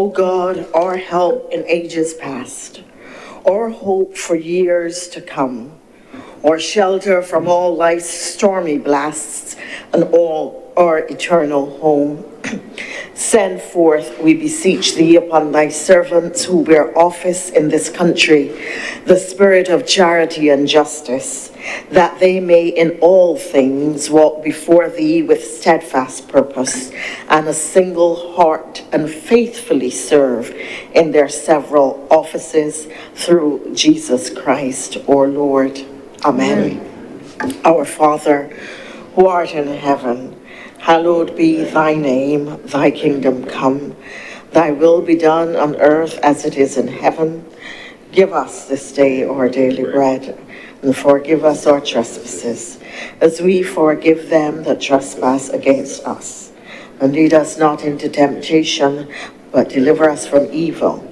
O God, our help in ages past, our hope for years to come, our shelter from all life's stormy blasts, and all our eternal home. Send forth, we beseech thee, upon thy servants who bear office in this country, the spirit of charity and justice, that they may in all things walk before thee with steadfast purpose and a single heart, and faithfully serve in their several offices through Jesus Christ our Lord. Amen. Our Father, who art in heaven, hallowed be thy name, thy kingdom come, thy will be done on earth as it is in heaven. Give us this day our daily bread, and forgive us our trespasses, as we forgive them that trespass against us. And lead us not into temptation, but deliver us from evil.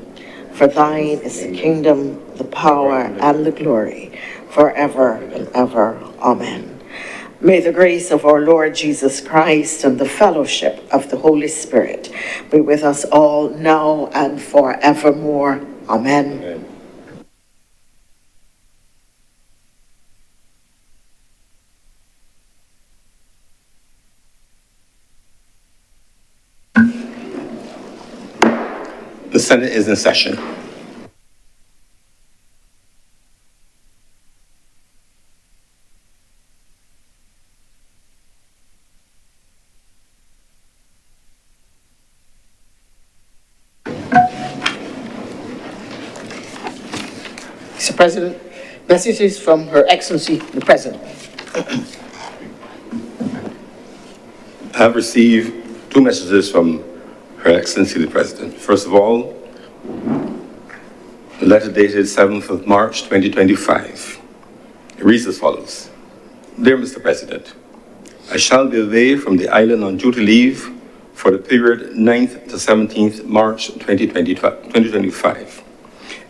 For thine is the kingdom, the power, and the glory, forever and ever. Amen. May the grace of our Lord Jesus Christ and the fellowship of the Holy Spirit be with us all now and forevermore. Amen. Amen. The Senate is in session. Mr. President, messages from Her Excellency the President. I have received two messages from Her Excellency the President. First of all, a letter dated 7th of March 2025. It reads as follows. Dear Mr. President, I shall be away from the island on duty leave for the period 9th to 17th March 2025.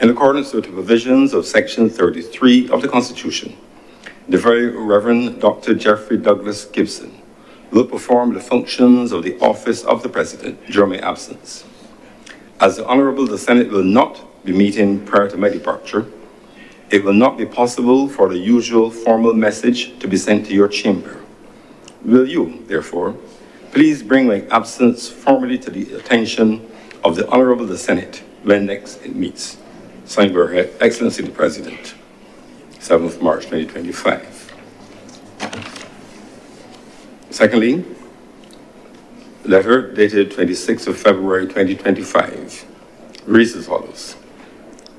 In accordance with the provisions of Section 33 of the Constitution, the Very Reverend Dr. Jeffrey Douglas Gibson will perform the functions of the office of the President during my absence. As the Honourable, the Senate will not be meeting prior to my departure, it will not be possible for the usual formal message to be sent to your chamber. Will you, therefore, please bring my absence formally to the attention of the Honourable, the Senate, when next it meets? Signed by Her Excellency the President, 7th March 2025. Secondly, letter dated 26th of February 2025 reads as follows.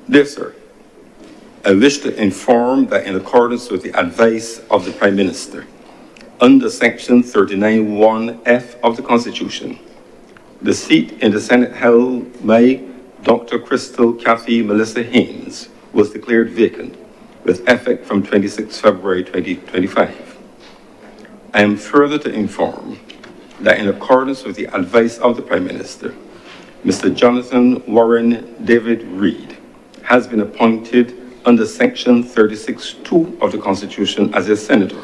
Dear Sir, I wish to inform that in accordance with the advice of the Prime Minister, under Section 39(1)(f) of the Constitution, the seat in the Senate held by Dr. Crystal Kathy Melissa Haynes was declared vacant with effect from 26 February 2025. I am further to inform that in accordance with the advice of the Prime Minister, Mr. Jonathan Warren David Reed has been appointed under Section 36(2) of the Constitution as a Senator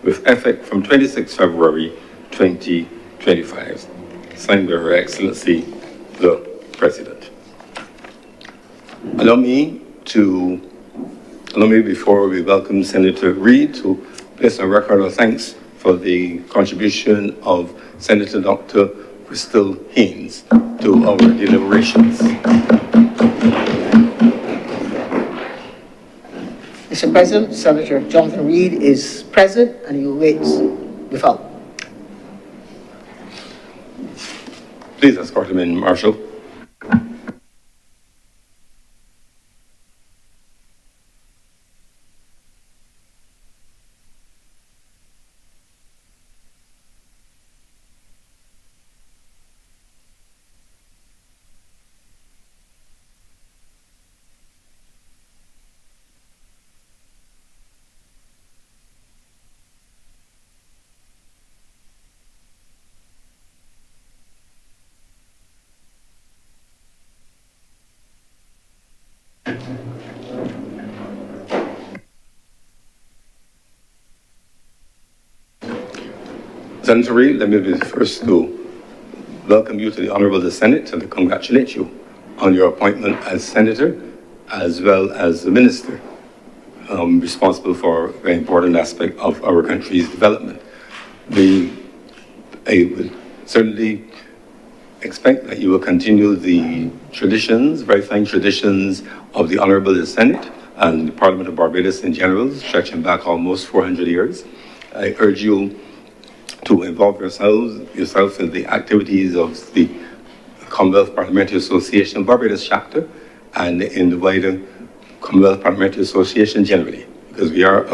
with effect from 26 February 2025. Signed by Her Excellency the President. Allow me, before we welcome Senator Reid, to place on record our thanks for the contribution of Senator Dr. Crystal Haynes to our deliberations. Mr. President, Senator Jonathan Reid is present and he awaits the vote. Please escort him in, Marshal. Senator Reid, let me be the first to welcome you to the Honourable the Senate and to congratulate you on your appointment as Senator as well as the Minister responsible for a very important aspect of our country's development. I would certainly expect that you will continue the traditions, very fine traditions of the Honourable the Senate and the Parliament of Barbados in general, stretching back almost 400 years. I urge you to involve yourself in the activities of the Commonwealth Parliamentary Association Barbados chapter and in the wider Commonwealth Parliamentary Association generally, because we are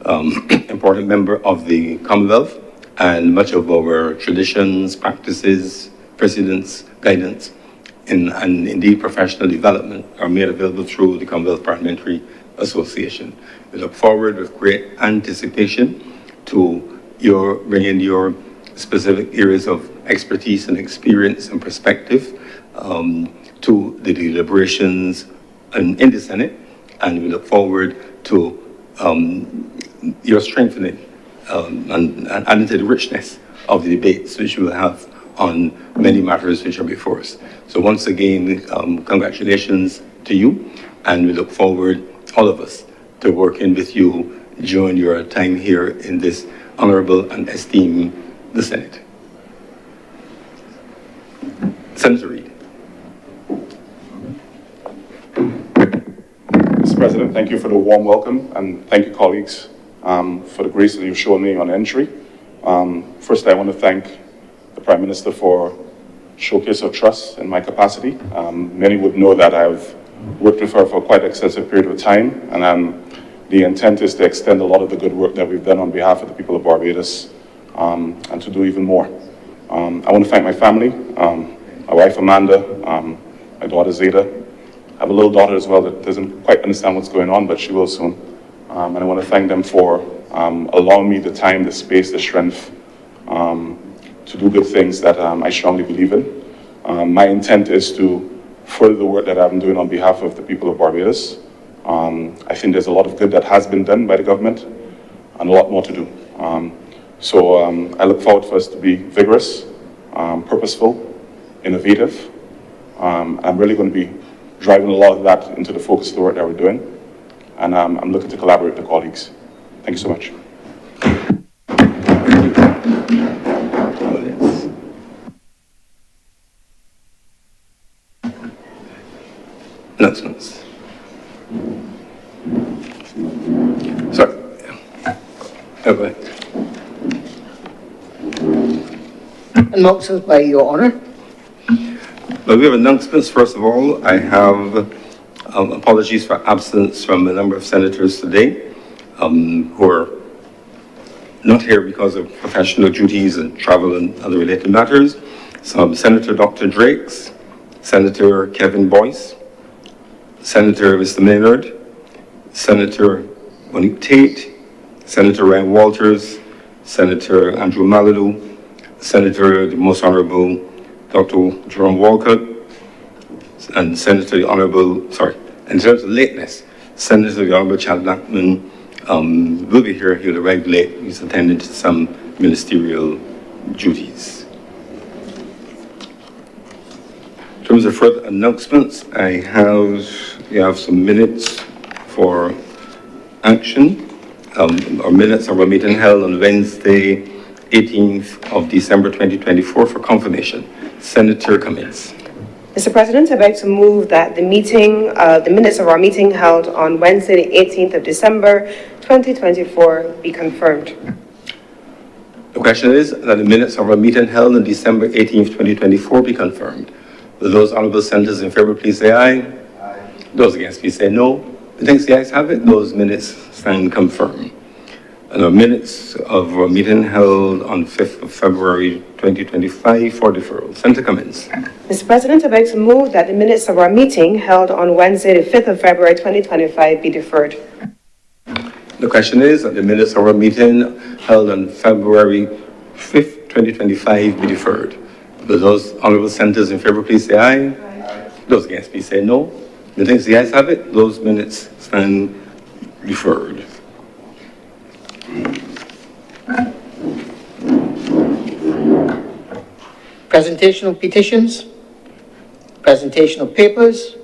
an important member of the Commonwealth, and much of our traditions, practices, precedents, guidance, and indeed professional development are made available through the Commonwealth Parliamentary Association. We look forward with great anticipation to your bringing your specific areas of expertise and experience and perspective to the deliberations in the Senate, and we look forward to your strengthening and adding to the richness of the debates which we will have on many matters which are before us. So once again, congratulations to you, and we look forward, all of us, to working with you during your time here in this honourable and esteemed the Senate. Senator Reid. Mr. President, thank you for the warm welcome, and thank you, colleagues, for the grace that you've shown me on entry. First, I want to thank the Prime Minister for showcase of trust in my capacity. Many would know that I've worked with her for quite an extensive period of time, and the intent is to extend a lot of the good work that we've done on behalf of the people of Barbados, and to do even more. I want to thank my family, my wife Amanda, my daughter Zeta. I have a little daughter as well that doesn't quite understand what's going on, but she will soon. And I want to thank them for allowing me the time, the space, the strength to do good things that I strongly believe in. My intent is to further the work that I'm doing on behalf of the people of Barbados. I think there's a lot of good that has been done by the government and a lot more to do. So I look forward for us to be vigorous, purposeful, innovative. I'm really going to be driving a lot of that into the focus of the work that we're doing. And I'm looking to collaborate with the colleagues. Thank you so much. Announcements. Sorry. Okay. Announcements by Your Honour. Well, we have announcements. First of all, I have apologies for absence from a number of senators today who are not here because of professional duties and travel and other related matters. So Senator Dr. Drakes, Senator Kevin Boyce, Senator Mr. Maynard, Senator Monique Tate, Senator Ryan Walters, Senator Andrew Maladou, Senator the Most Honourable Dr. Jerome Walcott, and Senator the Honourable, in terms of lateness, Senator the Honourable Chad Blackman will be here. He'll arrive late. He's attending to some ministerial duties. In terms of further announcements, we have some minutes for action, or minutes of our meeting held on Wednesday, 18th of December 2024 for confirmation. Senator Cummins. Mr. President, I'd like to move that the minutes of our meeting held on Wednesday, the 18th of December, 2024 be confirmed. The question is that the minutes of our meeting held on December 18th, 2024 be confirmed. Will those honourable senators in favour please say aye? Aye. Those against please say no. The thanks the ayes have it. Those minutes stand confirmed. And our minutes of our meeting held on 5th of February 2025 for deferral. Senator Cummins. Mr. President, I'd like to move that the minutes of our meeting held on Wednesday, the 5th of February 2025 be deferred. The question is that the minutes of our meeting held on February 5th, 2025 be deferred. Will those honourable senators in favour please say aye? Aye. Those against please say no. The thanks the ayes have it. Those minutes stand deferred. Presentation of petitions, presentation of papers,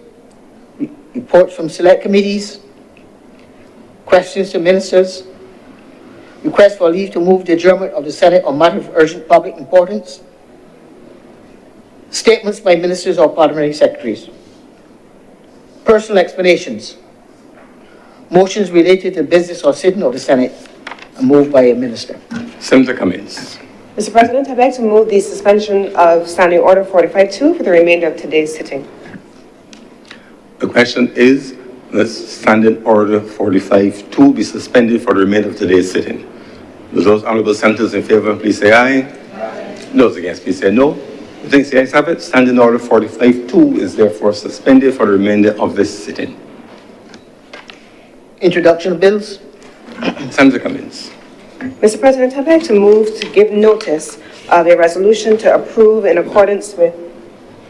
reports from select committees, questions to ministers, request for leave to move the adjournment of the Senate on matter of urgent public importance, statements by ministers or parliamentary secretaries, personal explanations, motions related to business or sitting of the Senate, and moved by a minister. Senator Cummins. Mr. President, I'd like to move the suspension of Standing Order 45-2 for the remainder of today's sitting. The question is, that Standing Order 45-2 be suspended for the remainder of today's sitting. Those honourable senators in favour, please say aye. Those against, please say no. The things the ayes have it. Standing Order 45-2 is therefore suspended for the remainder of this sitting. Introduction of bills. Senator Cummins. Mr. President, I'd like to move to give notice of a resolution to approve in accordance with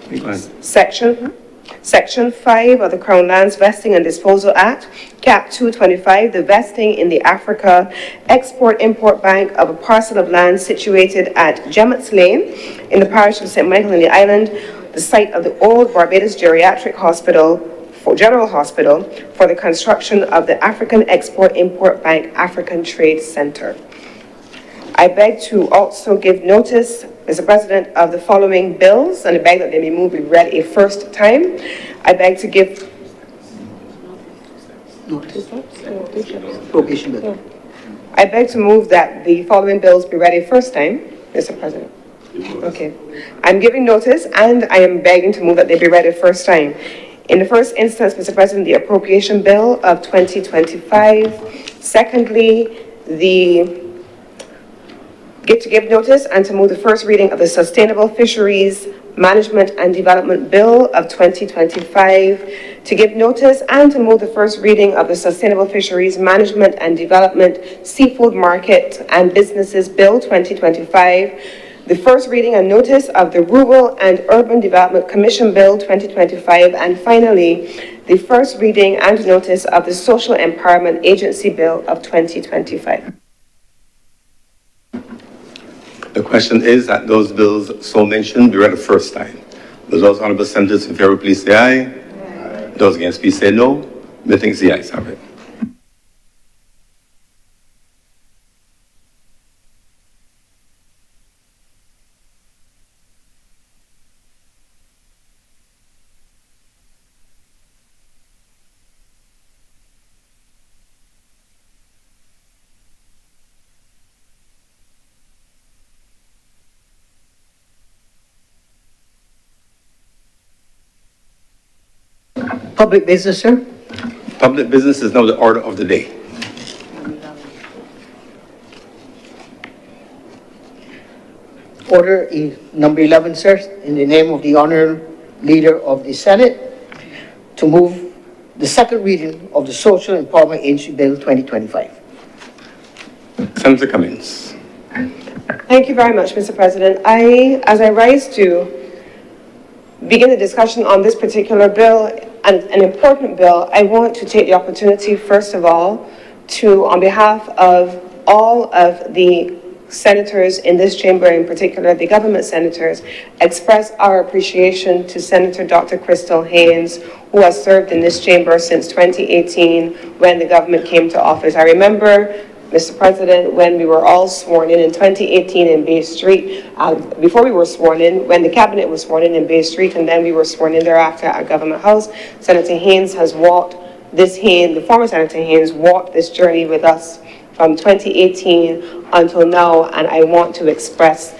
Go ahead. Section 5 of the Crown Lands Vesting and Disposal Act, Cap 225, the vesting in the Africa Export-Import Bank of a parcel of land situated at Gemmett's Lane in the parish of St. Michael in the island, the site of the old Barbados Geriatric Hospital, General Hospital, for the construction of the African Export-Import Bank African Trade Center. I beg to also give notice, Mr. President, of the following bills, and I beg that they may move be read a first time. I beg to give Appropriation bill. I beg to move that the following bills be read a first time, Mr. President. Okay. I'm giving notice and I am begging to move that they be read a first time. In the first instance, Mr. President, the appropriation bill of 2025. Secondly, to give notice and to move the first reading of the Sustainable Fisheries Management and Development Bill of 2025, to give notice and to move the first reading of the Sustainable Fisheries Management and Development Seafood Market and Businesses Bill 2025, the first reading and notice of the Rural and Urban Development Commission Bill 2025, and finally, the first reading and notice of the Social Empowerment Agency Bill of 2025. The question is that those bills so mentioned be read the first time. Will those honourable senators in favour please say aye? Aye. Those against please say no. The things the ayes have it. Public business, sir. Public business is now the order of the day. Order number 11, sir, in the name of the Honourable Leader of the Senate, to move the second reading of the Social Empowerment Agency Bill 2025. Senator Cummins. Thank you very much, Mr. President. As I rise to begin the discussion on this particular bill, an important bill, I want to take the opportunity, first of all, to, on behalf of all of the senators in this chamber, in particular the government senators, express our appreciation to Senator Dr. Crystal Haynes, who has served in this chamber since 2018 when the government came to office. I remember, Mr. President, when we were all sworn in 2018 in Bay Street, before we were sworn in, when the cabinet was sworn in Bay Street, and then we were sworn in thereafter at Government House, Senator Haynes has walked the former Senator Haynes walked this journey with us from 2018 until now, and I want to express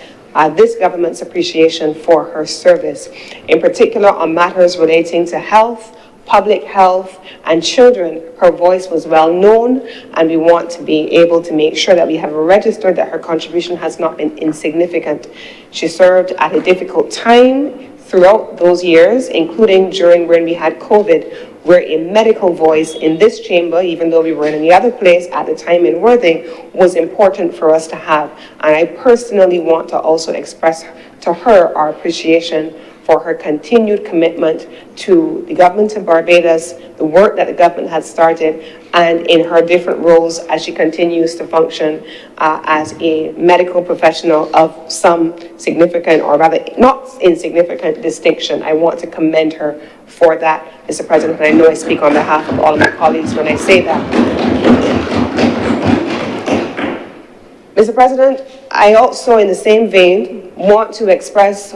this government's appreciation for her service, in particular on matters relating to health, public health, and children. Her voice was well known, and we want to be able to make sure that we have registered that her contribution has not been insignificant. She served at a difficult time throughout those years, including during when we had COVID, where a medical voice in this chamber, even though we were in any other place at the time in Worthing, was important for us to have. And I personally want to also express to her our appreciation for her continued commitment to the government of Barbados, the work that the government has started, and in her different roles as she continues to function as a medical professional of some significant, or rather not insignificant, distinction. I want to commend her for that, Mr. President, and I know I speak on behalf of all of my colleagues when I say that. Mr. President, I also, in the same vein, want to express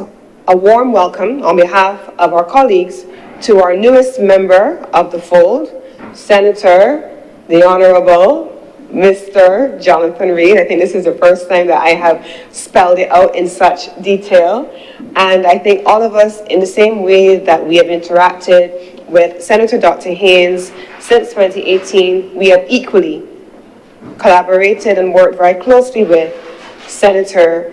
a warm welcome on behalf of our colleagues to our newest member of the fold, Senator, the Honourable Mr. Jonathan Reed. I think this is the first time that I have spelled it out in such detail. And I think all of us, in the same way that we have interacted with Senator Dr. Haynes since 2018, we have equally collaborated and worked very closely with Senator,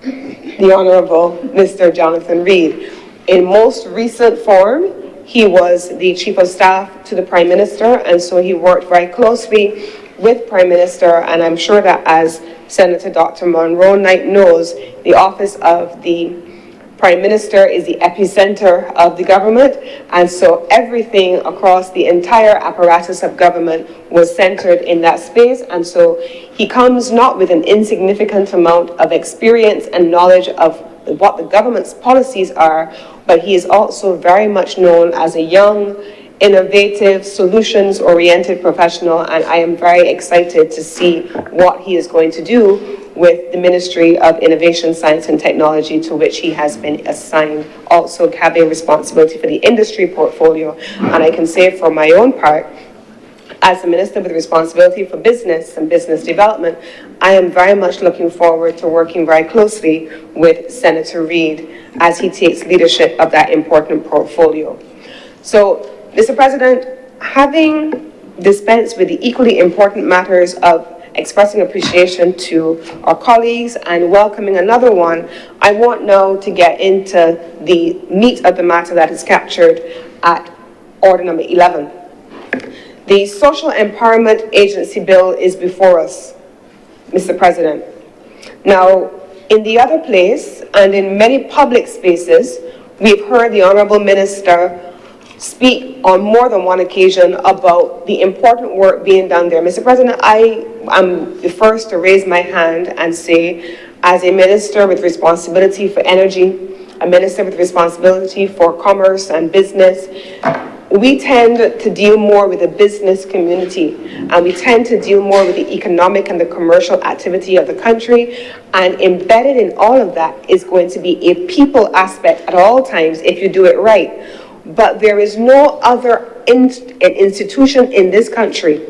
the Honourable Mr. Jonathan Reed. In most recent form, he was the Chief of Staff to the Prime Minister, and so he worked very closely with Prime Minister, and I'm sure that as Senator Dr. Monroe Knight knows, the office of the Prime Minister is the epicenter of the government, and so everything across the entire apparatus of government was centered in that space, and so he comes not with an insignificant amount of experience and knowledge of what the government's policies are, but he is also very much known as a young, innovative, solutions-oriented professional, and I am very excited to see what he is going to do with the Ministry of Innovation, Science and Technology, to which he has been assigned, also having responsibility for the industry portfolio. And I can say for my own part, as the Minister with responsibility for business and business development, I am very much looking forward to working very closely with Senator Reed as he takes leadership of that important portfolio. So, Mr. President, having dispensed with the equally important matters of expressing appreciation to our colleagues and welcoming another one, I want now to get into the meat of the matter that is captured at order number 11. The Social Empowerment Agency Bill is before us, Mr. President. Now, in the other place and in many public spaces, we've heard the Honourable Minister speak on more than one occasion about the important work being done there. Mr. President, I am the first to raise my hand and say, as a minister with responsibility for energy, a minister with responsibility for commerce and business, we tend to deal more with the business community, and we tend to deal more with the economic and the commercial activity of the country, and embedded in all of that is going to be a people aspect at all times if you do it right. But there is no other institution in this country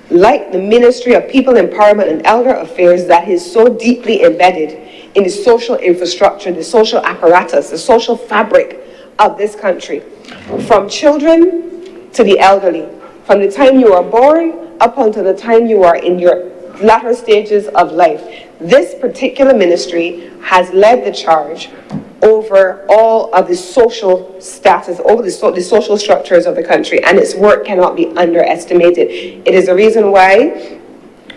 like the Ministry of People Empowerment and Elder Affairs that is so deeply embedded in the social infrastructure, the social apparatus, the social fabric of this country. From children to the elderly, from the time you are born up until the time you are in your latter stages of life. This particular ministry has led the charge over all of the social status, over the social structures of the country, and its work cannot be underestimated. It is the reason why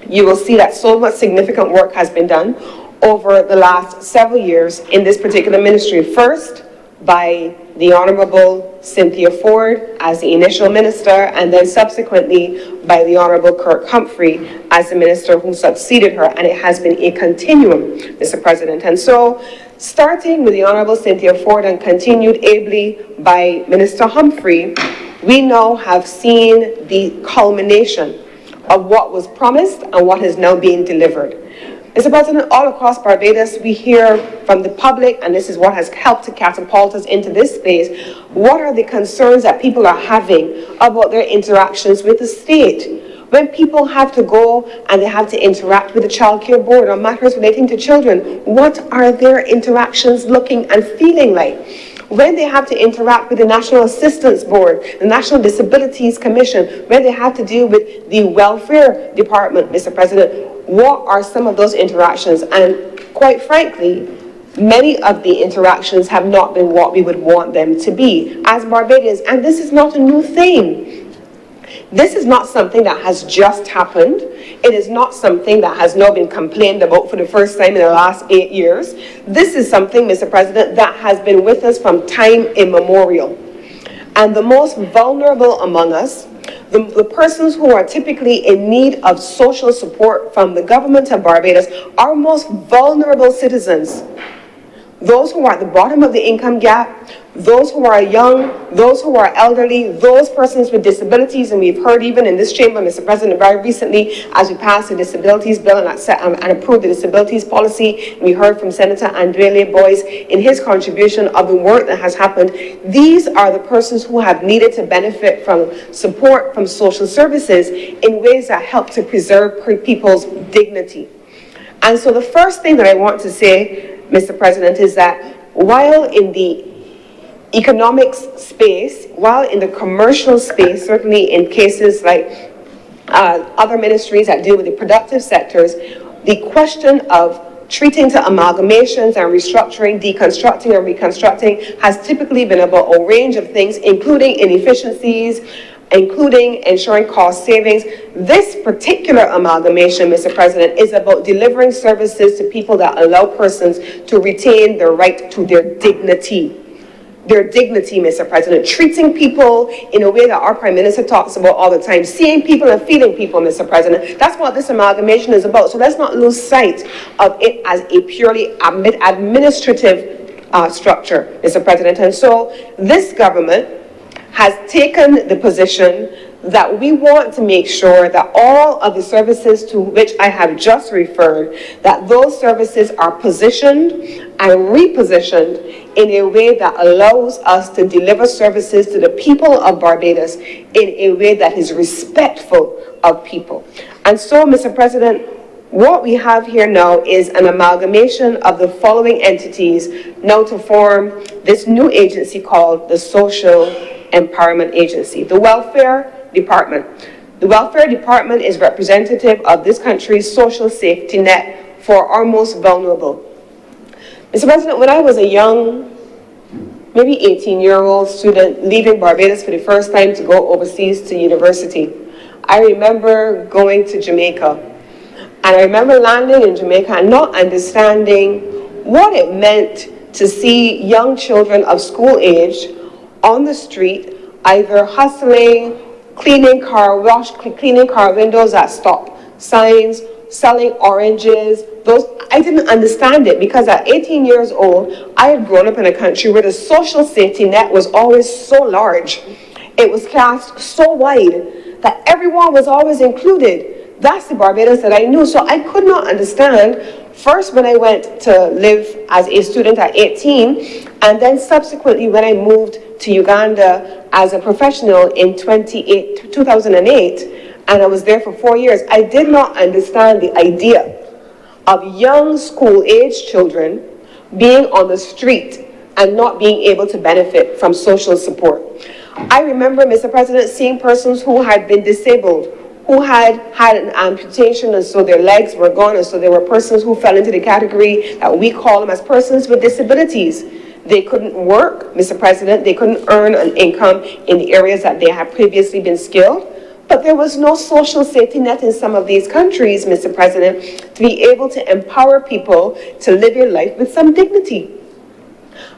you will see that so much significant work has been done over the last several years in this particular ministry. First, by the Honourable Cynthia Ford as the initial minister, and then subsequently by the Honourable Kirk Humphrey as the minister who succeeded her, and it has been a continuum, Mr. President. And so, starting with the Honourable Cynthia Ford and continued ably by Minister Humphrey, we now have seen the culmination of what was promised and what is now being delivered. Mr. President, all across Barbados, we hear from the public, and this is what has helped to catapult us into this space, what are the concerns that people are having about their interactions with the state? When people have to go and they have to interact with the Child Care Board on matters relating to children, what are their interactions looking and feeling like? When they have to interact with the National Assistance Board, the National Disabilities Commission, when they have to deal with the Welfare Department, Mr. President, what are some of those interactions? And quite frankly, many of the interactions have not been what we would want them to be as Barbadians. And this is not a new thing. This is not something that has just happened. It is not something that has now been complained about for the first time in the last 8 years. This is something, Mr. President, that has been with us from time immemorial. And the most vulnerable among us, the persons who are typically in need of social support from the government of Barbados, our most vulnerable citizens, those who are at the bottom of the income gap, those who are young, those who are elderly, those persons with disabilities, and we've heard even in this chamber, Mr. President, very recently, as we passed the disabilities bill and approved the disabilities policy, we heard from Senator Andrele Boyce in his contribution of the work that has happened. These are the persons who have needed to benefit from support from social services in ways that help to preserve people's dignity. And so the first thing that I want to say, Mr. President, is that while in the economics space, while in the commercial space, certainly in cases like other ministries that deal with the productive sectors, the question of treating to amalgamations and restructuring, deconstructing and reconstructing has typically been about a range of things, including inefficiencies, including ensuring cost savings. This particular amalgamation, Mr. President, is about delivering services to people that allow persons to retain their right to their dignity. Their dignity, Mr. President, treating people in a way that our Prime Minister talks about all the time, seeing people and feeling people, Mr. President. That's what this amalgamation is about. So let's not lose sight of it as a purely administrative structure, Mr. President. And so this government has taken the position that we want to make sure that all of the services to which I have just referred, that those services are positioned and repositioned in a way that allows us to deliver services to the people of Barbados in a way that is respectful of people. And so, Mr. President, what we have here now is an amalgamation of the following entities now to form this new agency called the Social Empowerment Agency, the Welfare Department. The Welfare Department is representative of this country's social safety net for our most vulnerable. Mr. President, when I was a young, maybe 18-year-old student leaving Barbados for the first time to go overseas to university, I remember going to Jamaica. And I remember landing in Jamaica and not understanding what it meant to see young children of school age on the street, either hustling, cleaning car windows at stop signs, selling oranges. I didn't understand it because at 18 years old, I had grown up in a country where the social safety net was always so large. It was cast so wide that everyone was always included. That's the Barbados that I knew. So I could not understand, first when I went to live as a student at 18, and then subsequently when I moved to Uganda as a professional in 2008, and I was there for 4 years, I did not understand the idea of young school-age children being on the street and not being able to benefit from social support. I remember, Mr. President, seeing persons who had been disabled, who had had an amputation, and so their legs were gone, and so there were persons who fell into the category that we call them as persons with disabilities. They couldn't work, Mr. President, they couldn't earn an income in the areas that they had previously been skilled, but there was no social safety net in some of these countries, Mr. President, to be able to empower people to live their life with some dignity.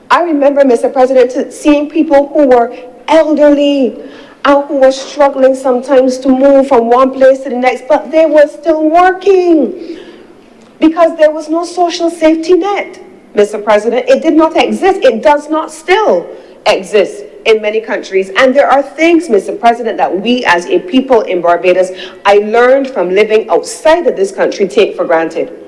I remember, Mr. President, seeing people who were elderly and who were struggling sometimes to move from one place to the next, but they were still working because there was no social safety net, Mr. President. It did not exist. It does not still exist in many countries. And there are things, Mr. President, that we as a people in Barbados, I learned from living outside of this country, take for granted.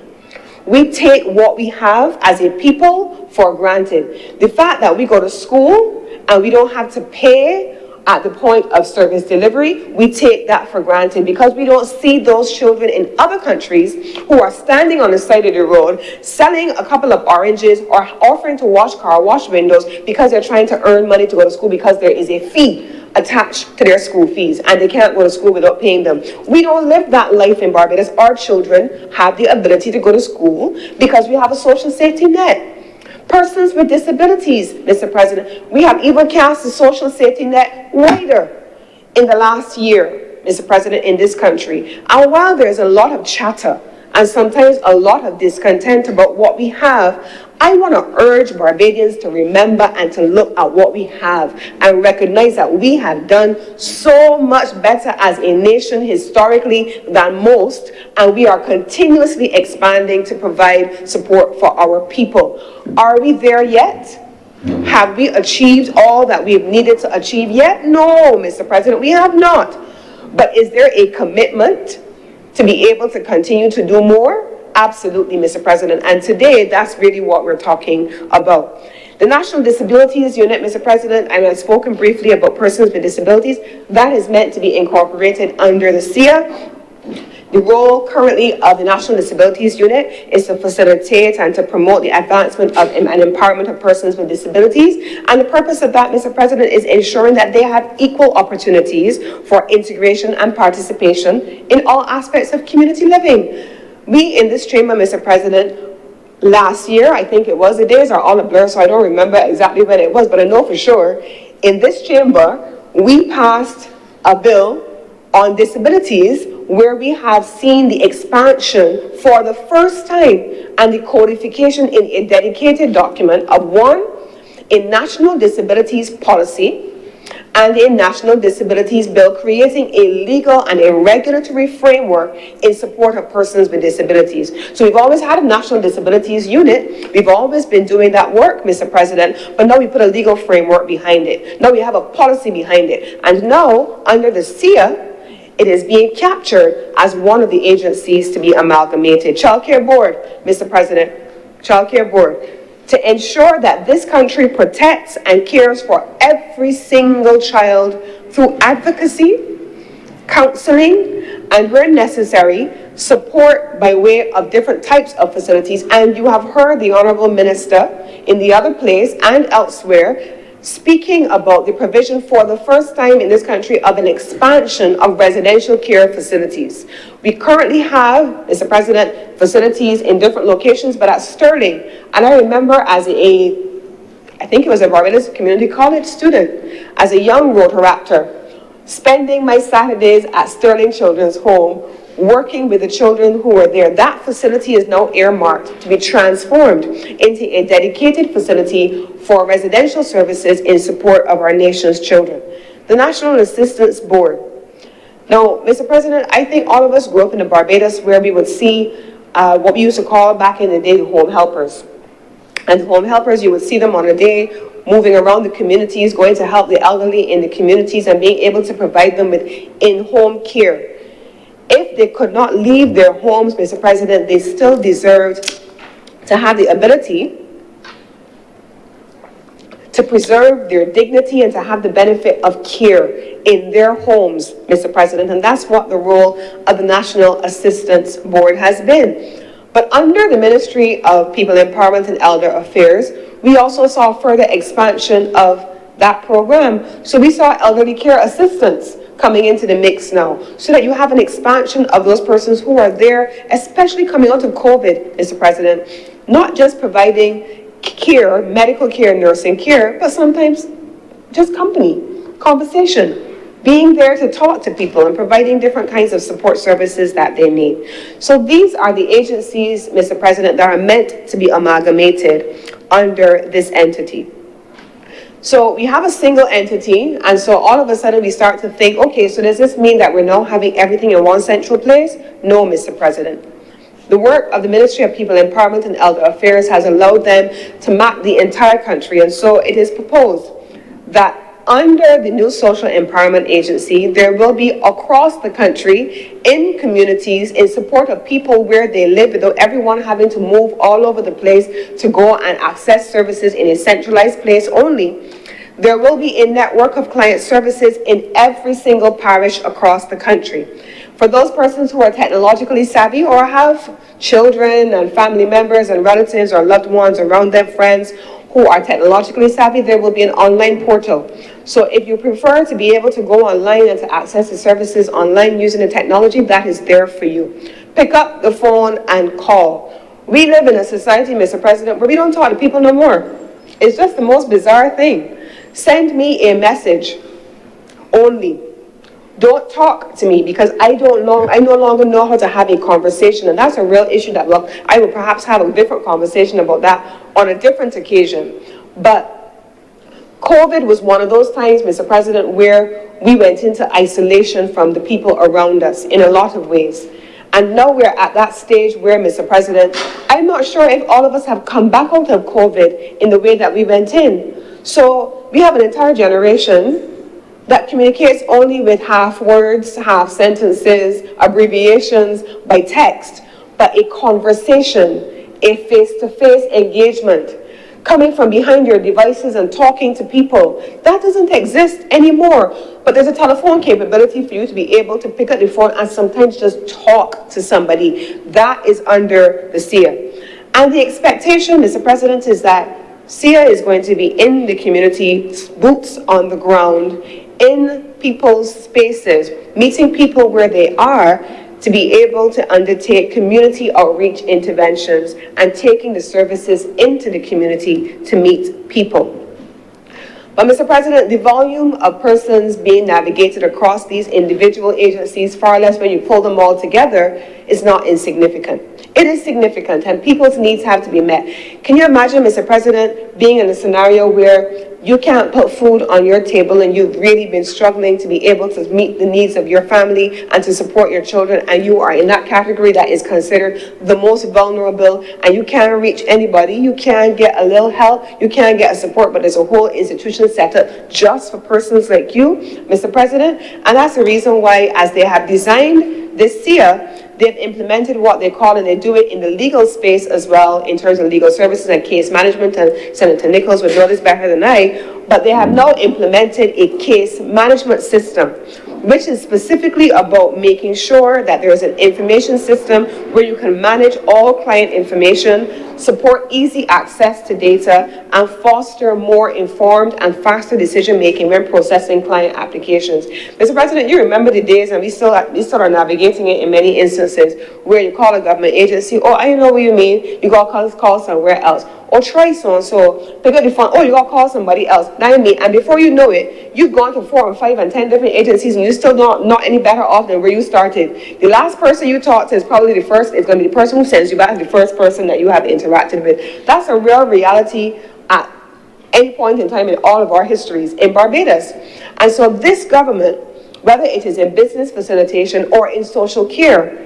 We take what we have as a people for granted. The fact that we go to school and we don't have to pay at the point of service delivery, we take that for granted because we don't see those children in other countries who are standing on the side of the road selling a couple of oranges or offering to wash windows because they're trying to earn money to go to school because there is a fee attached to their school fees and they can't go to school without paying them. We don't live that life in Barbados. Our children have the ability to go to school because we have a social safety net. Persons with disabilities, Mr. President, we have even cast the social safety net wider in the last year. Mr. President, in this country. And while there's a lot of chatter and sometimes a lot of discontent about what we have, I want to urge Barbadians to remember and to look at what we have and recognize that we have done so much better as a nation historically than most, and we are continuously expanding to provide support for our people. Are we there yet? Have we achieved all that we've needed to achieve yet? No, Mr. President, we have not. But is there a commitment to be able to continue to do more? Absolutely, Mr. President. And today, that's really what we're talking about. The National Disabilities Unit, Mr. President, and I've spoken briefly about persons with disabilities, that is meant to be incorporated under the SIA. The role currently of the National Disabilities Unit is to facilitate and to promote the advancement of and empowerment of persons with disabilities. And the purpose of that, Mr. President, is ensuring that they have equal opportunities for integration and participation in all aspects of community living. We in this chamber, Mr. President, last year, I think it was, the days are all a blur, so I don't remember exactly when it was, but I know for sure, in this chamber, we passed a bill on disabilities where we have seen the expansion for the first time and the codification in a dedicated document of one, a national disabilities policy and a national disabilities bill creating a legal and a regulatory framework in support of persons with disabilities. So we've always had a national disabilities unit. We've always been doing that work, Mr. President, but now we put a legal framework behind it. Now we have a policy behind it. And now, under the SIA, it is being captured as one of the agencies to be amalgamated. Child Care Board, Mr. President, Child Care Board, to ensure that this country protects and cares for every single child through advocacy, counseling, and where necessary, support by way of different types of facilities. And you have heard the Honourable Minister in the other place and elsewhere speaking about the provision for the first time in this country of an expansion of residential care facilities. We currently have, Mr. President, facilities in different locations, but at Sterling, and I remember as I think it was a Barbados Community College student, as a young Rotaraptor, spending my Saturdays at Sterling Children's Home, working with the children who were there. That facility is now earmarked to be transformed into a dedicated facility for residential services in support of our nation's children. The National Assistance Board. Now, Mr. President, I think all of us grew up in the Barbados where we would see what we used to call back in the day the home helpers. And the home helpers, you would see them on a day moving around the communities, going to help the elderly in the communities and being able to provide them with in-home care. If they could not leave their homes, Mr. President, they still deserved to have the ability to preserve their dignity and to have the benefit of care in their homes, Mr. President. And that's what the role of the National Assistance Board has been. But under the Ministry of People Empowerment and Elder Affairs, we also saw further expansion of that program. So we saw elderly care assistants coming into the mix now, so that you have an expansion of those persons who are there, especially coming out of COVID, Mr. President, not just providing care, medical care, nursing care, but sometimes just company, conversation, being there to talk to people and providing different kinds of support services that they need. So these are the agencies, Mr. President, that are meant to be amalgamated under this entity. So we have a single entity, and so all of a sudden we start to think, okay, so does this mean that we're now having everything in one central place? No, Mr. President. The work of the Ministry of People Empowerment and Elder Affairs has allowed them to map the entire country, and so it is proposed that under the new Social Empowerment Agency, there will be across the country in communities in support of people where they live without everyone having to move all over the place to go and access services in a centralized place only. There will be a network of client services in every single parish across the country. For those persons who are technologically savvy or have children and family members and relatives or loved ones around them, friends who are technologically savvy, there will be an online portal. So if you prefer to be able to go online and to access the services online using the technology, that is there for you. Pick up the phone and call. We live in a society, Mr. President, where we don't talk to people no more. It's just the most bizarre thing. Send me a message only. Don't talk to me because I no longer know how to have a conversation. And that's a real issue that I will perhaps have a different conversation about that on a different occasion. But COVID was one of those times, Mr. President, where we went into isolation from the people around us in a lot of ways. And now we're at that stage where, Mr. President, I'm not sure if all of us have come back out of COVID in the way that we went in. So we have an entire generation that communicates only with half words, half sentences, abbreviations by text, but a conversation, a face-to-face engagement, coming from behind your devices and talking to people, that doesn't exist anymore. But there's a telephone capability for you to be able to pick up the phone and sometimes just talk to somebody. That is under the SIA. And the expectation, Mr. President, is that SIA is going to be in the community, boots on the ground, in people's spaces, meeting people where they are, to be able to undertake community outreach interventions and taking the services into the community to meet people. But, Mr. President, the volume of persons being navigated across these individual agencies, far less when you pull them all together, is not insignificant. It is significant, and people's needs have to be met. Can you imagine, Mr. President, being in a scenario where you can't put food on your table and you've really been struggling to be able to meet the needs of your family and to support your children, and you are in that category that is considered the most vulnerable, and you can't reach anybody, you can't get a little help, you can't get a support, but there's a whole institution set up just for persons like you, Mr. President, and that's the reason why, as they have designed this SIA, they've implemented what they call, and they do it in the legal space as well, in terms of legal services and case management, and Senator Nichols would know this better than I, but they have now implemented a case management system, which is specifically about making sure that there is an information system where you can manage all client information, support easy access to data, and foster more informed and faster decision-making when processing client applications. Mr. President, you remember the days, and we still are navigating it in many instances, where you call a government agency, oh, I know what you mean, you got to call somewhere else. Or try so-and-so, pick up the phone, oh, you got to call somebody else. Now I mean, and before you know it, you've gone to 4 and 5 and 10 different agencies, and you're still not any better off than where you started. The last person you talk to is probably is going to be the person who sends you back, the first person that you have interacted with. That's a real reality at any point in time in all of our histories in Barbados. And so this government, whether it is in business facilitation or in social care,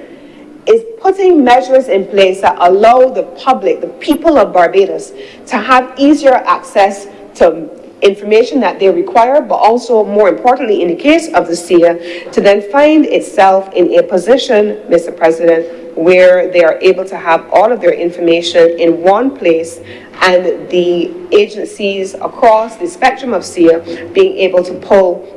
is putting measures in place that allow the public, the people of Barbados, to have easier access to information that they require, but also, more importantly, in the case of the SIA, to then find itself in a position, Mr. President, where they are able to have all of their information in one place, and the agencies across the spectrum of SIA being able to pull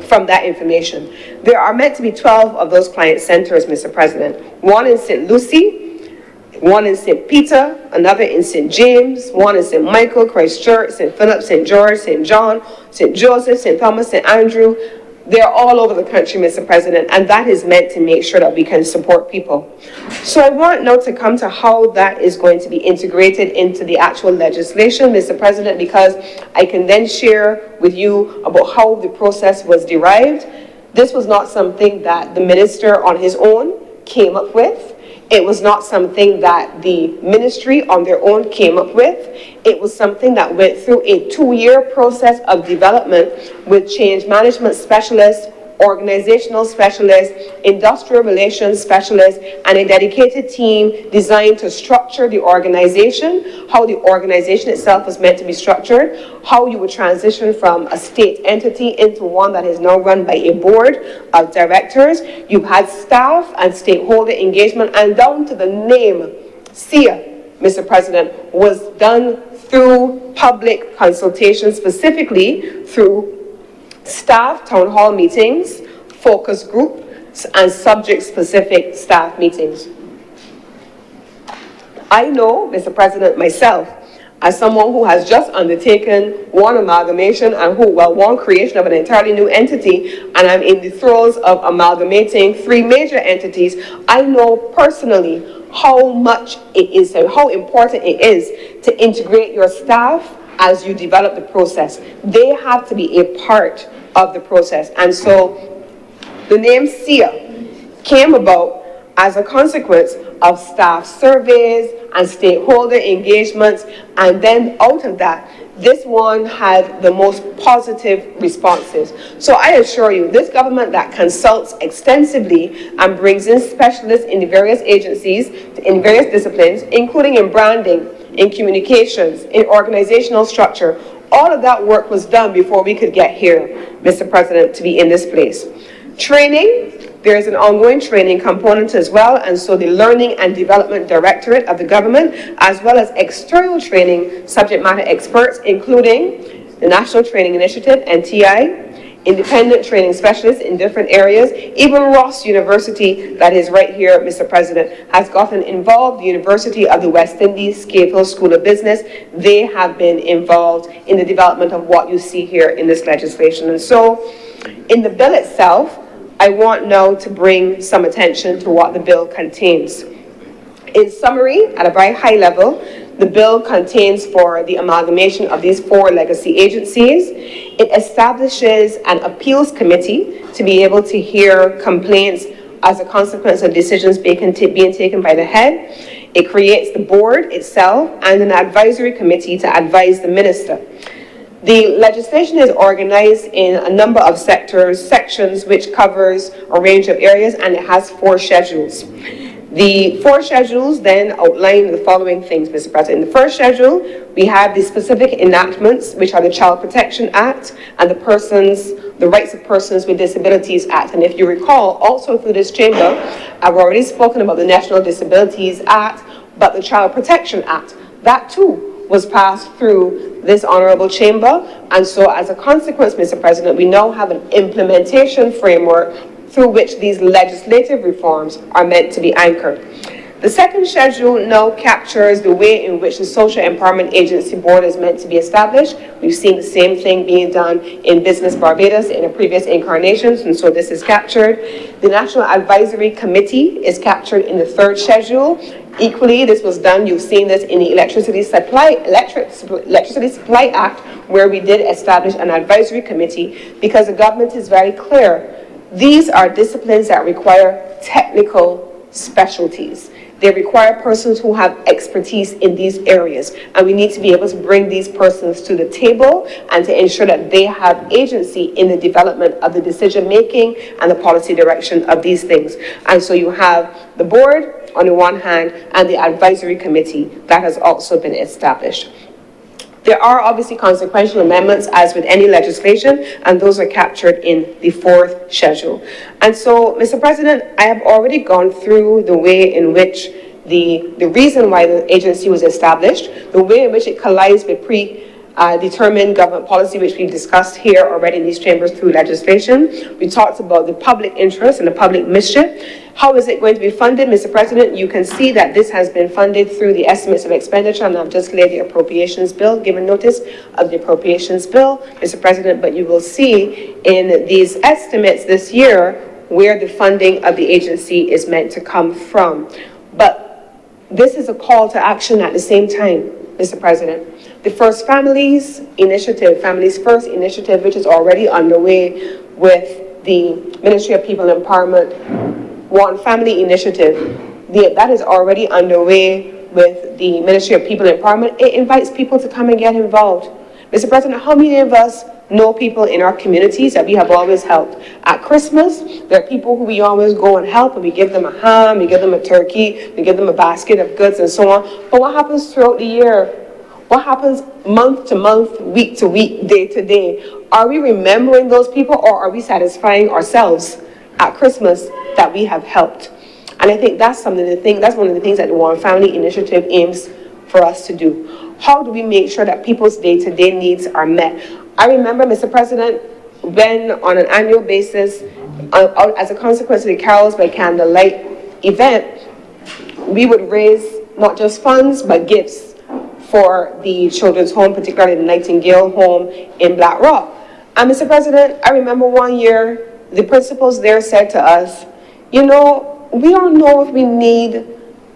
from that information. There are meant to be 12 of those client centers, Mr. President. One in St. Lucie, one in St. Peter, another in St. James, one in St. Michael, Christchurch, St. Philip, St. George, St. John, St. Joseph, St. Thomas, St. Andrew. They're all over the country, Mr. President, and that is meant to make sure that we can support people. So I want now to come to how that is going to be integrated into the actual legislation, Mr. President, because I can then share with you about how the process was derived. This was not something that the minister on his own came up with. It was not something that the ministry on their own came up with. It was something that went through a 2-year process of development with change management specialists, organizational specialists, industrial relations specialists, and a dedicated team designed to structure the organization, how the organization itself was meant to be structured, how you would transition from a state entity into one that is now run by a board of directors. You've had staff and stakeholder engagement, and down to the name, SIA, Mr. President, was done through public consultation, specifically through staff town hall meetings, focus groups, and subject-specific staff meetings. I know, Mr. President, myself, as someone who has just undertaken one amalgamation and one creation of an entirely new entity, and I'm in the throes of amalgamating 3 major entities, I know personally how much it is and how important it is to integrate your staff as you develop the process. They have to be a part of the process. And so The name SIA came about as a consequence of staff surveys and stakeholder engagements, and then out of that, this one had the most positive responses. So I assure you, this government that consults extensively and brings in specialists in the various agencies, in various disciplines, including in branding, in communications, in organizational structure, all of that work was done before we could get here, Mr. President, to be in this place. Training, there is an ongoing training component as well, and so the Learning and Development Directorate of the government, as well as external training subject matter experts, including the National Training Initiative, NTI, independent training specialists in different areas. Even Ross University, that is right here, Mr. President, has gotten involved. The University of the West Indies, Cave Hill School of Business, they have been involved in the development of what you see here in this legislation. And so, in the bill itself, I want now to bring some attention to what the bill contains. In summary, at a very high level, the bill contains for the amalgamation of these 4 legacy agencies. It establishes an appeals committee to be able to hear complaints as a consequence of decisions being taken by the head. It creates the board itself and an advisory committee to advise the minister. The legislation is organized in a number of sections, which covers a range of areas, and it has 4 schedules. The 4 schedules then outline the following things, Mr. President. In the first schedule, we have the specific enactments, which are the Child Protection Act and the Rights of Persons with Disabilities Act. And if you recall, also through this chamber, I've already spoken about the National Disabilities Act, but the Child Protection Act, that too was passed through this honorable chamber. And so as a consequence, Mr. President, we now have an implementation framework through which these legislative reforms are meant to be anchored. The second schedule now captures the way in which the Social Empowerment Agency Board is meant to be established. We've seen the same thing being done in Business Barbados in a previous incarnations, and so this is captured. The National Advisory Committee is captured in the third schedule. Equally, this was done, you've seen this in the Electricity Supply Act, where we did establish an advisory committee, because the government is very clear. These are disciplines that require technical specialties. They require persons who have expertise in these areas, and we need to be able to bring these persons to the table and to ensure that they have agency in the development of the decision making and the policy direction of these things. And so you have the board on the one hand and the advisory committee that has also been established. There are obviously consequential amendments, as with any legislation, and those are captured in the fourth schedule. And so, Mr. President, I have already gone through the way in which the reason why the agency was established, the way in which it collides with predetermined government policy, which we've discussed here already in these chambers through legislation. We talked about the public interest and the public mischief. How is it going to be funded, Mr. President? You can see that this has been funded through the estimates of expenditure, and I've just laid the appropriations bill, given notice of the appropriations bill, Mr. President, but you will see in these estimates this year where the funding of the agency is meant to come from. But this is a call to action at the same time, Mr. President. The First Families Initiative, Families First Initiative, which is already underway with the Ministry of People Empowerment, One Family Initiative, that is already underway with the Ministry of People Empowerment. It invites people to come and get involved. Mr. President, how many of us know people in our communities that we have always helped? At Christmas, there are people who we always go and help, and we give them a ham, we give them a turkey, we give them a basket of goods and so on. But what happens throughout the year? What happens month to month, week to week, day to day? Are we remembering those people, or are we satisfying ourselves at Christmas that we have helped? And I think that's one of the things that the One Family Initiative aims for us to do. How do we make sure that people's day-to-day needs are met? I remember, Mr. President, when on an annual basis, as a consequence of the Carols by Candlelight event, we would raise not just funds, but gifts for the children's home, particularly the Nightingale home in Black Rock. And Mr. President, I remember one year, the principals there said to us, you know, we don't know if we need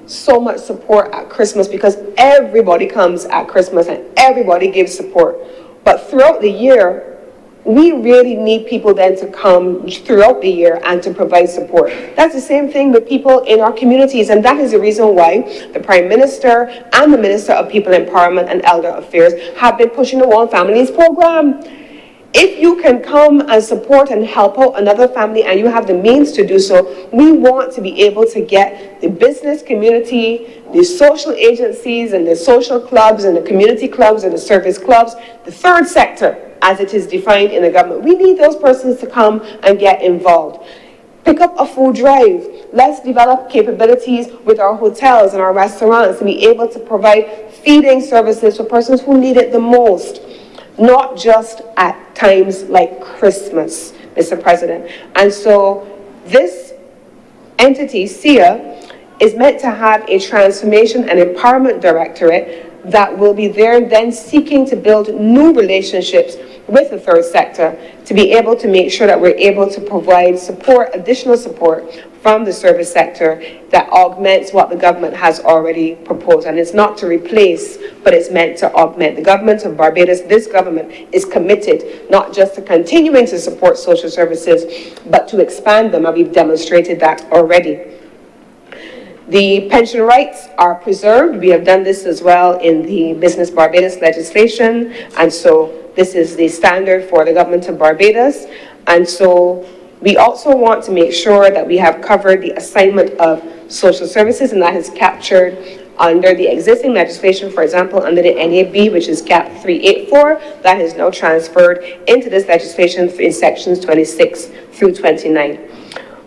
so much support at Christmas, because everybody comes at Christmas and everybody gives support. But throughout the year, we really need people then to come throughout the year and to provide support. That's the same thing with people in our communities, and that is the reason why the Prime Minister and the Minister of People Empowerment and Elder Affairs have been pushing the One Families program. If you can come and support and help out another family and you have the means to do so, we want to be able to get the business community, the social agencies and the social clubs and the community clubs and the service clubs, the third sector as it is defined in the government. We need those persons to come and get involved. Pick up a food drive. Let's develop capabilities with our hotels and our restaurants to be able to provide feeding services for persons who need it the most. Not just at times like Christmas, Mr. President. And so this entity, SIA, is meant to have a transformation and empowerment directorate that will be there then seeking to build new relationships with the third sector to be able to make sure that we're able to provide support, additional support from the service sector that augments what the government has already proposed. And it's not to replace, but it's meant to augment. The government of Barbados, this government, is committed not just to continuing to support social services, but to expand them, and we've demonstrated that already. The pension rights are preserved. We have done this as well in the Business Barbados legislation, and so this is the standard for the government of Barbados. And so we also want to make sure that we have covered the assignment of social services, and that is captured under the existing legislation, for example, under the NAB, which is GAP 384, that is now transferred into this legislation in sections 26 through 29.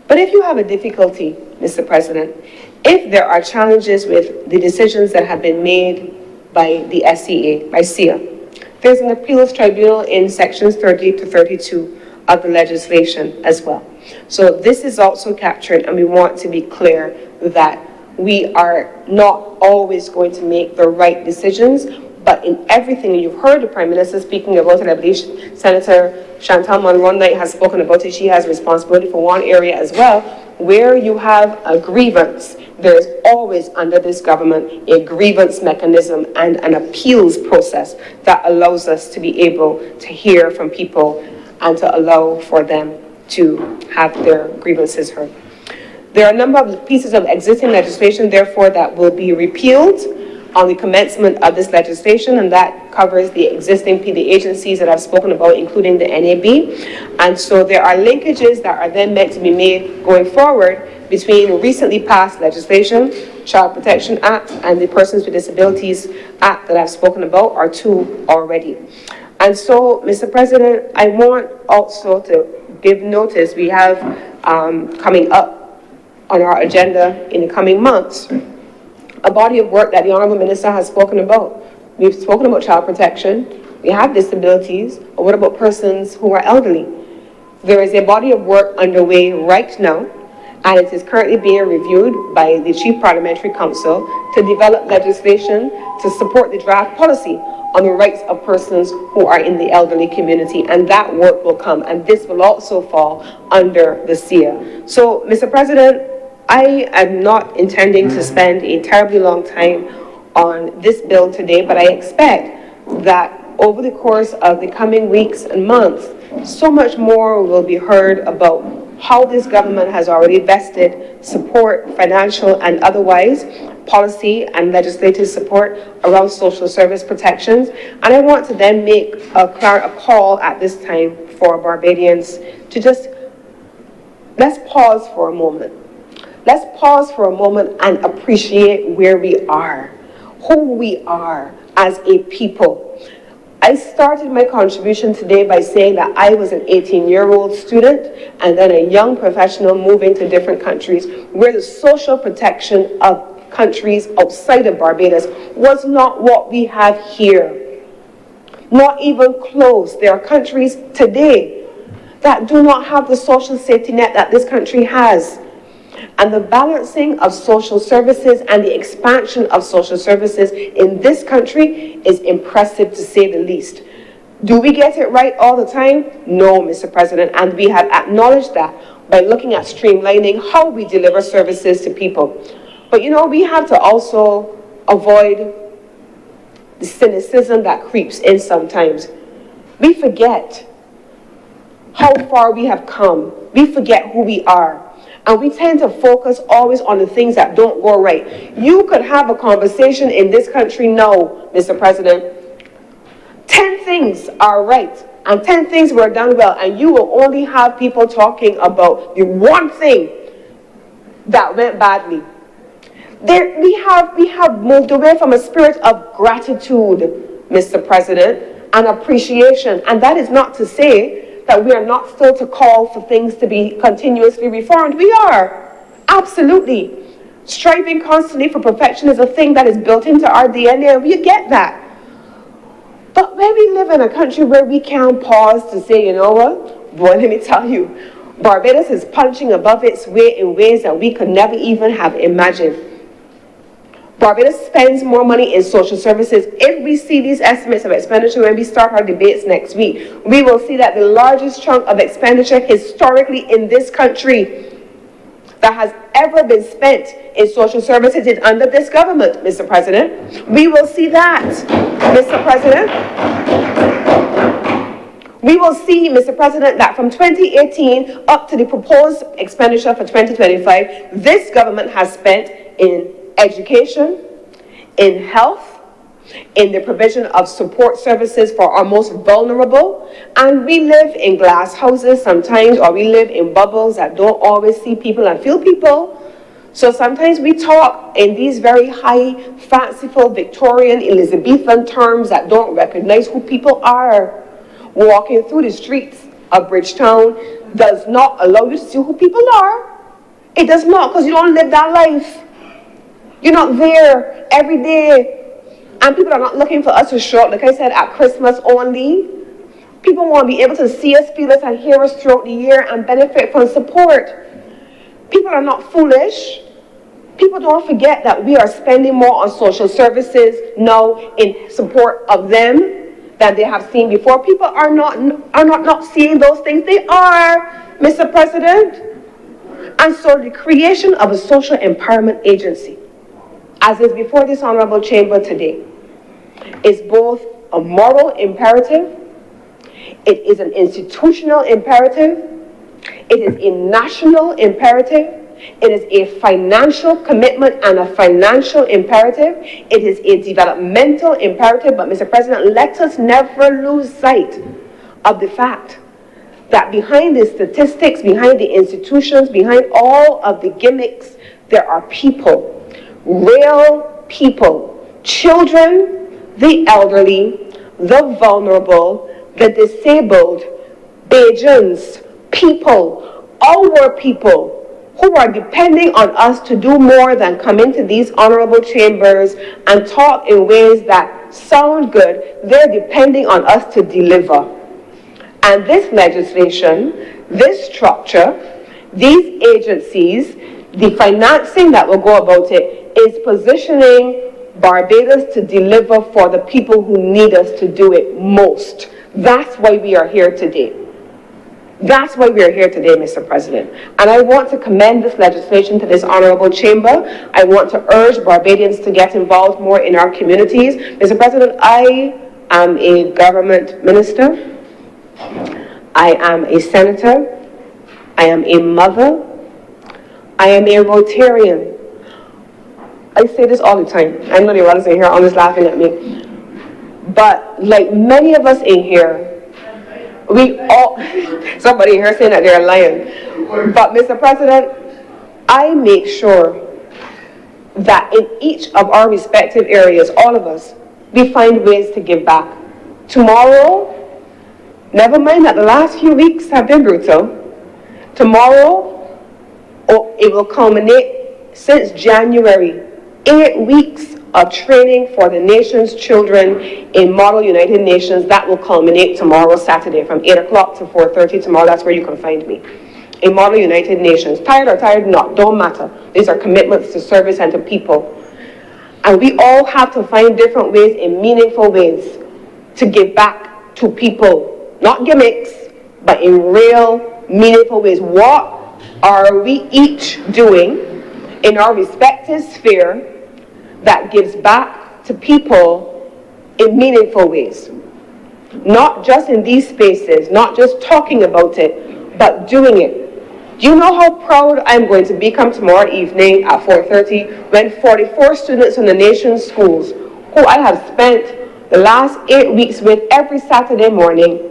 But if you have a difficulty, Mr. President, if there are challenges with the decisions that have been made by the SEA, by SIA, there's an appeals tribunal in sections 30 to 32 of the legislation as well. So this is also captured, and we want to be clear that we are not always going to make the right decisions, but in everything, you've heard the Prime Minister speaking about it. I believe Senator Chantal Monroe has spoken about it. She has responsibility for one area as well, where you have a grievance. There is always under this government a grievance mechanism and an appeals process that allows us to be able to hear from people and to allow for them to have their grievances heard. There are a number of pieces of existing legislation, therefore, that will be repealed on the commencement of this legislation, and that covers the existing PD agencies that I've spoken about, including the NAB. And so there are linkages that are then meant to be made going forward between recently passed legislation, Child Protection Act, and the Persons with Disabilities Act that I've spoken about are two already. And so, Mr. President, I want also to give notice. We have coming up on our agenda in the coming months a body of work that the Honourable Minister has spoken about. We've spoken about child protection. We have disabilities. Or what about persons who are elderly? There is a body of work underway right now, and it is currently being reviewed by the Chief Parliamentary Council to develop legislation to support the draft policy on the rights of persons who are in the elderly community, and that work will come, and this will also fall under the SIA. So, Mr. President, I am not intending to spend a terribly long time on this bill today, but I expect that over the course of the coming weeks and months, so much more will be heard about how this government has already vested support, financial and otherwise, policy and legislative support around social service protections. And I want to then make a call at this time for Barbadians to just, let's pause for a moment. Let's pause for a moment and appreciate where we are, who we are as a people. I started my contribution today by saying that I was an 18-year-old student and then a young professional moving to different countries where the social protection of countries outside of Barbados was not what we have here. Not even close. There are countries today that do not have the social safety net that this country has. And the balancing of social services and the expansion of social services in this country is impressive, to say the least. Do we get it right all the time? No, Mr. President, and we have acknowledged that by looking at streamlining how we deliver services to people. But you know, we have to also avoid the cynicism that creeps in sometimes. We forget how far we have come. We forget who we are. And we tend to focus always on the things that don't go right. You could have a conversation in this country now, Mr. President. 10 things are right, and 10 things were done well, and you will only have people talking about the one thing that went badly. We have moved away from a spirit of gratitude, Mr. President, and appreciation. And that is not to say that we are not still to call for things to be continuously reformed. We are, absolutely. Striving constantly for perfection is a thing that is built into our DNA, and we get that. But when we live in a country where we can pause to say, you know what, boy, let me tell you, Barbados is punching above its weight in ways that we could never even have imagined. Barbados spends more money in social services. If we see these estimates of expenditure when we start our debates next week, we will see that the largest chunk of expenditure historically in this country that has ever been spent in social services is under this government, Mr. President. We will see that, Mr. President. We will see, Mr. President, that from 2018 up to the proposed expenditure for 2025, this government has spent in education, in health, in the provision of support services for our most vulnerable. And we live in glass houses sometimes, or we live in bubbles that don't always see people and feel people. So sometimes we talk in these very high, fanciful, Victorian, Elizabethan terms that don't recognize who people are. Walking through the streets of Bridgetown does not allow you to see who people are. It does not, because you don't live that life. You're not there every day. And people are not looking for us to show up, like I said, at Christmas only. People want to be able to see us, feel us, and hear us throughout the year and benefit from support. People are not foolish. People don't forget that we are spending more on social services now in support of them than they have seen before. People are not seeing those things. They are, Mr. President. And so the creation of a social empowerment agency, as is before this honorable chamber today, is both a moral imperative, it is an institutional imperative, it is a national imperative, it is a financial commitment and a financial imperative, it is a developmental imperative. But Mr. President, let us never lose sight of the fact that behind the statistics, behind the institutions, behind all of the gimmicks, there are people, real people, children, the elderly, the vulnerable, the disabled, Bajans, people, our people who are depending on us to do more than come into these honorable chambers and talk in ways that sound good. They're depending on us to deliver. And this legislation, this structure, these agencies, the financing that will go about it is positioning Barbados to deliver for the people who need us to do it most. That's why we are here today. That's why we are here today, Mr. President. And I want to commend this legislation to this honorable chamber. I want to urge Barbadians to get involved more in our communities. Mr. President, I am a government minister. I am a senator. I am a mother. I am a Rotarian. I say this all the time. I know the others in here are always laughing at me. But like many of us in here, we all, somebody here saying that they're lying. But Mr. President, I make sure that in each of our respective areas, all of us, we find ways to give back. Tomorrow, never mind that the last few weeks have been brutal. Tomorrow, it will culminate since January. 8 weeks of training for the nation's children in Model United Nations. That will culminate tomorrow, Saturday, from 8 o'clock to 4:30 tomorrow. That's where you can find me. In Model United Nations. Tired or tired not, don't matter. These are commitments to service and to people. And we all have to find different ways, in meaningful ways, to give back to people. Not gimmicks, but in real, meaningful ways. What are we each doing in our respective sphere that gives back to people in meaningful ways? Not just in these spaces, not just talking about it, but doing it. Do you know how proud I'm going to become tomorrow evening at 4:30 when 44 students in the nation's schools, who I have spent the last 8 weeks with every Saturday morning,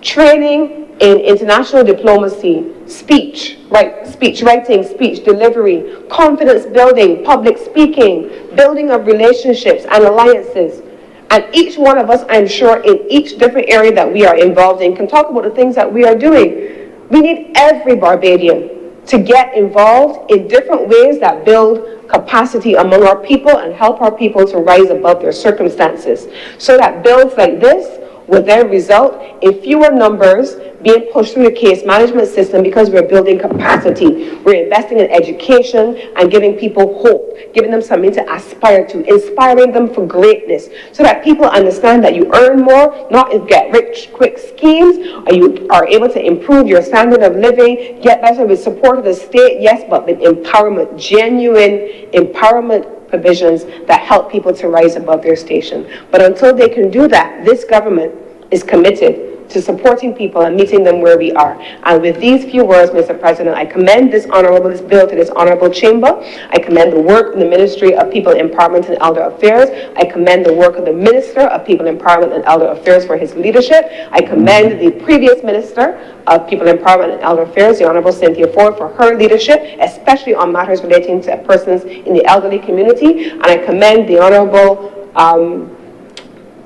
training in international diplomacy, speech writing, speech delivery, confidence building, public speaking, building of relationships and alliances. And each one of us, I'm sure, in each different area that we are involved in, can talk about the things that we are doing. We need every Barbadian to get involved in different ways that build capacity among our people and help our people to rise above their circumstances. So that bills like this will then result in fewer numbers being pushed through the case management system because we're building capacity. We're investing in education and giving people hope, giving them something to aspire to, inspiring them for greatness, so that people understand that you earn more, not in get-rich-quick schemes, or you are able to improve your standard of living, get better with support of the state, yes, but with empowerment, genuine empowerment provisions that help people to rise above their station. But until they can do that, this government is committed to supporting people and meeting them where we are. And with these few words, Mr. President, I commend this bill to this honorable chamber. I commend the work in the Ministry of People Empowerment and Elder Affairs. I commend the work of the Minister of People Empowerment and Elder Affairs for his leadership. I commend the previous Minister of People Empowerment and Elder Affairs, the Honourable Cynthia Ford, for her leadership, especially on matters relating to persons in the elderly community. And I commend the Honourable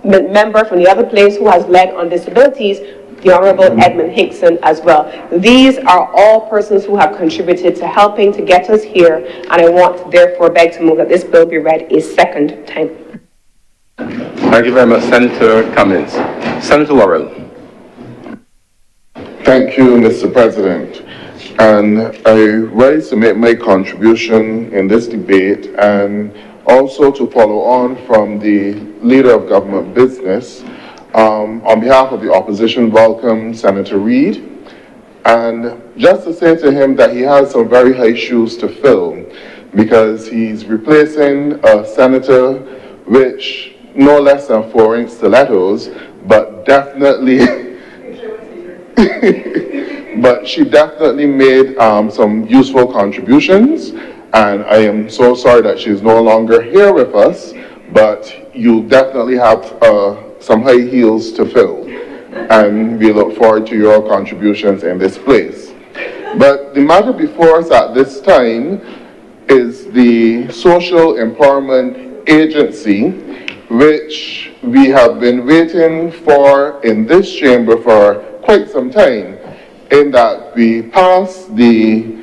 member from the other place who has led on disabilities, the Honourable Edmund Hickson as well. These are all persons who have contributed to helping to get us here, and I want to therefore beg to move that this bill be read a second time. Thank you very much, Senator Cummins. Senator Worrell. Thank you, Mr. President. And I rise to make my contribution in this debate and also to follow on from the Leader of Government Business. On behalf of the opposition, welcome Senator Reid. And just to say to him that he has some very high shoes to fill, because he's replacing a senator which no less than 4-inch stilettos, but definitely but she definitely made some useful contributions, and I am so sorry that she's no longer here with us, but you definitely have some high heels to fill, and we look forward to your contributions in this place. But the matter before us at this time is the Social Empowerment Agency, which we have been waiting for in this chamber for quite some time, in that we passed the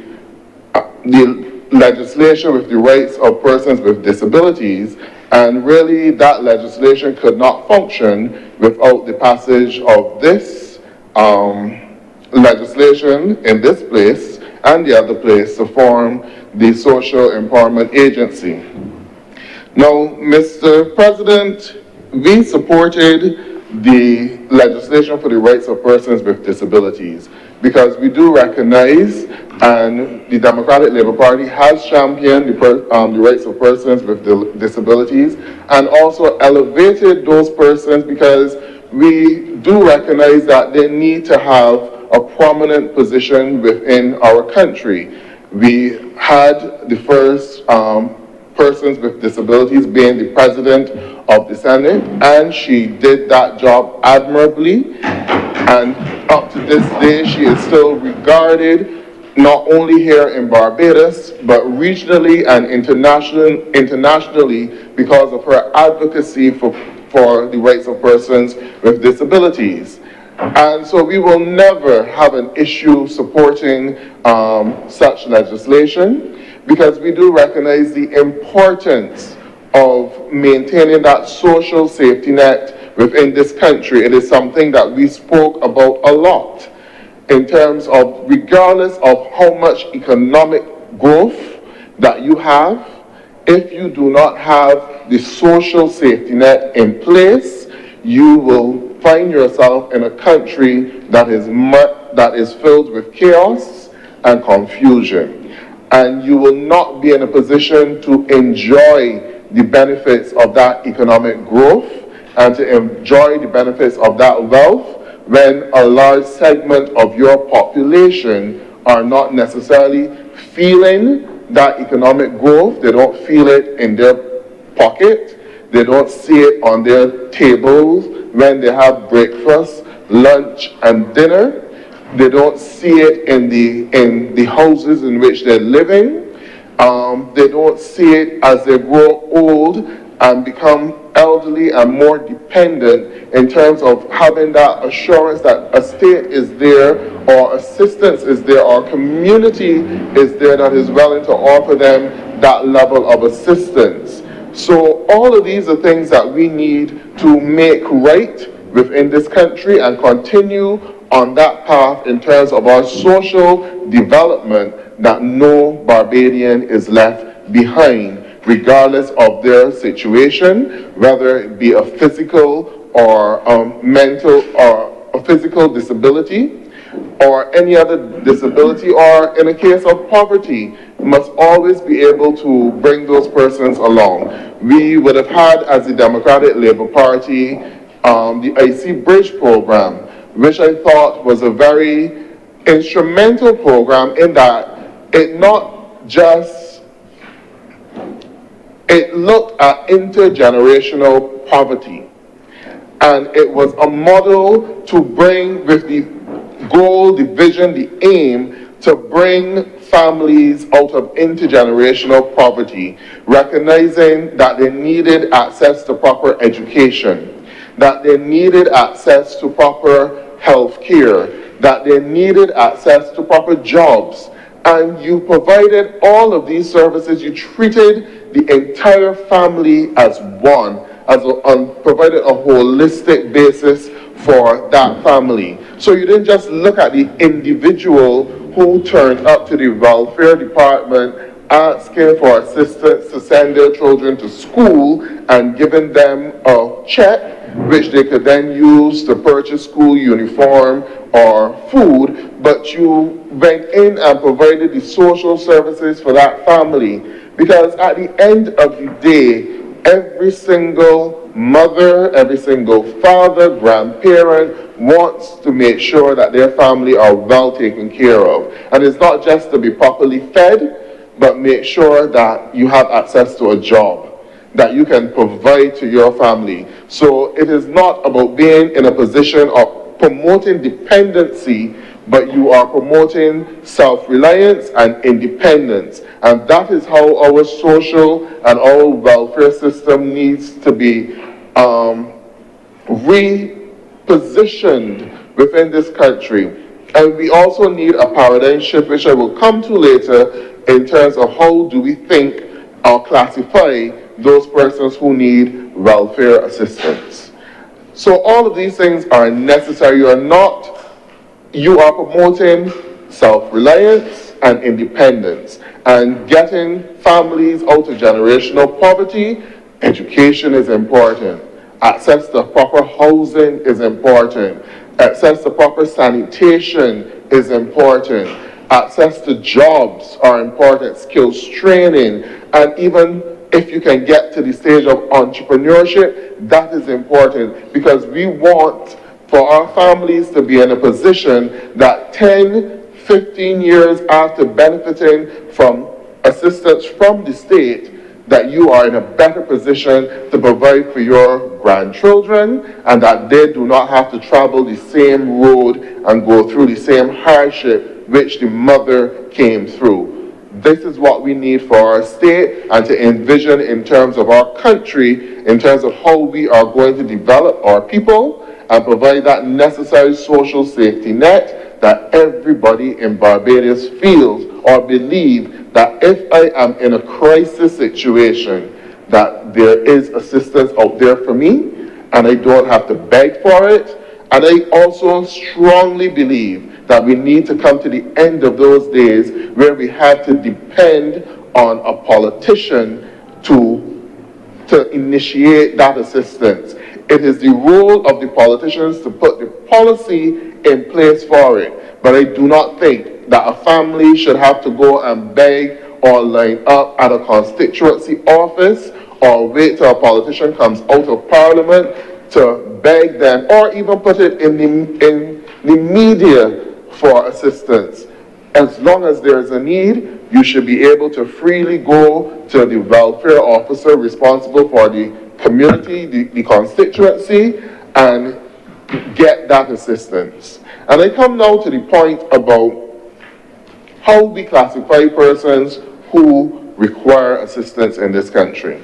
legislation with the rights of persons with disabilities, and really that legislation could not function without the passage of this legislation in this place and the other place to form the Social Empowerment Agency. Now, Mr. President, we supported the legislation for the rights of persons with disabilities because we do recognize, and the Democratic Labour Party has championed the rights of persons with disabilities and also elevated those persons, because we do recognize that they need to have a prominent position within our country. We had the first persons with disabilities being the President of the Senate, and she did that job admirably, and up to this day she is still regarded not only here in Barbados but regionally and internationally because of her advocacy for the rights of persons with disabilities. And so we will never have an issue supporting such legislation, because we do recognize the importance of maintaining that social safety net within this country. It is something that we spoke about a lot in terms of, regardless of how much economic growth that you have, if you do not have the social safety net in place, you will find yourself in a country that is filled with chaos and confusion. And you will not be in a position to enjoy the benefits of that economic growth and to enjoy the benefits of that wealth when a large segment of your population are not necessarily feeling that economic growth. They don't feel it in their pocket. They don't see it on their tables when they have breakfast, lunch, and dinner. They don't see it in the houses in which they're living. They don't see it as they grow old and become elderly and more dependent in terms of having that assurance that a state is there or assistance is there or community is there that is willing to offer them that level of assistance. So all of these are things that we need to make right within this country and continue on that path in terms of our social development, that no Barbadian is left behind, regardless of their situation, whether it be a physical or mental or a physical disability or any other disability, or in a case of poverty, you must always be able to bring those persons along. We would have had, as the Democratic Labour Party, the IC Bridge program, which I thought was a very instrumental program in that it not just, it looked at intergenerational poverty. And it was a model to bring, with the goal, the vision, the aim, to bring families out of intergenerational poverty, recognizing that they needed access to proper education, that they needed access to proper health care, that they needed access to proper jobs. And you provided all of these services. You treated the entire family as one, provided a holistic basis for that family. So you didn't just look at the individual who turned up to the welfare department asking for assistance to send their children to school and giving them a check which they could then use to purchase school uniform or food, but you went in and provided the social services for that family. Because at the end of the day, every single mother, every single father, grandparent wants to make sure that their family are well taken care of. And it's not just to be properly fed, but make sure that you have access to a job that you can provide to your family. So it is not about being in a position of promoting dependency, but you are promoting self-reliance and independence. And that is how our social and our welfare system needs to be repositioned within this country. And we also need a paradigm shift, which I will come to later, in terms of how do we think or classify those persons who need welfare assistance. So all of these things are necessary. You are promoting self-reliance and independence and getting families out of generational poverty. Education is important. Access to proper housing is important. Access to proper sanitation is important. Access to jobs are important, skills training, and even if you can get to the stage of entrepreneurship, that is important, because we want for our families to be in a position that 10, 15 years after benefiting from assistance from the state, that you are in a better position to provide for your grandchildren, and that they do not have to travel the same road and go through the same hardship which the mother came through. This is what we need for our state and to envision in terms of our country, in terms of how we are going to develop our people and provide that necessary social safety net that everybody in Barbados feels or believes that if I am in a crisis situation, that there is assistance out there for me and I don't have to beg for it. And I also strongly believe that we need to come to the end of those days where we have to depend on a politician to initiate that assistance. It is the role of the politicians to put the policy in place for it. But I do not think that a family should have to go and beg or line up at a constituency office or wait till a politician comes out of parliament to beg them or even put it in the media for assistance. As long as there is a need, you should be able to freely go to the welfare officer responsible for the community, the constituency, and get that assistance. And I come now to the point about how we classify persons who require assistance in this country.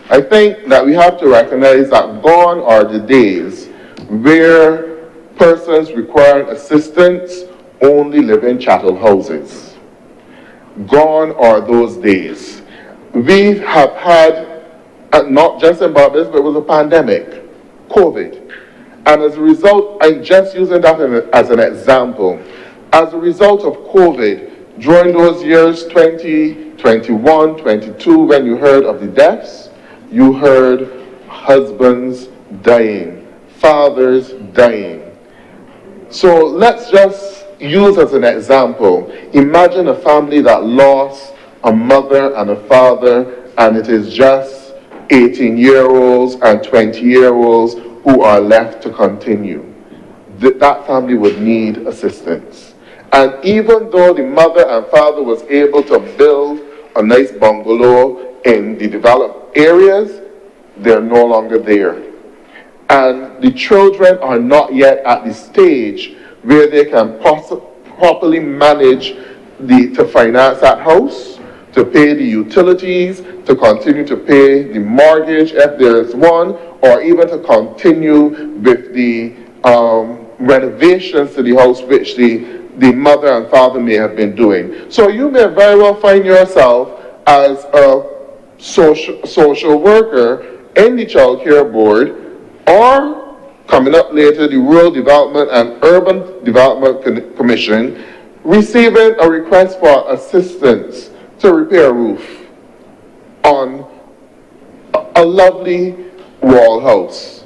I think that we have to recognize that gone are the days where persons requiring assistance only live in chattel houses. Gone are those days. We have had, not just in Barbados, but it was a pandemic, COVID. And as a result, I'm just using that as an example. As a result of COVID, during those years, 2021, 22, when you heard of the deaths, you heard husbands dying, fathers dying. So let's just use as an example, imagine a family that lost a mother and a father, and it is just 18-year-olds and 20-year-olds who are left to continue. That family would need assistance. And even though the mother and father was able to build a nice bungalow in the developed areas, they're no longer there. And the children are not yet at the stage where they can properly manage to finance that house, to pay the utilities, to continue to pay the mortgage if there is one, or even to continue with the renovations to the house which the mother and father may have been doing. So you may very well find yourself as a social worker in the Child Care Board, or coming up later, the Rural Development and Urban Development Commission, receiving a request for assistance to repair a roof on a lovely wall house.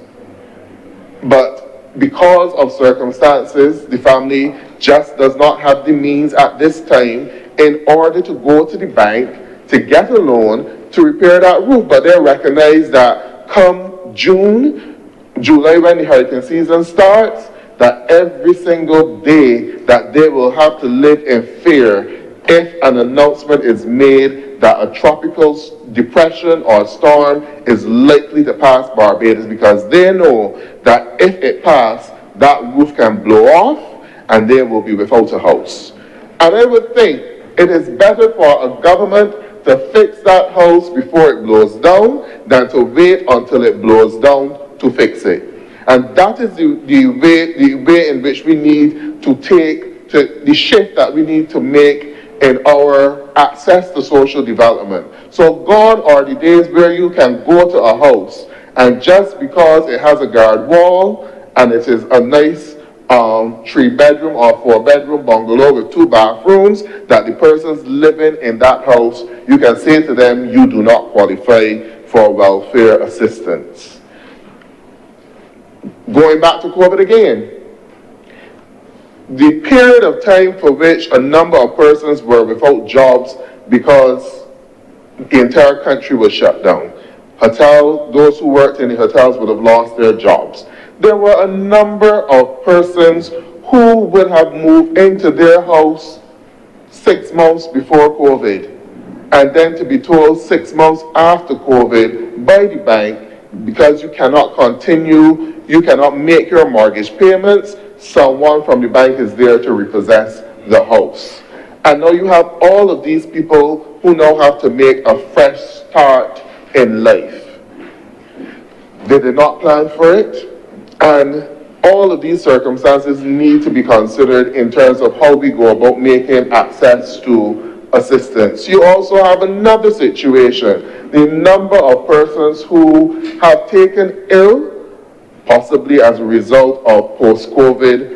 But because of circumstances, the family just does not have the means at this time in order to go to the bank to get a loan to repair that roof. But they recognize that come July, when the hurricane season starts, that every single day that they will have to live in fear if an announcement is made that a tropical depression or storm is likely to pass Barbados, because they know that if it passes, that roof can blow off and they will be without a house. And I would think it is better for a government to fix that house before it blows down than to wait until it blows down to fix it. And that is the way in which we need to take the shift that we need to make in our access to social development. So gone are the days where you can go to a house and just because it has a guard wall and it is a nice 3-bedroom or 4-bedroom bungalow with 2 bathrooms, that the person's living in that house, you can say to them, you do not qualify for welfare assistance. Going back to COVID again, the period of time for which a number of persons were without jobs because the entire country was shut down. Those who worked in the hotels would have lost their jobs. There were a number of persons who would have moved into their house 6 months before COVID, and then to be told 6 months after COVID by the bank, because you cannot continue, you cannot make your mortgage payments, someone from the bank is there to repossess the house. And now you have all of these people who now have to make a fresh start in life. They did not plan for it, and all of these circumstances need to be considered in terms of how we go about making access to assistance. You also have another situation, the number of persons who have taken ill, possibly as a result of post-COVID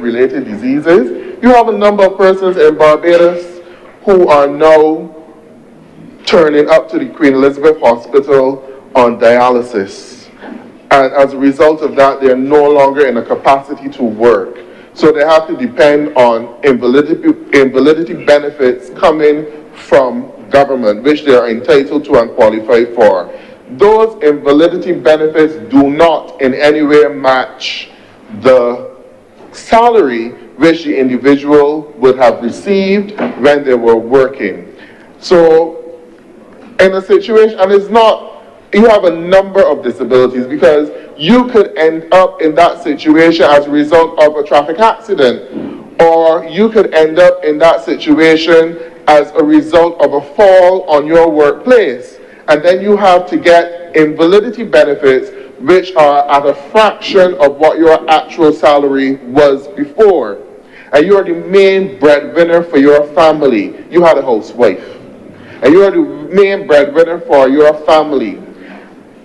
related diseases. You have a number of persons in Barbados who are now turning up to the Queen Elizabeth Hospital on dialysis. And as a result of that, they're no longer in a capacity to work. So they have to depend on invalidity benefits coming from government, which they are entitled to and qualified for. those invalidity benefits do not in any way match the salary which the individual would have received when they were working. So in a situation, and it's not, you have a number of disabilities, because you could end up in that situation as a result of a traffic accident, or you could end up in that situation as a result of a fall on your workplace. And then you have to get invalidity benefits which are at a fraction of what your actual salary was before. And you are the main breadwinner for your family. You had a housewife. And you are the main breadwinner for your family.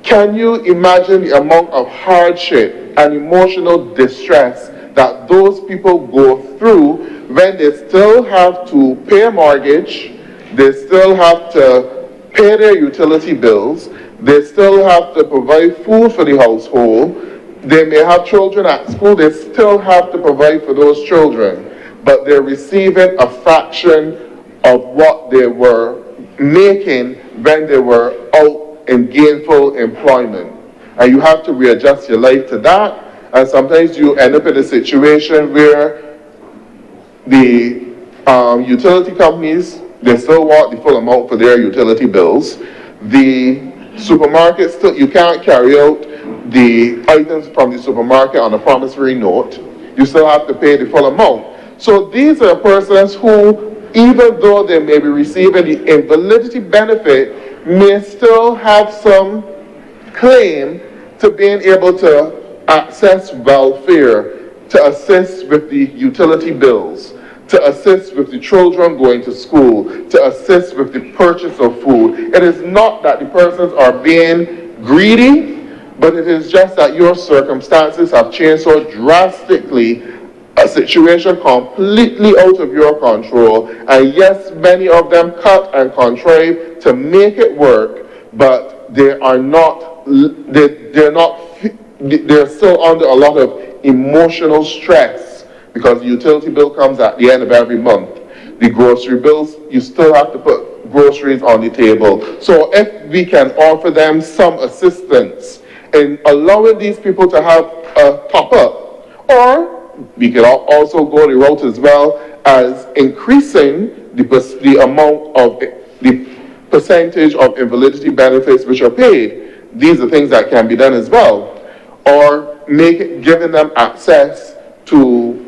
Can you imagine the amount of hardship and emotional distress that those people go through when they still have to pay a mortgage, they still have to pay their utility bills, they still have to provide food for the household, they may have children at school, they still have to provide for those children, but they're receiving a fraction of what they were making when they were out in gainful employment. And you have to readjust your life to that, and sometimes you end up in a situation where the utility companies, they still want the full amount for their utility bills. The supermarkets, still, you can't carry out the items from the supermarket on a promissory note. You still have to pay the full amount. So these are persons who, even though they may be receiving the invalidity benefit, may still have some claim to being able to access welfare, to assist with the utility bills, to assist with the children going to school, to assist with the purchase of food. It is not that the persons are being greedy, but it is just that your circumstances have changed so drastically, a situation completely out of your control. And yes, many of them cut and contrive to make it work, but they are not, they're still under a lot of emotional stress, because the utility bill comes at the end of every month. The grocery bills, you still have to put groceries on the table. So if we can offer them some assistance in allowing these people to have a top-up, or we can also go the route as well as increasing the amount of the percentage of invalidity benefits which are paid. These are things that can be done as well. Or giving them access to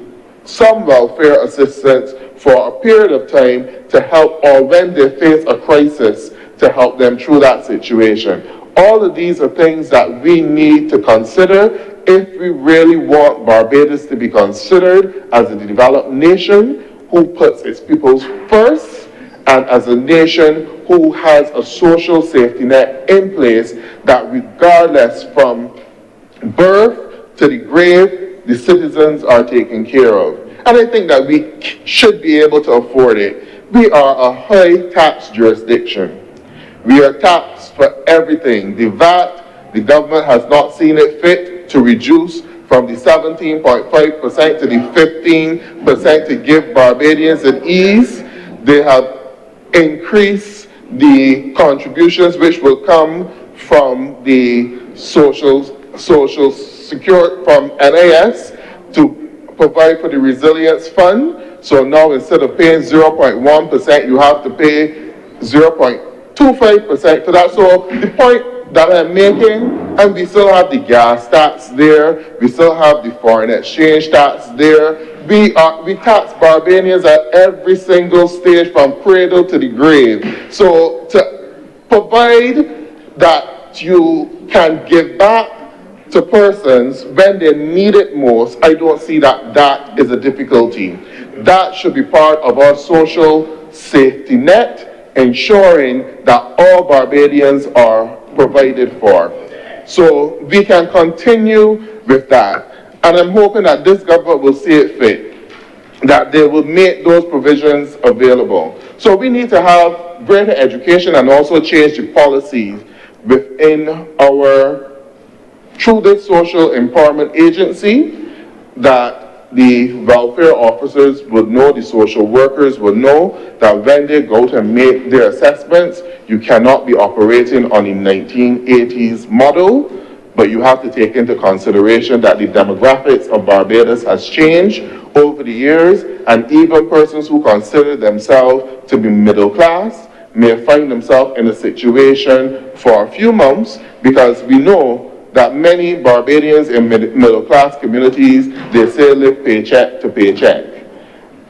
some welfare assistance for a period of time to help, or when they face a crisis, to help them through that situation. All of these are things that we need to consider if we really want Barbados to be considered as a developed nation who puts its people first, and as a nation who has a social safety net in place that, regardless from birth to the grave, the citizens are taken care of. And I think that we should be able to afford it. We are a high tax jurisdiction. We are taxed for everything. The VAT, the government has not seen it fit to reduce from the 17.5% to the 15% to give Barbadians an ease. They have increased the contributions which will come from the social security, from NAS, to provide for the resilience fund. So now instead of paying 0.1%, you have to pay 0.25% for that. So the point that I'm making, and we still have the gas tax there, we still have the foreign exchange tax there. We tax Barbadians at every single stage from cradle to the grave. So to provide that you can give back to persons when they need it most, I don't see that that is a difficulty. That should be part of our social safety net, ensuring that all Barbadians are provided for. So we can continue with that. And I'm hoping that this government will see it fit, that they will make those provisions available. So we need to have greater education and also change the policies within our, through this social empowerment agency, that the welfare officers would know, the social workers would know that when they go to make their assessments, you cannot be operating on the 1980s model, but you have to take into consideration that the demographics of Barbados has changed over the years, and even persons who consider themselves to be middle class may find themselves in a situation for a few months, because we know that many Barbadians in middle class communities, they say live paycheck to paycheck.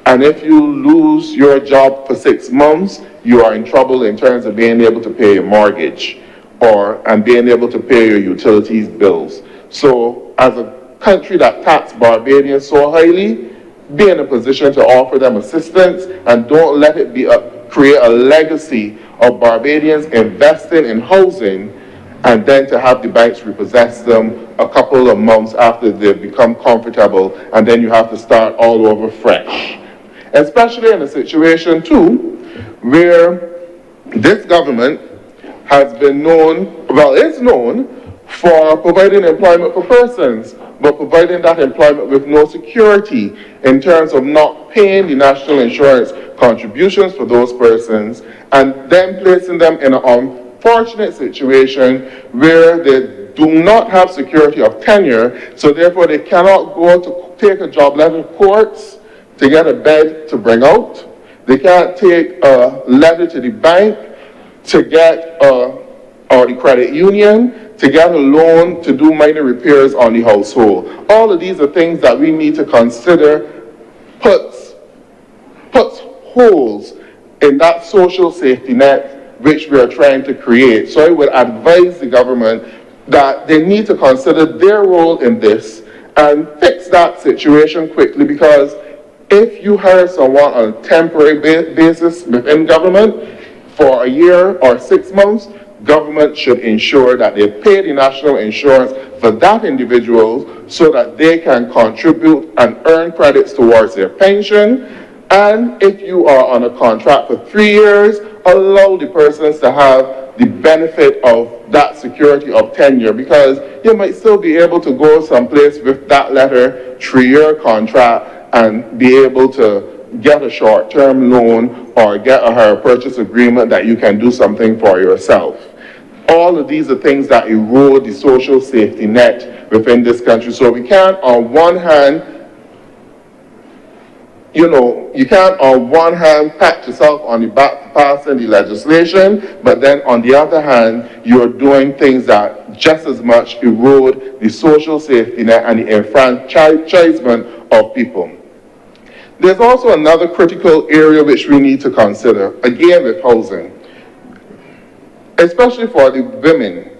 And if you lose your job for 6 months, you are in trouble in terms of being able to pay your mortgage and being able to pay your utilities bills. So as a country that tax Barbadians so highly, be in a position to offer them assistance, and don't let it be create a legacy of Barbadians investing in housing and then to have the banks repossess them a couple of months after they've become comfortable, and then you have to start all over fresh. Especially in a situation too, where this government has been known, well, is known for providing employment for persons, but providing that employment with no security in terms of not paying the national insurance contributions for those persons, and then placing them in an unfortunate situation where they do not have security of tenure, so therefore they cannot go to take a job letter to courts to get a bed to bring out. They can't take a letter to the bank to get or the credit union to get a loan to do minor repairs on the household. All of these are things that we need to consider puts holes in that social safety net which we are trying to create. So I would advise the government that they need to consider their role in this and fix that situation quickly, because if you hire someone on a temporary basis within government for a year or 6 months, government should ensure that they pay the national insurance for that individual so that they can contribute and earn credits towards their pension. And if you are on a contract for 3 years, allow the persons to have the benefit of that security of tenure, because you might still be able to go someplace with that letter, 3-year contract, and be able to get a short-term loan or get a hire purchase agreement that you can do something for yourself. All of these are things that erode the social safety net within this country. So we can't, on one hand, you can't on one hand pat yourself on the back for passing the legislation, but then on the other hand, you're doing things that just as much erode the social safety net and the enfranchisement of people. There's also another critical area which we need to consider, again with housing, especially for the women.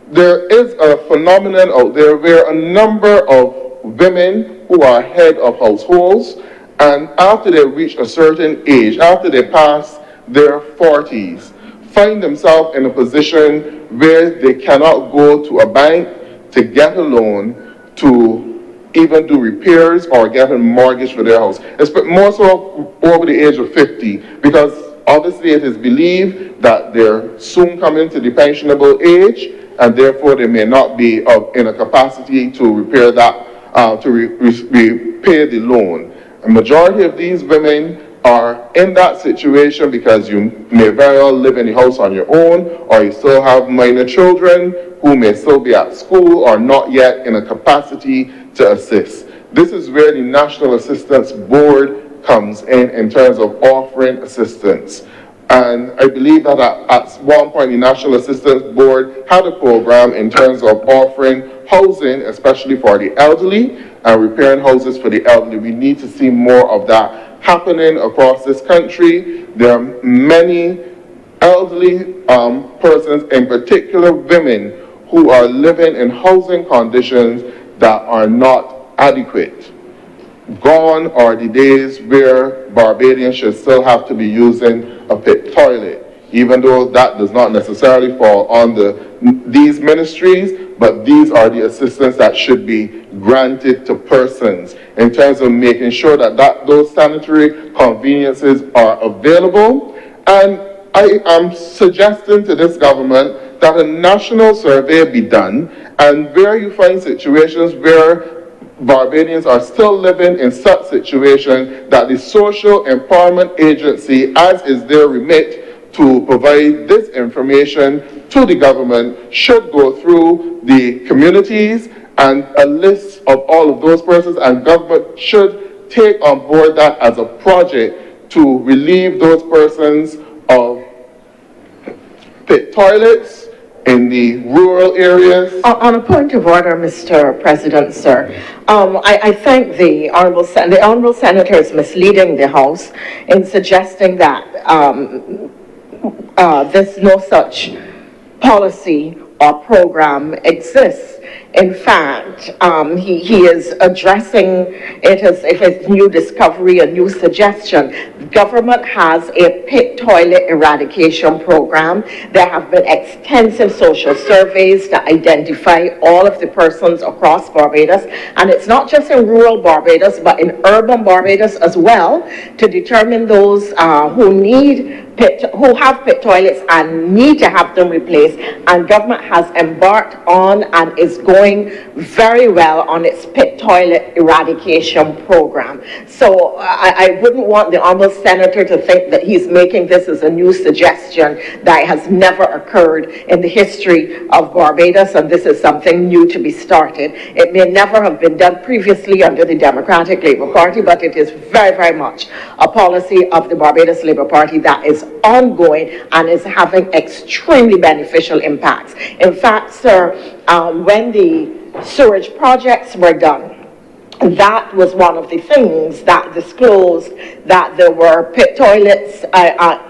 There is a phenomenon out there where a number of women who are head of households, and after they reach a certain age, after they pass their 40s, find themselves in a position where they cannot go to a bank to get a loan to even do repairs or get a mortgage for their house. It's more so over the age of 50, because obviously it is believed that they're soon coming to the pensionable age, and therefore they may not be in a capacity to repair that, to repay the loan. A majority of these women are in that situation because you may very well live in the house on your own, or you still have minor children who may still be at school or not yet in a capacity to assist. This is where the National Assistance Board comes in terms of offering assistance. And I believe that at one point the National Assistance Board had a program in terms of offering housing, especially for the elderly, and repairing houses for the elderly. We need to see more of that happening across this country. There are many elderly persons, in particular women, who are living in housing conditions that are not adequate. Gone are the days where Barbadians should still have to be using a pit toilet, even though that does not necessarily fall on these ministries, but these are the assistance that should be granted to persons in terms of making sure that those sanitary conveniences are available. And I am suggesting to this government that a national survey be done, and where you find situations where Barbadians are still living in such situation that the Social Empowerment Agency, as is their remit to provide this information to the government, should go through the communities and a list of all of those persons, and government should take on board that as a project to relieve those persons of pit toilets in the rural areas. On a point of order, Mr. President, sir, I think the Honourable Senator is misleading the House in suggesting that there's no such policy or program exists. In fact, he is addressing it as if it's new discovery, a new suggestion. Government has a pit toilet eradication program. There have been extensive social surveys to identify all of the persons across Barbados, and it's not just in rural Barbados, but in urban Barbados as well, to determine those who have pit toilets and need to have them replaced. And government has embarked on and is going very well on its pit toilet eradication program. So I wouldn't want the Honourable Senator to think that he's making this as a new suggestion that has never occurred in the history of Barbados, and this is something new to be started. It may never have been done previously under the Democratic Labour Party, but it is very, very much a policy of the Barbados Labour Party that is ongoing and is having extremely beneficial impacts. In fact, sir, when the sewage projects were done, that was one of the things that disclosed that there were pit toilets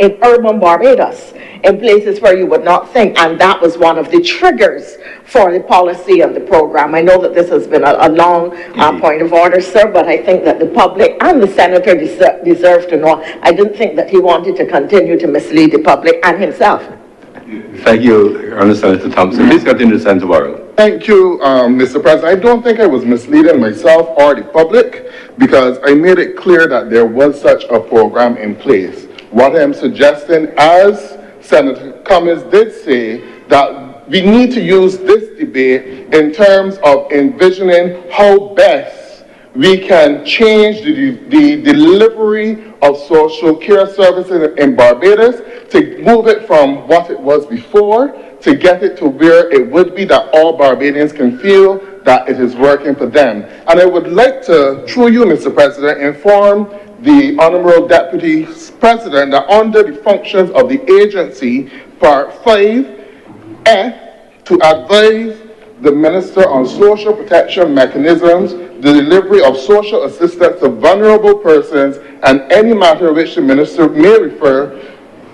in urban Barbados, in places where you would not think, and that was one of the triggers for the policy and the program. I know that this has been a long point of order, sir, but I think that the public and the Senator deserve to know. I didn't think that he wanted to continue to mislead the public and himself. Thank you, Honourable Senator Thompson. Please continue, Senator Warrell. Thank you, Mr. President. I don't think I was misleading myself or the public, because I made it clear that there was such a program in place. What I'm suggesting, as Senator Cummins did say, that we need to use this debate in terms of envisioning how best we can change the delivery of social care services in Barbados, to move it from what it was before to get it to where it would be that all Barbadians can feel that it is working for them. And I would like to, through you, Mr. President, inform the Honourable Deputy President that under the functions of the agency, Part 5F, to advise the Minister on social protection mechanisms, the delivery of social assistance to vulnerable persons, and any matter which the Minister may refer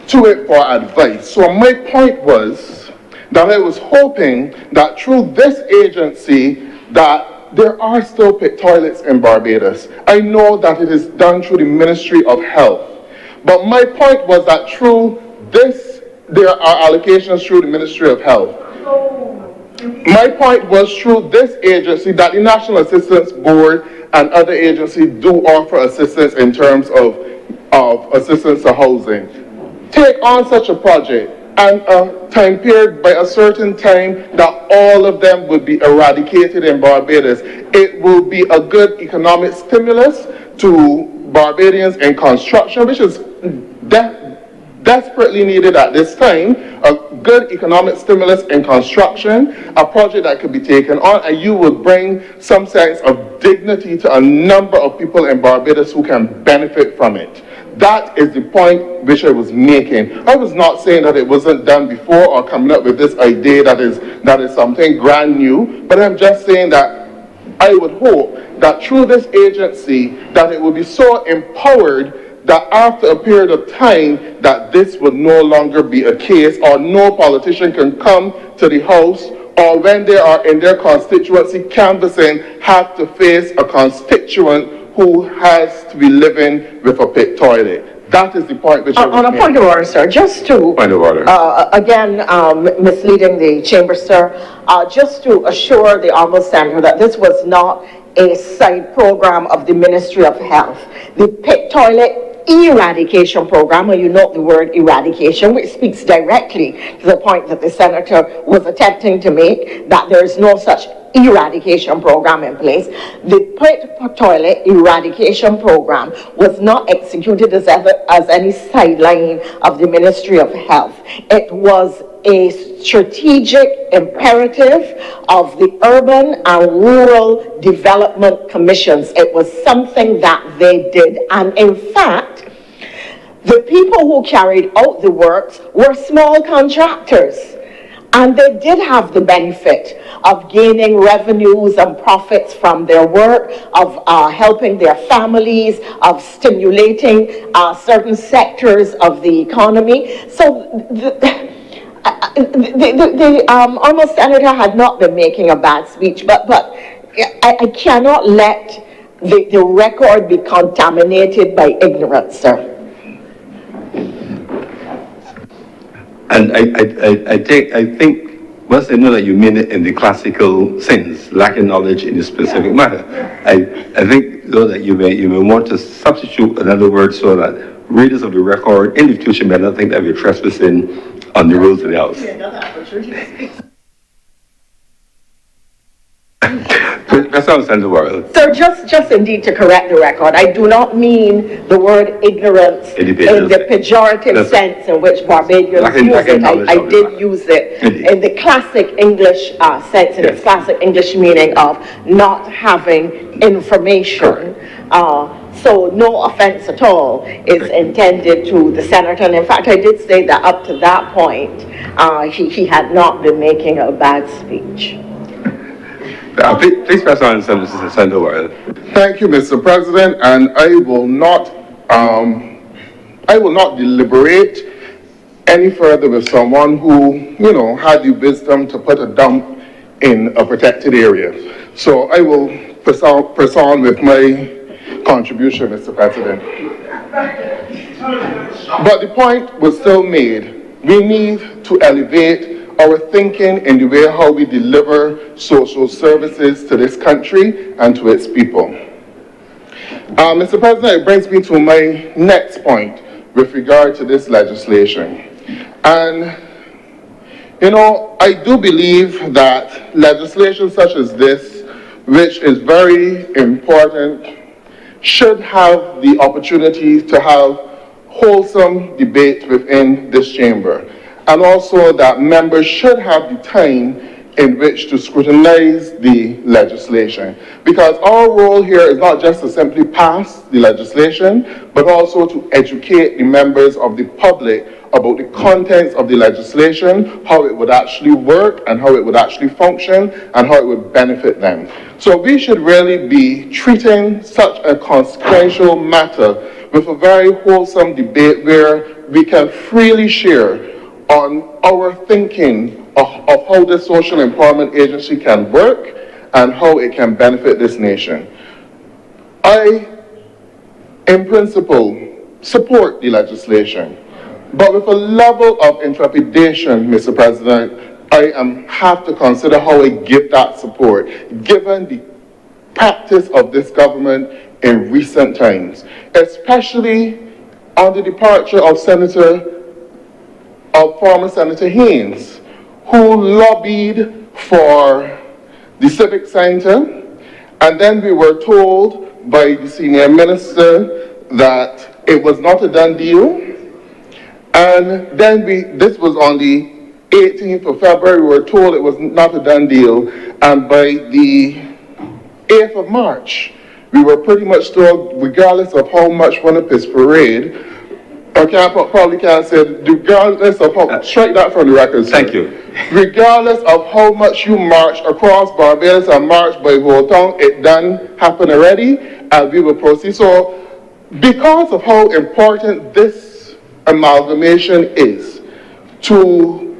to it for advice. So my point was that I was hoping that through this agency that there are still pit toilets in Barbados. I know that it is done through the Ministry of Health. But my point was that through this, there are allocations through the Ministry of Health. My point was through this agency that the National Assistance Board and other agencies do offer assistance in terms of assistance to housing. Take on such a project and a time period by a certain time that all of them would be eradicated in Barbados. It will be a good economic stimulus to Barbadians in construction, which is desperately needed at this time. A good economic stimulus in construction, a project that could be taken on, and you would bring some sense of dignity to a number of people in Barbados who can benefit from it. That is the point which I was making. I was not saying that it wasn't done before or coming up with this idea that is something brand new, but I'm just saying that I would hope that through this agency that it will be so empowered that after a period of time that this would no longer be a case, or no politician can come to the House, or when they are in their constituency canvassing, have to face a constituent who has to be living with a pit toilet. That is the point which on a point of order, sir, just to, Point of order. Again, misleading the chamber, sir, just to assure the Honourable Senator that this was not a side program of the Ministry of Health. The pit toilet eradication program, or you note the word eradication, which speaks directly to the point that the Senator was attempting to make, that there is no such eradication program in place. The pit toilet eradication program was not executed as any sideline of the Ministry of Health. It was a strategic imperative of the Urban and Rural Development Commissions. It was something that they did, and in fact, the people who carried out the works were small contractors. And they did have the benefit of gaining revenues and profits from their work, of helping their families, of stimulating certain sectors of the economy. So the Honourable Senator had not been making a bad speech, but I cannot let the record be contaminated by ignorance, sir. And I think, once I know that you mean it in the classical sense, lacking knowledge in a specific matter, I think though that you may want to substitute another word so that readers of the record in the future may not think that you're trespassing on the rules of the House. That's how I understand the word. So just indeed to correct the record, I do not mean the word ignorance in the pejorative sense in which Barbadians use it. I did use it in the classic English sense, in its classic English meaning of not having information. So no offense at all is intended to the senator. And in fact, I did say that up to that point, he had not been making a bad speech. Please pass on, Senator. Thank you, Mr. President, and I will not deliberate any further with someone who, had the wisdom to put a dump in a protected area. So I will press on with my contribution, Mr. President. But the point was still made. We need to elevate our thinking in the way how we deliver social services to this country and to its people. Mr. President, it brings me to my next point with regard to this legislation. And, I do believe that legislation such as this, which is very important, should have the opportunity to have wholesome debate within this chamber. And also that members should have the time in which to scrutinize the legislation. Because our role here is not just to simply pass the legislation, but also to educate the members of the public about the contents of the legislation, how it would actually work, and how it would actually function, and how it would benefit them. So we should really be treating such a consequential matter with a very wholesome debate where we can freely share on our thinking of how the social empowerment agency can work and how it can benefit this nation. I, in principle, support the legislation, but with a level of intrepidation, Mr. President, I have to consider how I give that support, given the practice of this government in recent times, especially on the departure of former Senator Haynes, who lobbied for the Civic Center, and then we were told by the senior minister that it was not a done deal, and then this was on the 18th of February, we were told it was not a done deal, and by the 8th of March, we were pretty much told, regardless of how much one of his parade, probably can't say, regardless of how, strike that from the record, sir. Thank you. Regardless of how much you march across Barbados and march by Voltown, it done happen already, and we will proceed. So, because of how important this amalgamation is to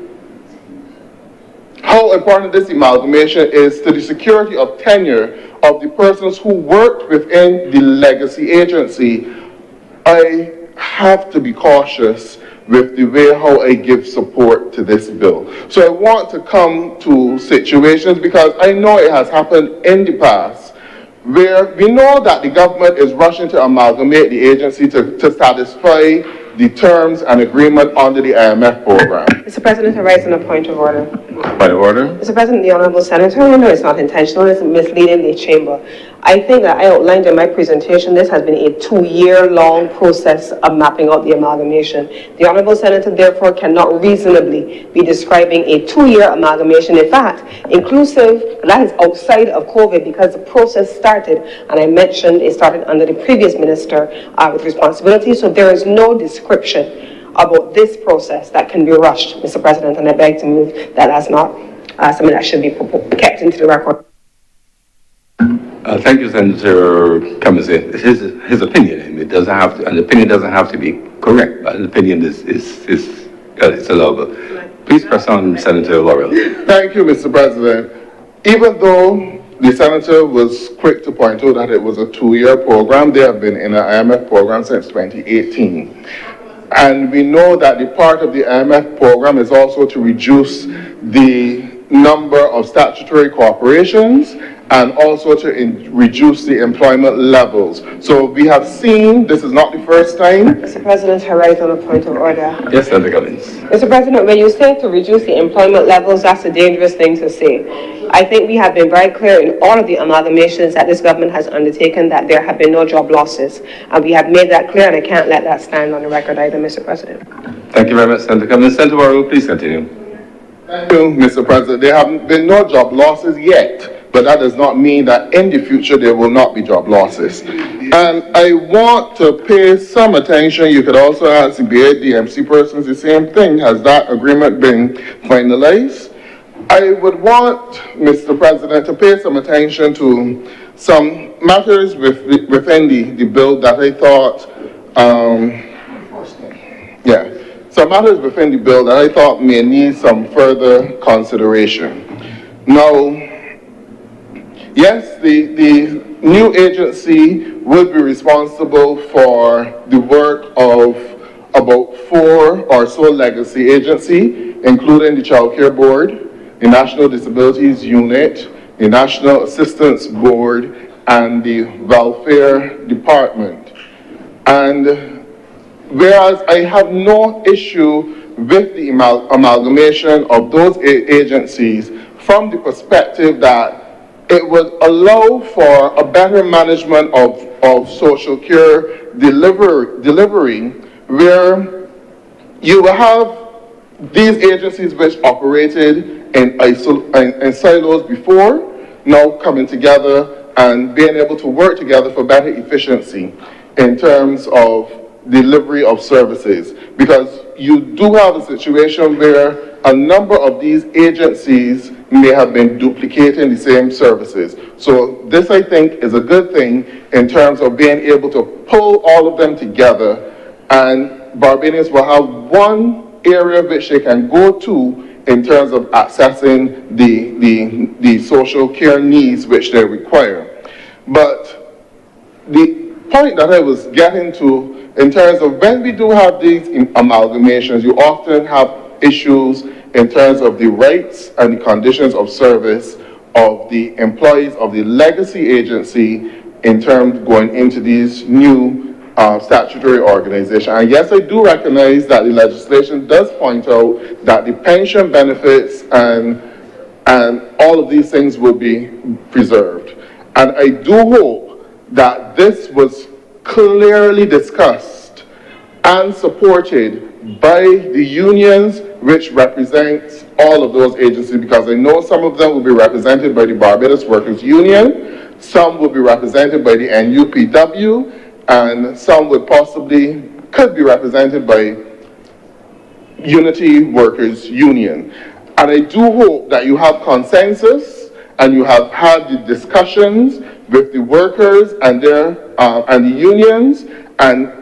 the security of tenure of the persons who worked within the legacy agency, I have to be cautious with the way how I give support to this bill. So I want to come to situations, because I know it has happened in the past, where we know that the government is rushing to amalgamate the agency to satisfy the terms and agreement under the IMF program. Mr. President, I raise on a point of order. Point of order. Mr. President, the Honourable Senator, I know it's not intentional, it's misleading the chamber. I think that I outlined in my presentation, this has been a 2-year-long process of mapping out the amalgamation. The Honourable Senator therefore cannot reasonably be describing a 2-year amalgamation. In fact, inclusive, that is outside of COVID because the process started, and I mentioned it started under the previous minister with responsibility, so there is no description about this process that can be rushed, Mr. President, and I beg to move that as not something that should be kept into the record. Thank you, Senator Cummins. His opinion, it doesn't have to, an opinion doesn't have to be correct, but an opinion is it's allowable. Please press on, Senator Laurel. Thank you, Mr. President. Even though the senator was quick to point out that it was a 2-year program, they have been in an IMF program since 2018. And we know that the part of the IMF program is also to reduce the number of statutory corporations and also to reduce the employment levels. So we have seen, this is not the first time. Mr. President, I rise on a point of order. Yes, Senator Cummins. Mr. President, when you say to reduce the employment levels, that's a dangerous thing to say. I think we have been very clear in all of the amalgamations that this government has undertaken that there have been no job losses. And we have made that clear, and I can't let that stand on the record either, Mr. President. Thank you very much, Senator Cummins. Senator Laurel, please continue. Thank you, Mr. President. There have been no job losses yet, but that does not mean that in the future there will not be job losses. And I want to pay some attention. You could also ask the DMC persons the same thing. Has that agreement been finalized? I would want, Mr. President, to pay some attention to some matters within the bill that I thought, some matters within the bill that I thought may need some further consideration. Now, yes, the new agency would be responsible for the work of about 4 or so legacy agencies, including the Child Care Board, the National Disabilities Unit, the National Assistance Board, and the Welfare Department. And whereas I have no issue with the amalgamation of those agencies from the perspective that it would allow for a better management of social care delivery, where you will have these agencies which operated in silos before, now coming together and being able to work together for better efficiency in terms of delivery of services. Because you do have a situation where a number of these agencies may have been duplicating the same services. So this, I think, is a good thing in terms of being able to pull all of them together, and Barbadians will have one area which they can go to in terms of accessing the social care needs which they require. But the point that I was getting to in terms of when we do have these amalgamations, you often have issues in terms of the rights and the conditions of service of the employees of the legacy agency in terms of going into these new statutory organization. And yes, I do recognize that the legislation does point out that the pension benefits and all of these things will be preserved. And I do hope that this was clearly discussed and supported by the unions which represent all of those agencies, because I know some of them will be represented by the Barbados Workers Union, some will be represented by the NUPW, and some could be represented by Unity Workers Union. And I do hope that you have consensus and you have had the discussions with the workers and the unions, and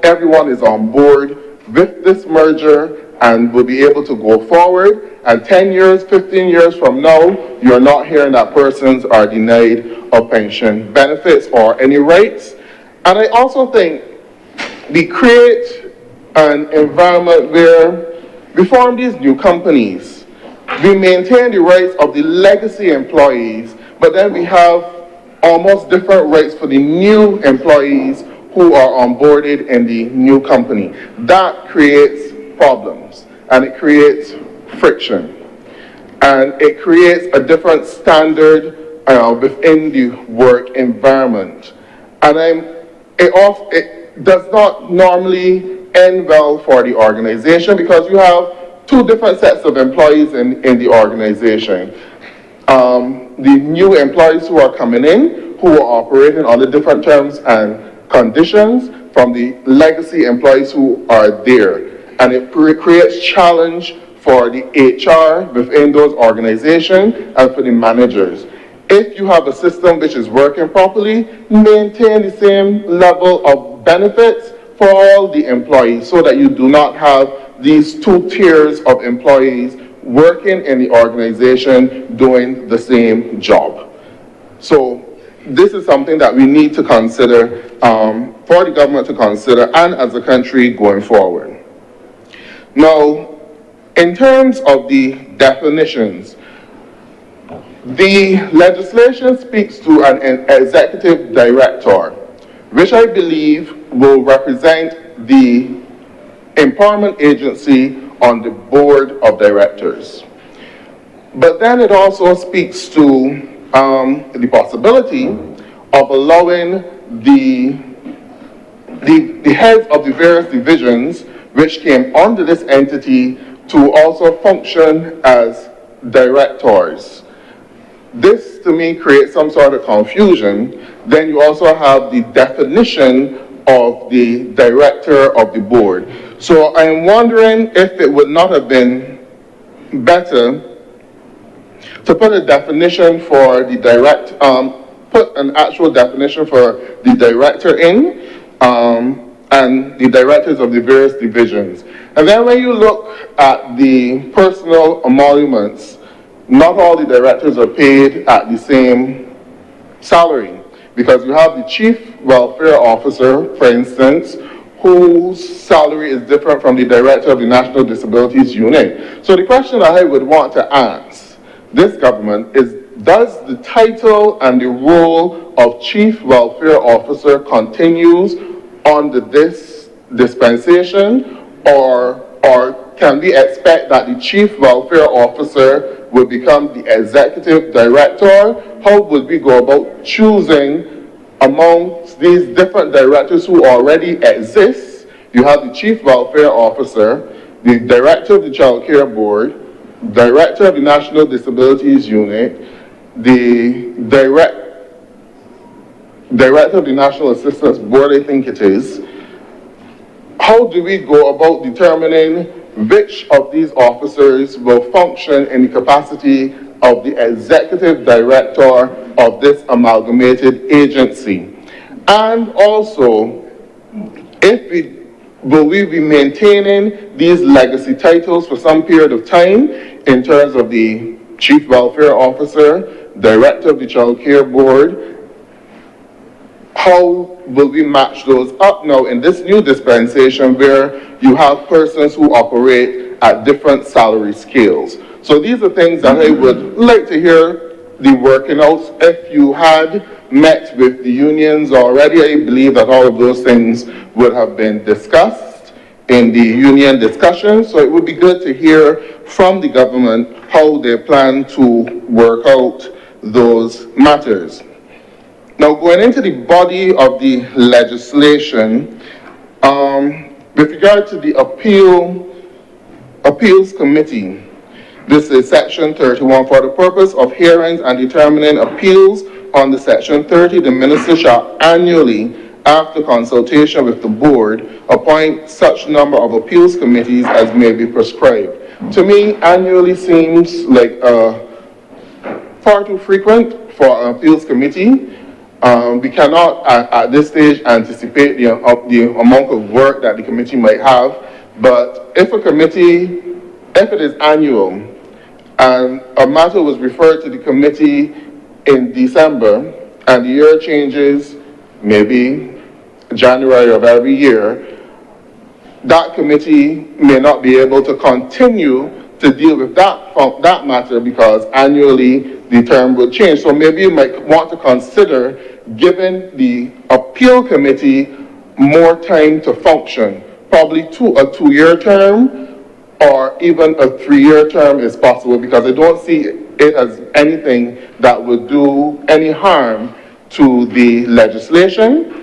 everyone is on board with this merger and will be able to go forward. And 10 years, 15 years from now, you're not hearing that persons are denied of pension benefits or any rights. And I also think we create an environment where we form these new companies. We maintain the rights of the legacy employees, but then we have almost different rights for the new employees who are onboarded in the new company. That creates problems and it creates friction. and it creates a different standard within the work environment. And it does not normally end well for the organization because you have two different sets of employees in the organization. The new employees who are coming in, who are operating under different terms and conditions from the legacy employees who are there. And it creates challenge for the HR within those organizations and for the managers. If you have a system which is working properly, maintain the same level of benefits for all the employees so that you do not have these two tiers of employees working in the organization doing the same job. So this is something that we need to consider for the government to consider and as a country going forward. Now, in terms of the definitions, the legislation speaks to an executive director, which I believe will represent the empowerment agency on the board of directors. But then it also speaks to the possibility of allowing the heads of the various divisions which came under this entity to also function as directors. This to me creates some sort of confusion. Then you also have the definition of the director of the board. So I'm wondering if it would not have been better to put a definition for the put an actual definition for the director in, and the directors of the various divisions. And then when you look at the personal emoluments, not all the directors are paid at the same salary, because you have the chief welfare officer, for instance, whose salary is different from the director of the National Disabilities Unit. So the question that I would want to ask this government is, does the title and the role of chief welfare officer continues under this dispensation, or can we expect that the chief welfare officer will become the executive director? How would we go about choosing amongst these different directors who already exist? You have the chief welfare officer, the director of the Child Care Board, director of the National Disabilities Unit, the director of the National Assistance Board, I think it is. How do we go about determining which of these officers will function in the capacity of the executive director of this amalgamated agency? And also, will we be maintaining these legacy titles for some period of time in terms of the chief welfare officer, director of the Child Care Board? How will we match those up now in this new dispensation where you have persons who operate at different salary scales? So these are things that I would like to hear the working out. If you had met with the unions already, I believe that all of those things would have been discussed in the union discussion. So it would be good to hear from the government how they plan to work out those matters. Now, going into the body of the legislation, with regard to the Appeals Committee, this is Section 31. For the purpose of hearings and determining appeals under Section 30, the minister shall annually, after consultation with the board, appoint such number of appeals committees as may be prescribed. To me, annually seems like far too frequent for an appeals committee. We cannot at this stage anticipate the amount of work that the committee might have, but if it is annual and a matter was referred to the committee in December and the year changes maybe January of every year, that committee may not be able to continue to deal with that matter because annually the term will change. So maybe you might want to consider giving the appeal committee more time to function, probably a two-year term, or even a 3-year term is possible, because I don't see it as anything that would do any harm to the legislation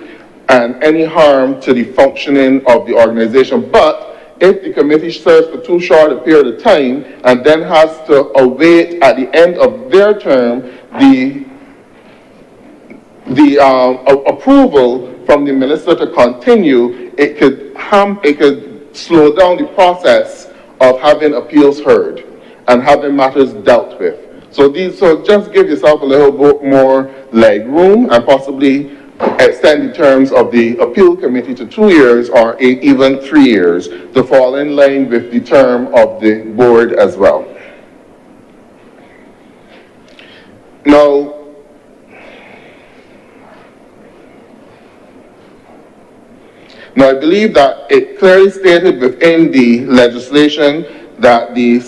and any harm to the functioning of the organization. But if the committee serves for too short a period of time and then has to await at the end of their term the approval from the minister to continue, it could slow down the process of having appeals heard and having matters dealt with. So just give yourself a little bit more leg room and possibly extend the terms of the appeal committee to 2 years or even 3 years to fall in line with the term of the board as well. Now, I believe that it clearly stated within the legislation that the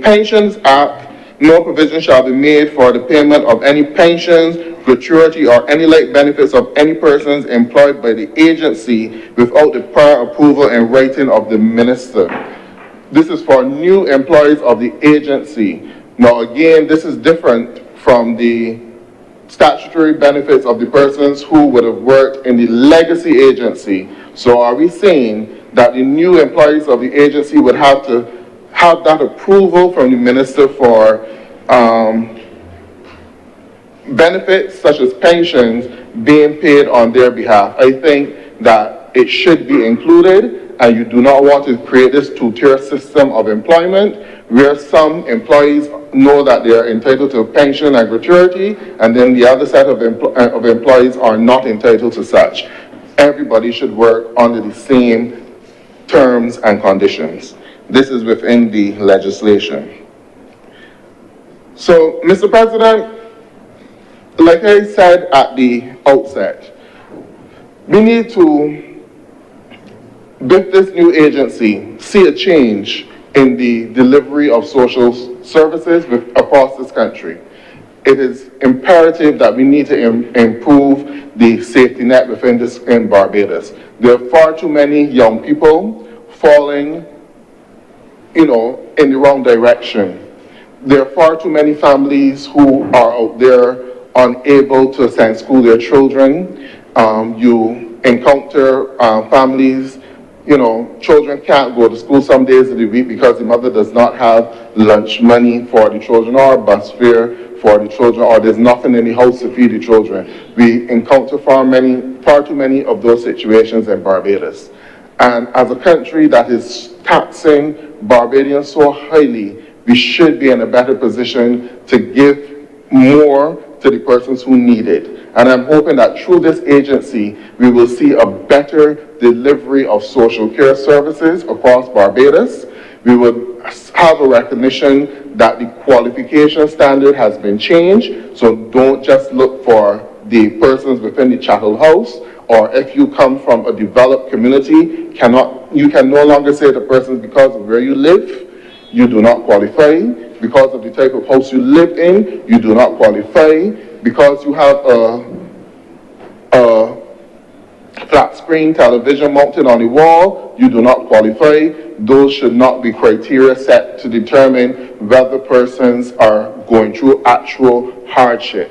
Pensions Act, no provision shall be made for the payment of any pensions, gratuity, or any like benefits of any persons employed by the agency without the prior approval in writing of the minister. This is for new employees of the agency. Now, again, this is different from the statutory benefits of the persons who would have worked in the legacy agency. So are we saying that the new employees of the agency would have to have that approval from the minister for benefits such as pensions being paid on their behalf? I think that it should be included, and you do not want to create this two-tier system of employment where some employees know that they are entitled to pension and gratuity, and then the other set of employees are not entitled to such. Everybody should work under the same terms and conditions. This is within the legislation. So, Mr. President, like I said at the outset, we need to, with this new agency, see a change in the delivery of social services across this country. It is imperative that we need to improve the safety net in Barbados. There are far too many young people falling, in the wrong direction. There are far too many families who are out there unable to send school their children. You encounter families, children can't go to school some days of the week because the mother does not have lunch money for the children or bus fare for the children, or there's nothing in the house to feed the children. We encounter far too many of those situations in Barbados. And as a country that is taxing Barbadians so highly, we should be in a better position to give more to the persons who need it. And I'm hoping that through this agency, we will see a better delivery of social care services across Barbados. We would have a recognition that the qualification standard has been changed. So don't just look for the persons within the chattel house, or if you come from a developed community, you can no longer say to persons because of where you live, you do not qualify. Because of the type of house you live in, you do not qualify. Because you have a flat screen television mounted on the wall, you do not qualify. Those should not be criteria set to determine whether persons are going through actual hardship.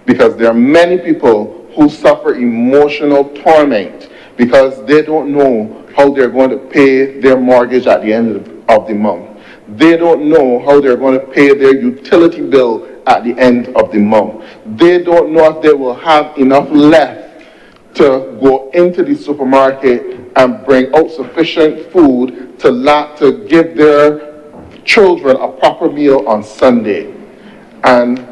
Because there are many people who suffer emotional torment because they don't know how they're going to pay their mortgage at the end of the month. They don't know how they're going to pay their utility bill at the end of the month. They don't know if they will have enough left to go into the supermarket and bring out sufficient food to give their children a proper meal on Sunday. And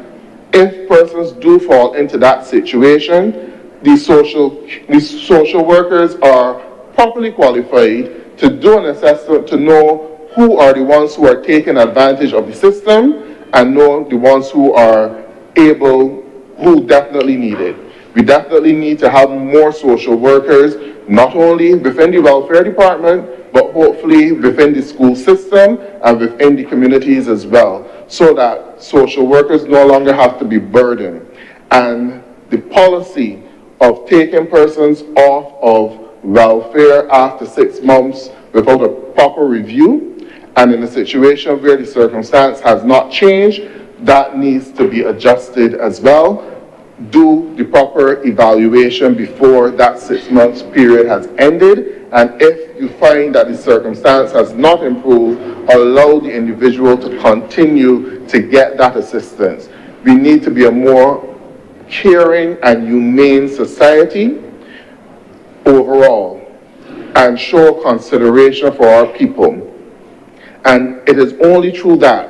if persons do fall into that situation, these social workers are properly qualified to do an assessment to know who are the ones who are taking advantage of the system and know the ones who definitely need it. We definitely need to have more social workers, not only within the welfare department, but hopefully within the school system and within the communities as well, so that social workers no longer have to be burdened. And the policy of taking persons off of welfare after 6 months without a proper review, and in a situation where the circumstance has not changed, that needs to be adjusted as well. Do the proper evaluation before that 6 months period has ended, and if you find that the circumstance has not improved, allow the individual to continue to get that assistance. We need to be a more caring and humane society overall and show consideration for our people. And it is only through that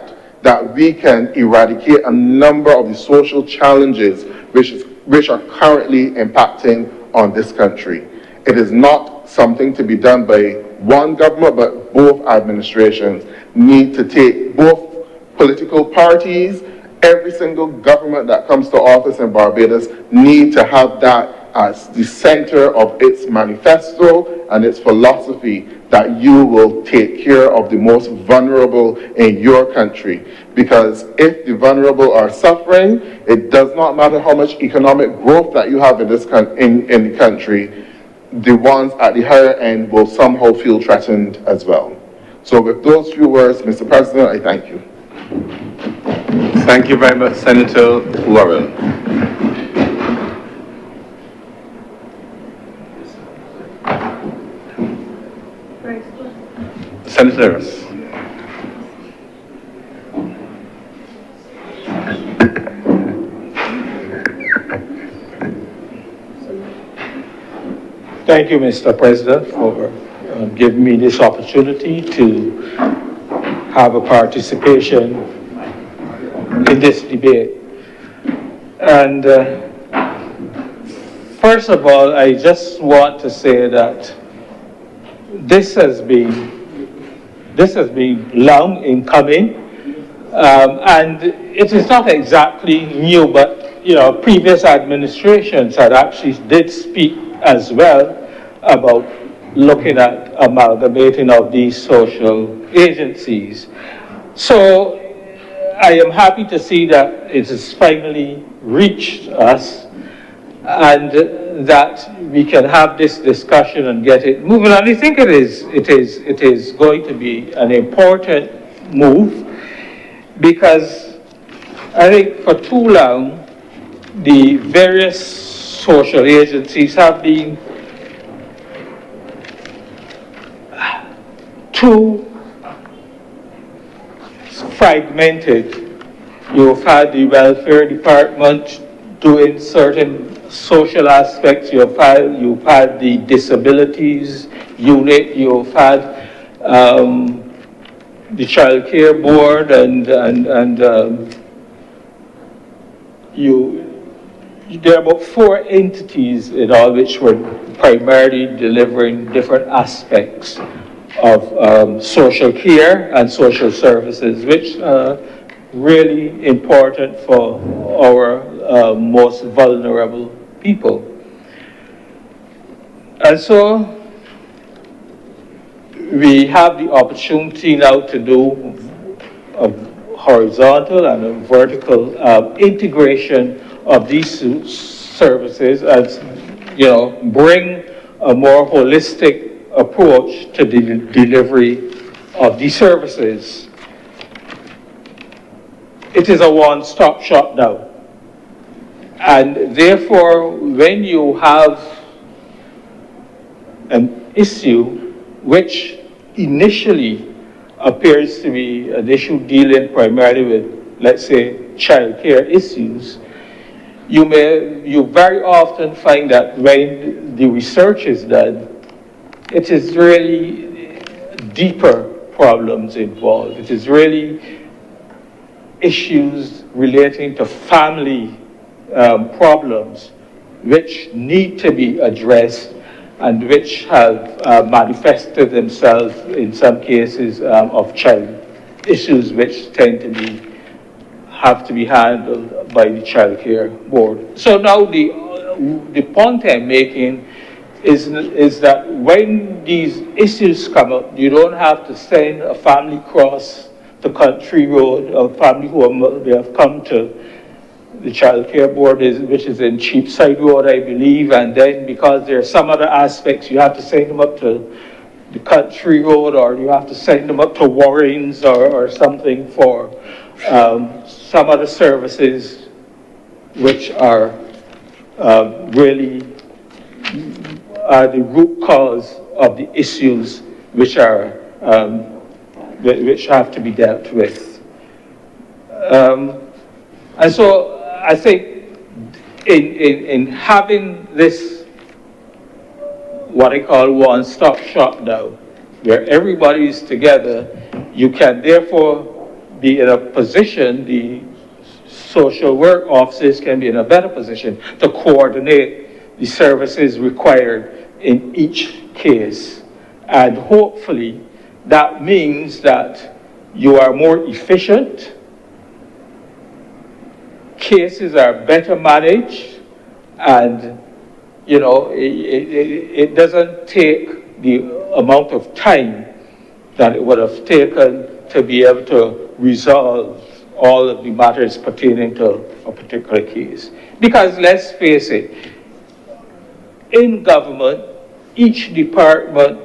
we can eradicate a number of the social challenges which are currently impacting on this country. It is not something to be done by one government, but both administrations need to take, both political parties, every single government that comes to office in Barbados need to have that as the center of its manifesto and its philosophy, that you will take care of the most vulnerable in your country. Because if the vulnerable are suffering, it does not matter how much economic growth that you have in this in the country, the ones at the higher end will somehow feel threatened as well. So with those few words, Mr. President, I thank you. Thank you very much, Senator Worrell. Senator Harris. Thank you, Mr. President, for giving me this opportunity to have a participation in this debate. And first of all, I just want to say that this has been long in coming, and it is not exactly new, but previous administrations had actually did speak as well about looking at amalgamating of these social agencies. So I am happy to see that it has finally reached us and that we can have this discussion and get it moving. And I think it is going to be an important move, because I think for too long the various social agencies have been too fragmented. You've had the welfare department doing certain social aspects, you've had the disabilities unit, you've had the child care board, and there are about 4 entities in all which were primarily delivering different aspects of social care and social services, which are really important for our most vulnerable people. And so we have the opportunity now to do a horizontal and a vertical integration of these services, as bring a more holistic approach to the delivery of these services. It is a one-stop shop now, and therefore when you have an issue which initially appears to be an issue dealing primarily with, let's say, child care issues, you very often find that when the research is done, it is really deeper problems involved. It is really issues relating to family problems which need to be addressed and which have manifested themselves in some cases of child issues which tend to have to be handled by the child care board. So now the point I'm making is that when these issues come up, you don't have to send a family across the country road, a family who they have come to the child care board, which is in Cheapside Road, I believe, and then because there are some other aspects, you have to send them up to the country road, or you have to send them up to Warrens or something for some other services which are really the root cause of the issues which are which have to be dealt with. And so I think in having this, what I call one-stop shop now, where everybody is together, you can therefore be in a position, the social work officers can be in a better position to coordinate the services required in each case. And hopefully that means that you are more efficient, cases are better managed, and you know, it doesn't take the amount of time that it would have taken to be able to resolve all of the matters pertaining to a particular case. Because let's face it, in government, each department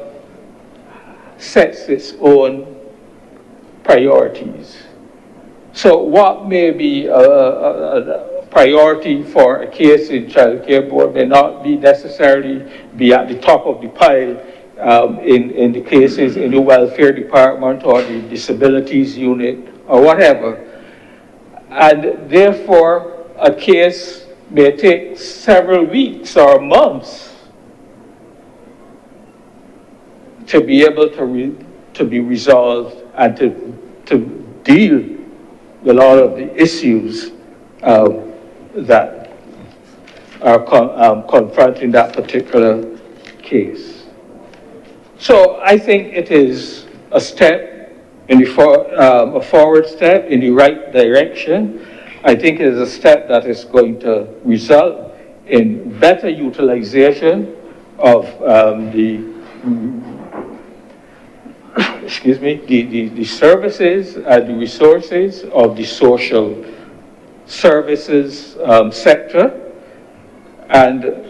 sets its own priorities. So what may be a priority for a case in child care board may not be necessarily be at the top of the pile in the cases in the welfare department or the disabilities unit or whatever. And therefore, a case may take several weeks or months to be able to be resolved and to deal with all of the issues that are confronting that particular case. So I think it is a step in the a forward step in the right direction. I think it is a step that is going to result in better utilization of the the services and the resources of the social services sector. And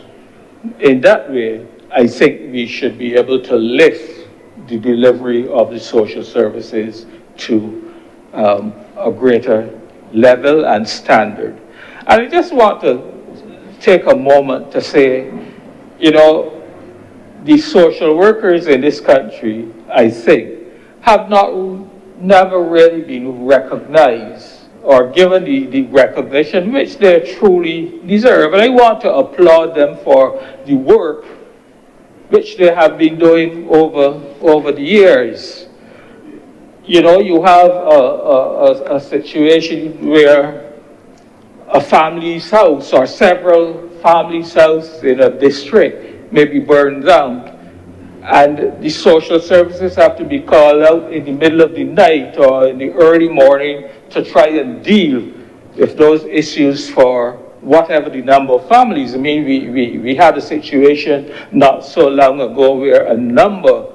in that way, I think we should be able to lift the delivery of the social services to a greater level and standard. And I just want to take a moment to say, you know, the social workers in this country, I think, have never really been recognized or given the recognition which they truly deserve. And I want to applaud them for the work which they have been doing over the years. You know, you have a situation where a family's house or several families' house in a district may be burned down, and the social services have to be called out in the middle of the night or in the early morning to try and deal with those issues for whatever the number of families. I mean, we had a situation not so long ago where a number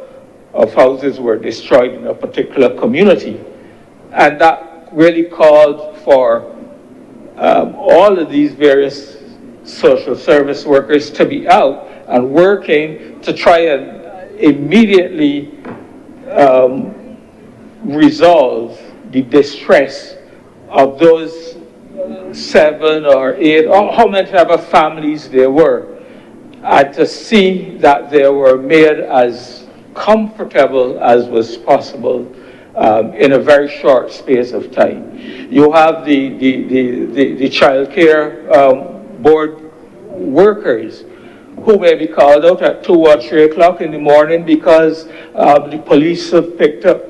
of houses were destroyed in a particular community. And that really called for all of these various social service workers to be out and working to try and immediately resolve the distress of those 7 or 8 or how many ever families there were, and to see that they were made as comfortable as was possible in a very short space of time. You have the child care board workers who may be called out at 2 or 3 o'clock in the morning because the police have picked up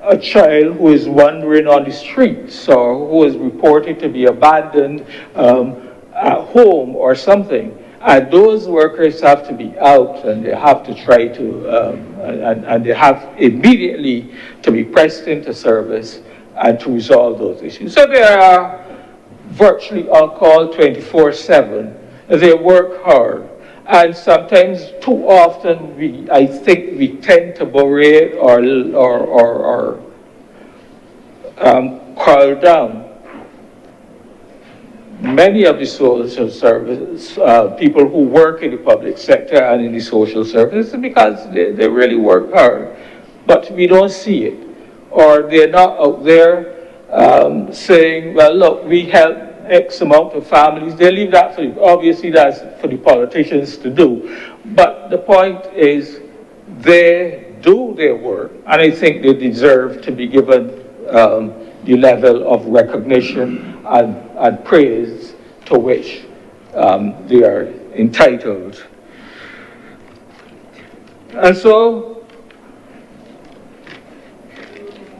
a child who is wandering on the streets or who is reported to be abandoned at home or something. And those workers have to be out, and they have to try to, and they have immediately to be pressed into service and to resolve those issues. So they are virtually on call 24/7. They work hard. And sometimes, too often, I think we tend to berate or call down many of the social service people who work in the public sector and in the social service because they really work hard, but we don't see it, or they're not out there saying, well, look, we help X amount of families. They leave that for, obviously that's for the politicians to do, but the point is they do their work, and I think they deserve to be given the level of recognition and praise to which they are entitled. And so,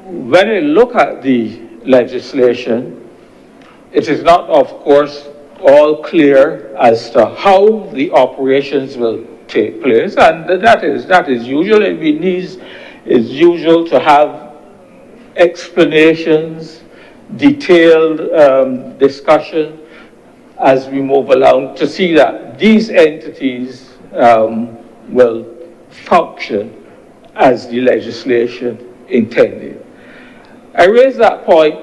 when I look at the legislation, it is not, of course, all clear as to how the operations will take place, and that is usual. It's usual to have explanations, detailed discussion as we move along to see that these entities will function as the legislation intended. I raise that point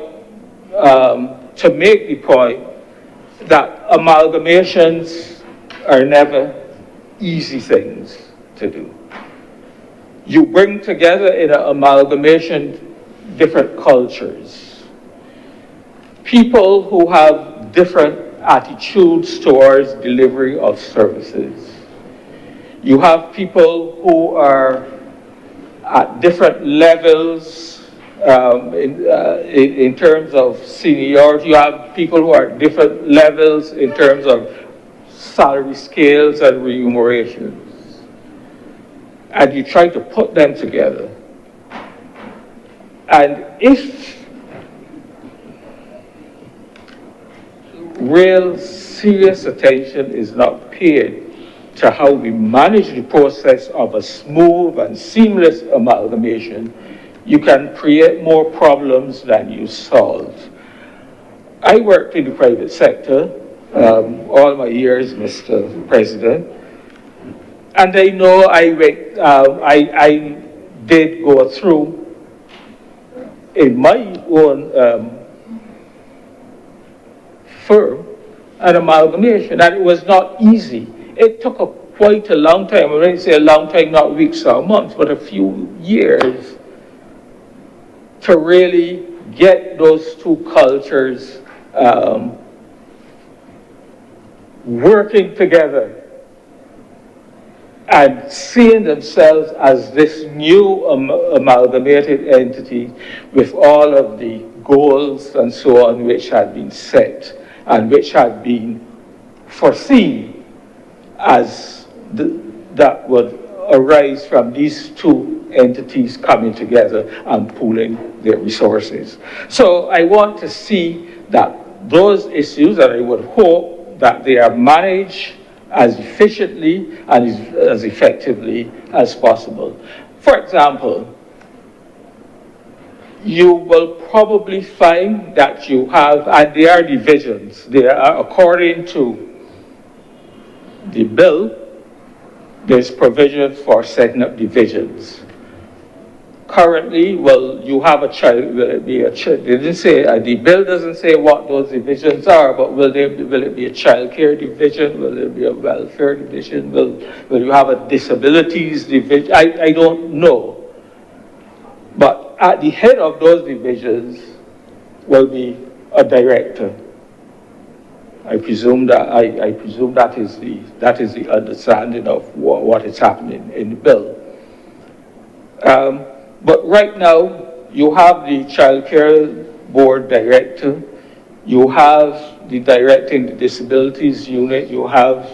to make the point that amalgamations are never easy things to do. You bring together in an amalgamation different cultures, people who have different attitudes towards delivery of services. You have people who are at different levels in terms of seniority. You have people who are at different levels in terms of salary scales and remunerations. And you try to put them together. And if real serious attention is not paid to how we manage the process of a smooth and seamless amalgamation, you can create more problems than you solve. I worked in the private sector all my years, Mr. President, and I know I did go through in my own firm an amalgamation, and it was not easy. It took quite a long time. When I say a long time, not weeks or months, but a few years to really get those two cultures working together and seeing themselves as this new amalgamated entity with all of the goals and so on which had been set and which had been foreseen as that would arise from these two entities coming together and pooling their resources. So I want to see that those issues, and I would hope that they are managed as efficiently and as effectively as possible. For example, you will probably find that you have, and there are divisions. There are, according to the bill, there's provision for setting up divisions. Currently, well, you have a child, will it be a child? They didn't say, the bill doesn't say what those divisions are, but will it be a child care division? Will it be a welfare division? Will you have a disabilities division? I don't know. But at the head of those divisions will be a director. I presume that is the understanding of what is happening in the bill. But right now, you have the Child Care Board Director, you have the Directing the Disabilities Unit, you have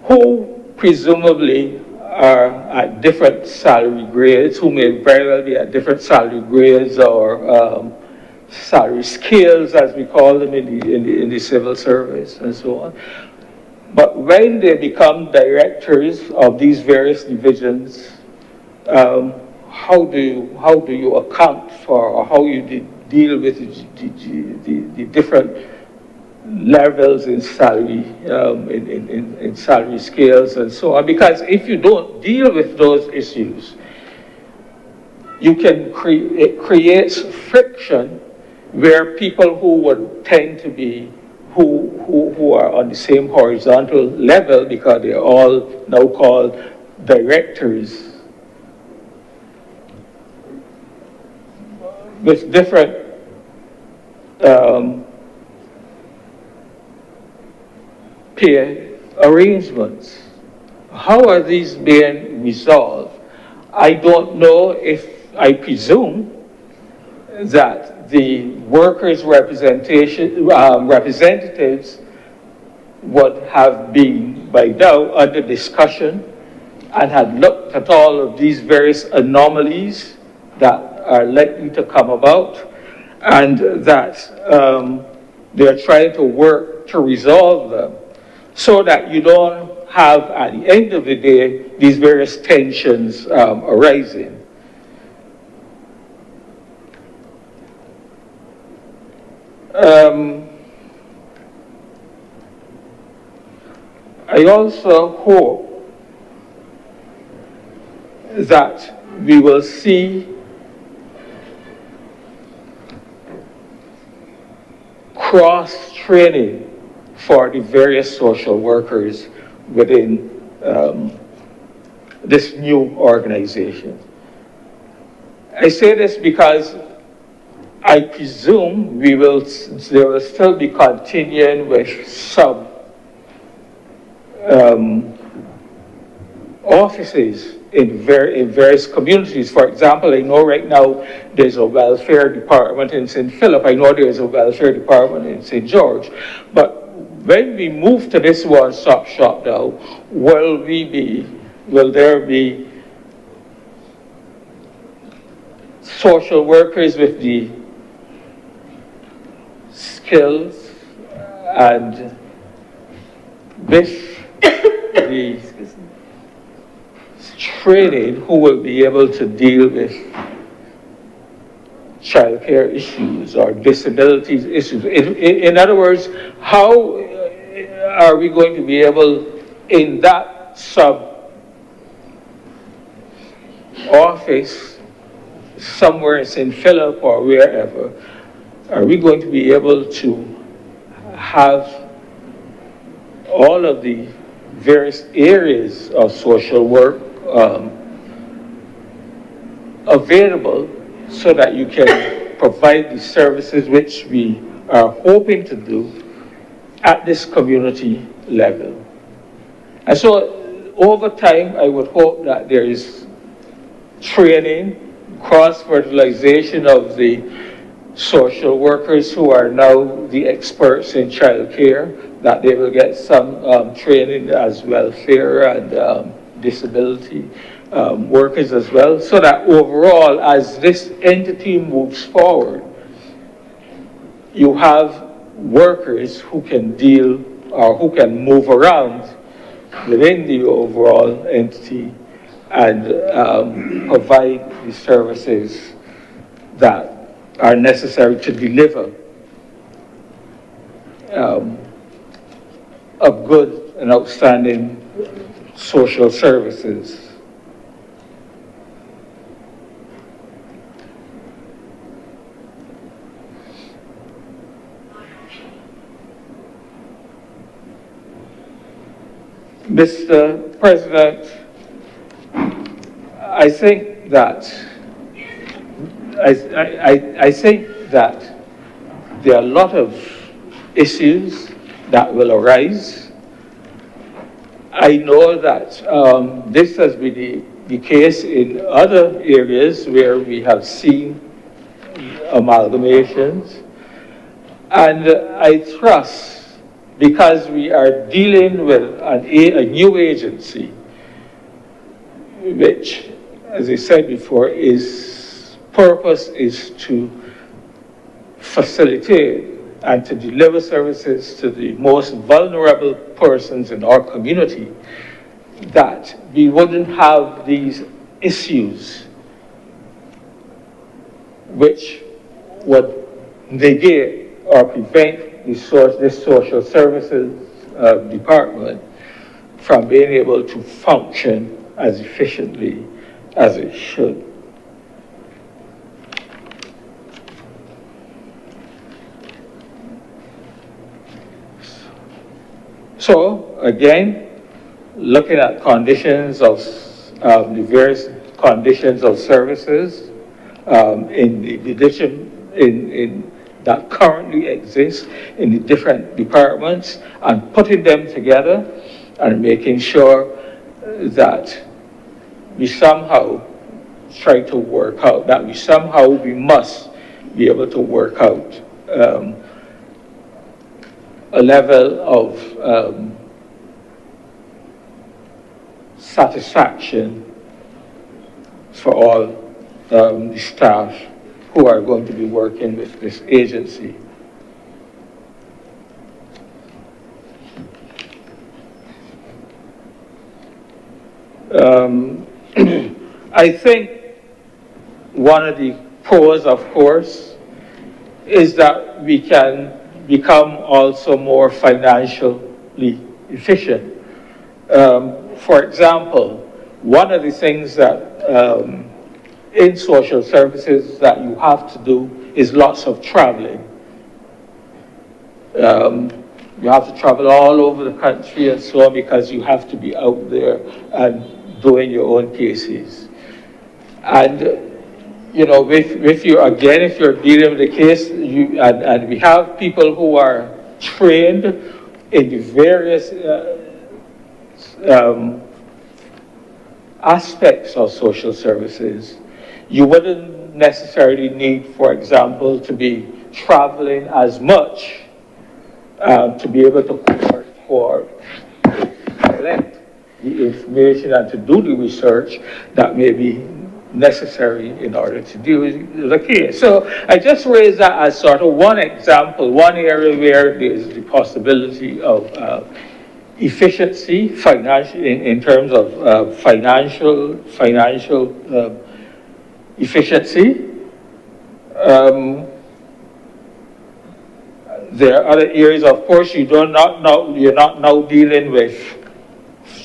who presumably are at different salary grades, who may very well be at different salary grades or salary scales, as we call them in the civil service and so on. But when they become directors of these various divisions, how do you account for, or how you deal with the different levels in salary, in salary scales and so on? Because if you don't deal with those issues, you can it creates friction where people who would tend to be who are on the same horizontal level, because they're all now called directors with different pay arrangements. How are these being resolved? I don't know. If I presume that the workers' representatives would have been by now under discussion and had looked at all of these various anomalies that are likely to come about, and that they're trying to work to resolve them, so that you don't have, at the end of the day, these various tensions arising. I also hope that we will see cross-training for the various social workers within this new organization. I say this because I presume there will still be continuing with some offices in various communities. For example, I know right now there's a welfare department in St. Philip. I know there's a welfare department in St. George. But when we move to this one-stop shop now, will there be social workers with the skills and with the training who will be able to deal with childcare issues or disabilities issues? In other words, how are we going to be able, in that sub-office, somewhere in St. Philip or wherever, are we going to be able to have all of the various areas of social work available, so that you can provide the services which we are hoping to do at this community level? And so over time, I would hope that there is training, cross-fertilization of the social workers who are now the experts in childcare, that they will get some training as welfare and disability workers as well, so that overall, as this entity moves forward, you have workers who can deal or who can move around within the overall entity and provide the services that are necessary to deliver of good and outstanding social services. Mr. President, I think that there are a lot of issues that will arise. I know that this has been the case in other areas where we have seen amalgamations, and I trust, because we are dealing with a new agency, which, as I said before, its purpose is to facilitate and to deliver services to the most vulnerable persons in our community, that we wouldn't have these issues which would negate or prevent this social services department from being able to function as efficiently as it should. So again, looking at conditions of the various conditions of services in the in that currently exist in the different departments and putting them together and making sure that we somehow try to work out, that we must be able to work out a level of satisfaction for all the staff who are going to be working with this agency. I think one of the pros, of course, is that we can become also more financially efficient. For example, one of the things that in social services that you have to do is lots of traveling. You have to travel all over the country and so on because you have to be out there and doing your own cases. And, you know, if you, again, if you're dealing with a case, and we have people who are trained in the various aspects of social services, you wouldn't necessarily need, for example, to be traveling as much to be able to collect the information and to do the research that may be necessary in order to deal with the case. So I just raised that as sort of one example, one area where there's the possibility of efficiency, financial, in terms of financial efficiency. There are other areas, of course, you're not now dealing with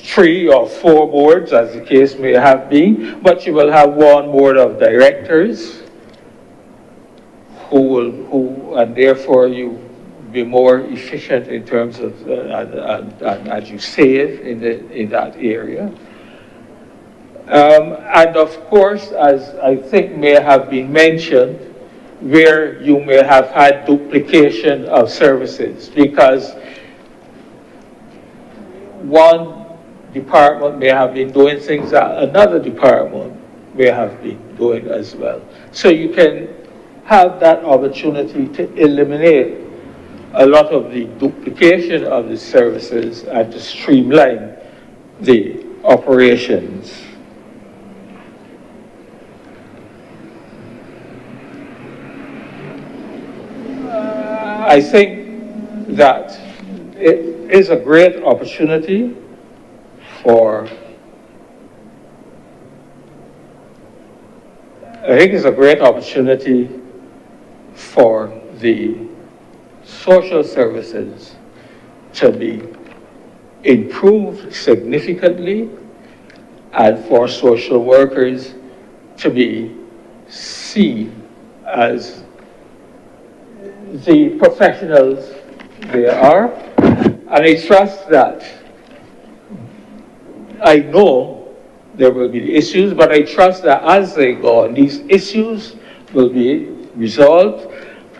3 or 4 boards, as the case may have been, but you will have one board of directors and therefore you be more efficient in terms of, and you save in that area. And of course, as I think may have been mentioned, where you may have had duplication of services, because one department may have been doing things that another department may have been doing as well. So you can have that opportunity to eliminate a lot of the duplication of the services and to streamline the operations. I think that it is a great opportunity for the social services to be improved significantly and for social workers to be seen as the professionals they are. And I trust that, I know there will be issues, but I trust that as they go on, these issues will be resolved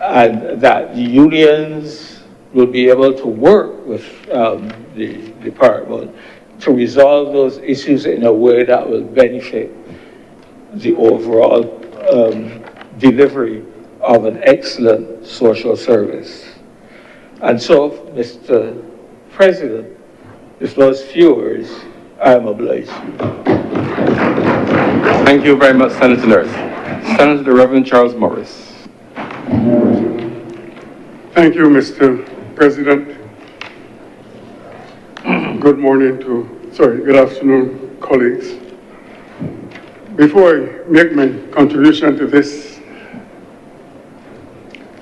and that the unions will be able to work with the department to resolve those issues in a way that will benefit the overall delivery of an excellent social service. And so, Mr. President, with those few words, I am obliged. Thank you very much, Senator Nurse. Senator the Reverend Charles Morris. Thank you, Mr. President. Good afternoon, colleagues. Before I make my contribution to this,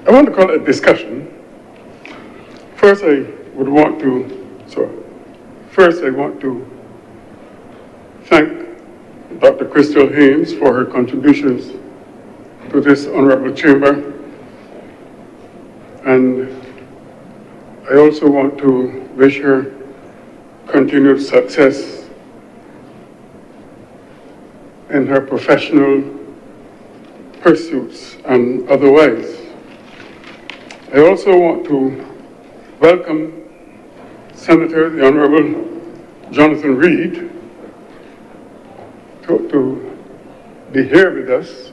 I want to call it a discussion. First, I want to thank Dr. Crystal Haynes for her contributions to this honorable chamber. And I also want to wish her continued success in her professional pursuits and otherwise. I also want to welcome Senator, the Honourable Jonathan Reed, to be here with us.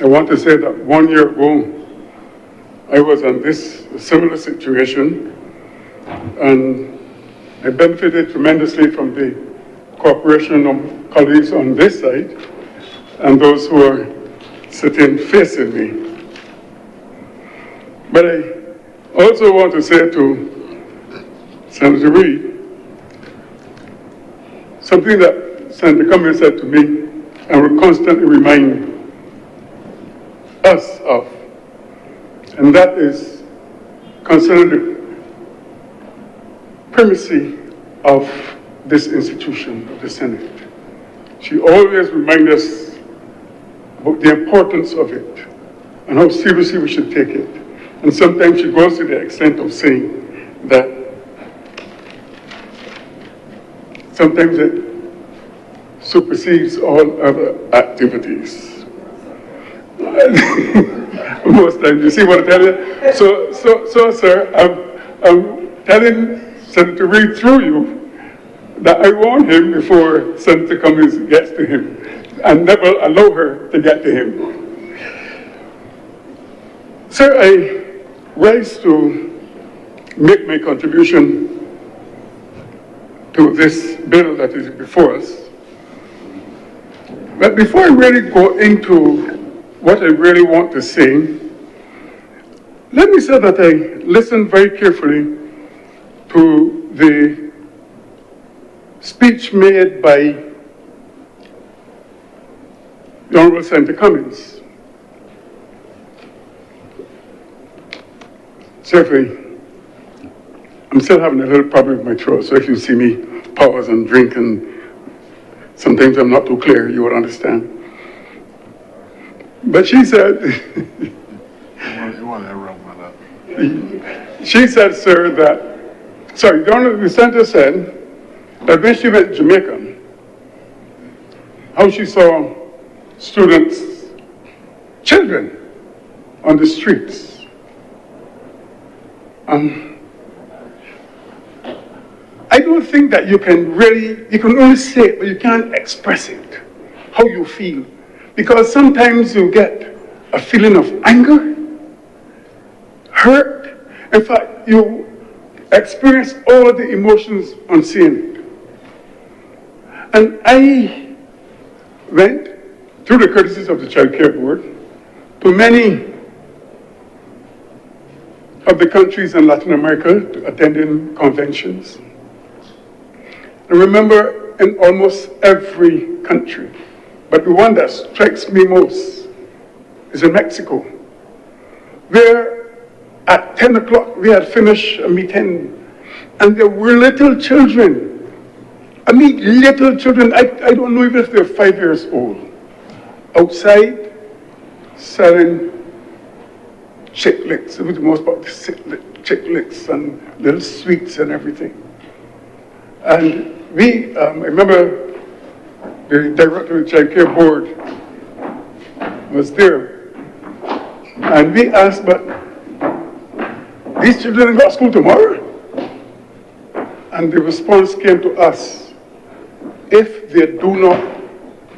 I want to say that 1 year ago, I was in this similar situation, and I benefited tremendously from the cooperation of colleagues on this side and those who are sitting facing me. But I also want to say to Senator Reid something that Senator Cummings said to me and will constantly remind us of, and that is concerning the primacy of this institution, of the Senate. She always reminds us about the importance of it and how seriously we should take it. And sometimes she goes to the extent of saying that sometimes it supersedes all other activities. Most times, you see what I'm telling you? So, sir, I'm telling Senator Reid through you that I warn him before Senator Cummings gets to him and never allow her to get to him. Sir, I rise to make my contribution to this bill that is before us. But before I really go into what I really want to say, let me say that I listened very carefully to the speech made by the Honourable Senator Cummings. Certainly, I'm still having a little problem with my throat, so if you see me pause and drink and sometimes I'm not too clear, you will understand. But she said, she said, sir, the senator said that when she went to Jamaica, how she saw students, children on the streets. I don't think that you can only say it, but you can't express it, how you feel. Because sometimes you get a feeling of anger, hurt. In fact, you experience all of the emotions on seeing it. And I went, through the courtesies of the Child Care Board, to many of the countries in Latin America, attending conventions. I remember in almost every country, but the one that strikes me most is in Mexico, where at 10 o'clock we had finished a meeting, and there were little children. I mean, little children, I don't know even if they're 5 years old, outside selling chiclets. It was the most part, chiclets and little sweets and everything. And we, I remember the director of the Child Care Board was there. And we asked, but these children go to school tomorrow? And the response came to us, if they do not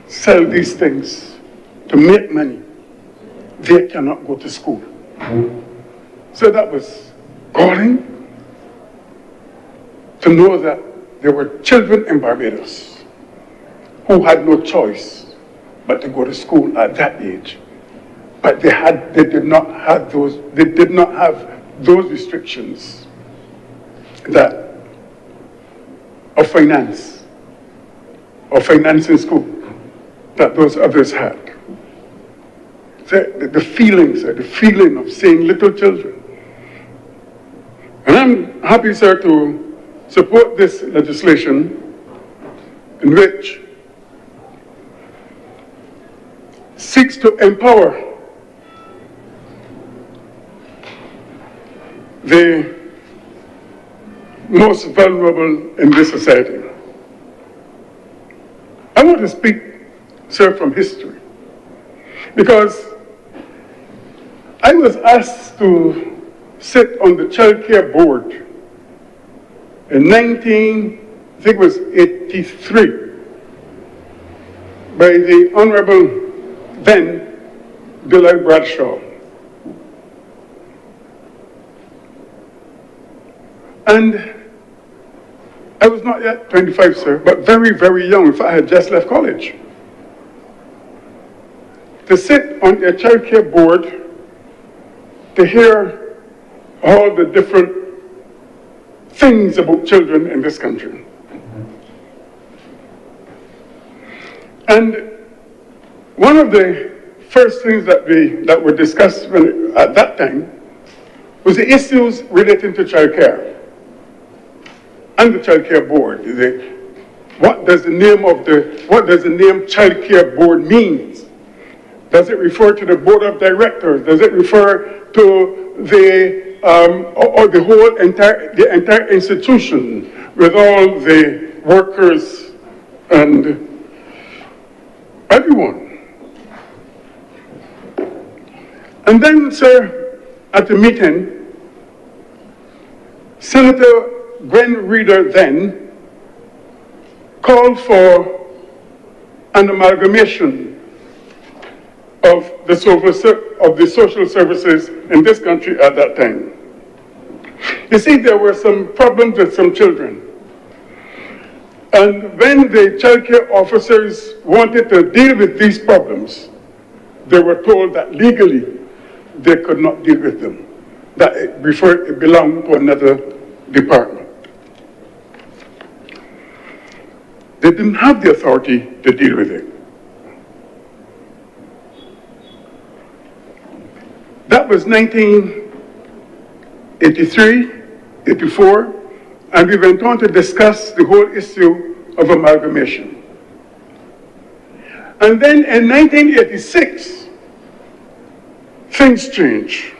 sell these things to make money, they cannot go to school. So that was galling to know that there were children in Barbados who had no choice but to go to school at that age. But they did not have those restrictions that of finance or financing school that those others had. So the feeling of seeing little children. And I'm happy, sir, to support this legislation in which seeks to empower the most vulnerable in this society. I want to speak, sir, from history, because I was asked to sit on the child care board in 1983 by the Honourable then Delight Bradshaw. And I was not yet 25, sir, but very, very young. In fact, I had just left college. To sit on a child care board, to hear all the different things about children in this country. And one of the first things that were discussed at that time was the issues relating to child care and the child care board. What does the name child care board mean? Does it refer to the board of directors? Does it refer to the entire institution with all the workers and everyone? And then, sir, at the meeting, Senator Gwen Reeder then called for an amalgamation of the social services in this country at that time. You see, there were some problems with some children. And when the child care officers wanted to deal with these problems, they were told that legally they could not deal with them, that it belonged to another department. They didn't have the authority to deal with it. That was 1983, 84, and we went on to discuss the whole issue of amalgamation. And then in 1986, things changed.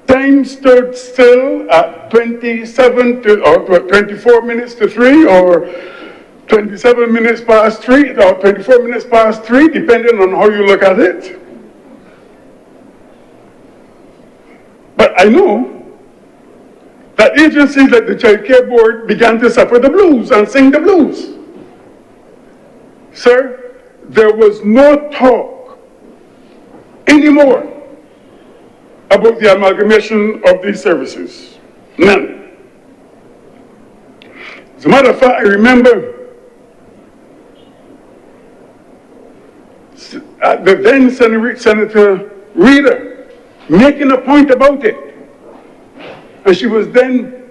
Time stood still at 24 minutes to 3, or 27 minutes past 3, or 24 minutes past 3, depending on how you look at it. But I know that agencies like the Child Care Board began to suffer the blues and sing the blues. Sir, there was no talk anymore about the amalgamation of these services. None. As a matter of fact, I remember the then Senator Reeder making a point about it. And she was then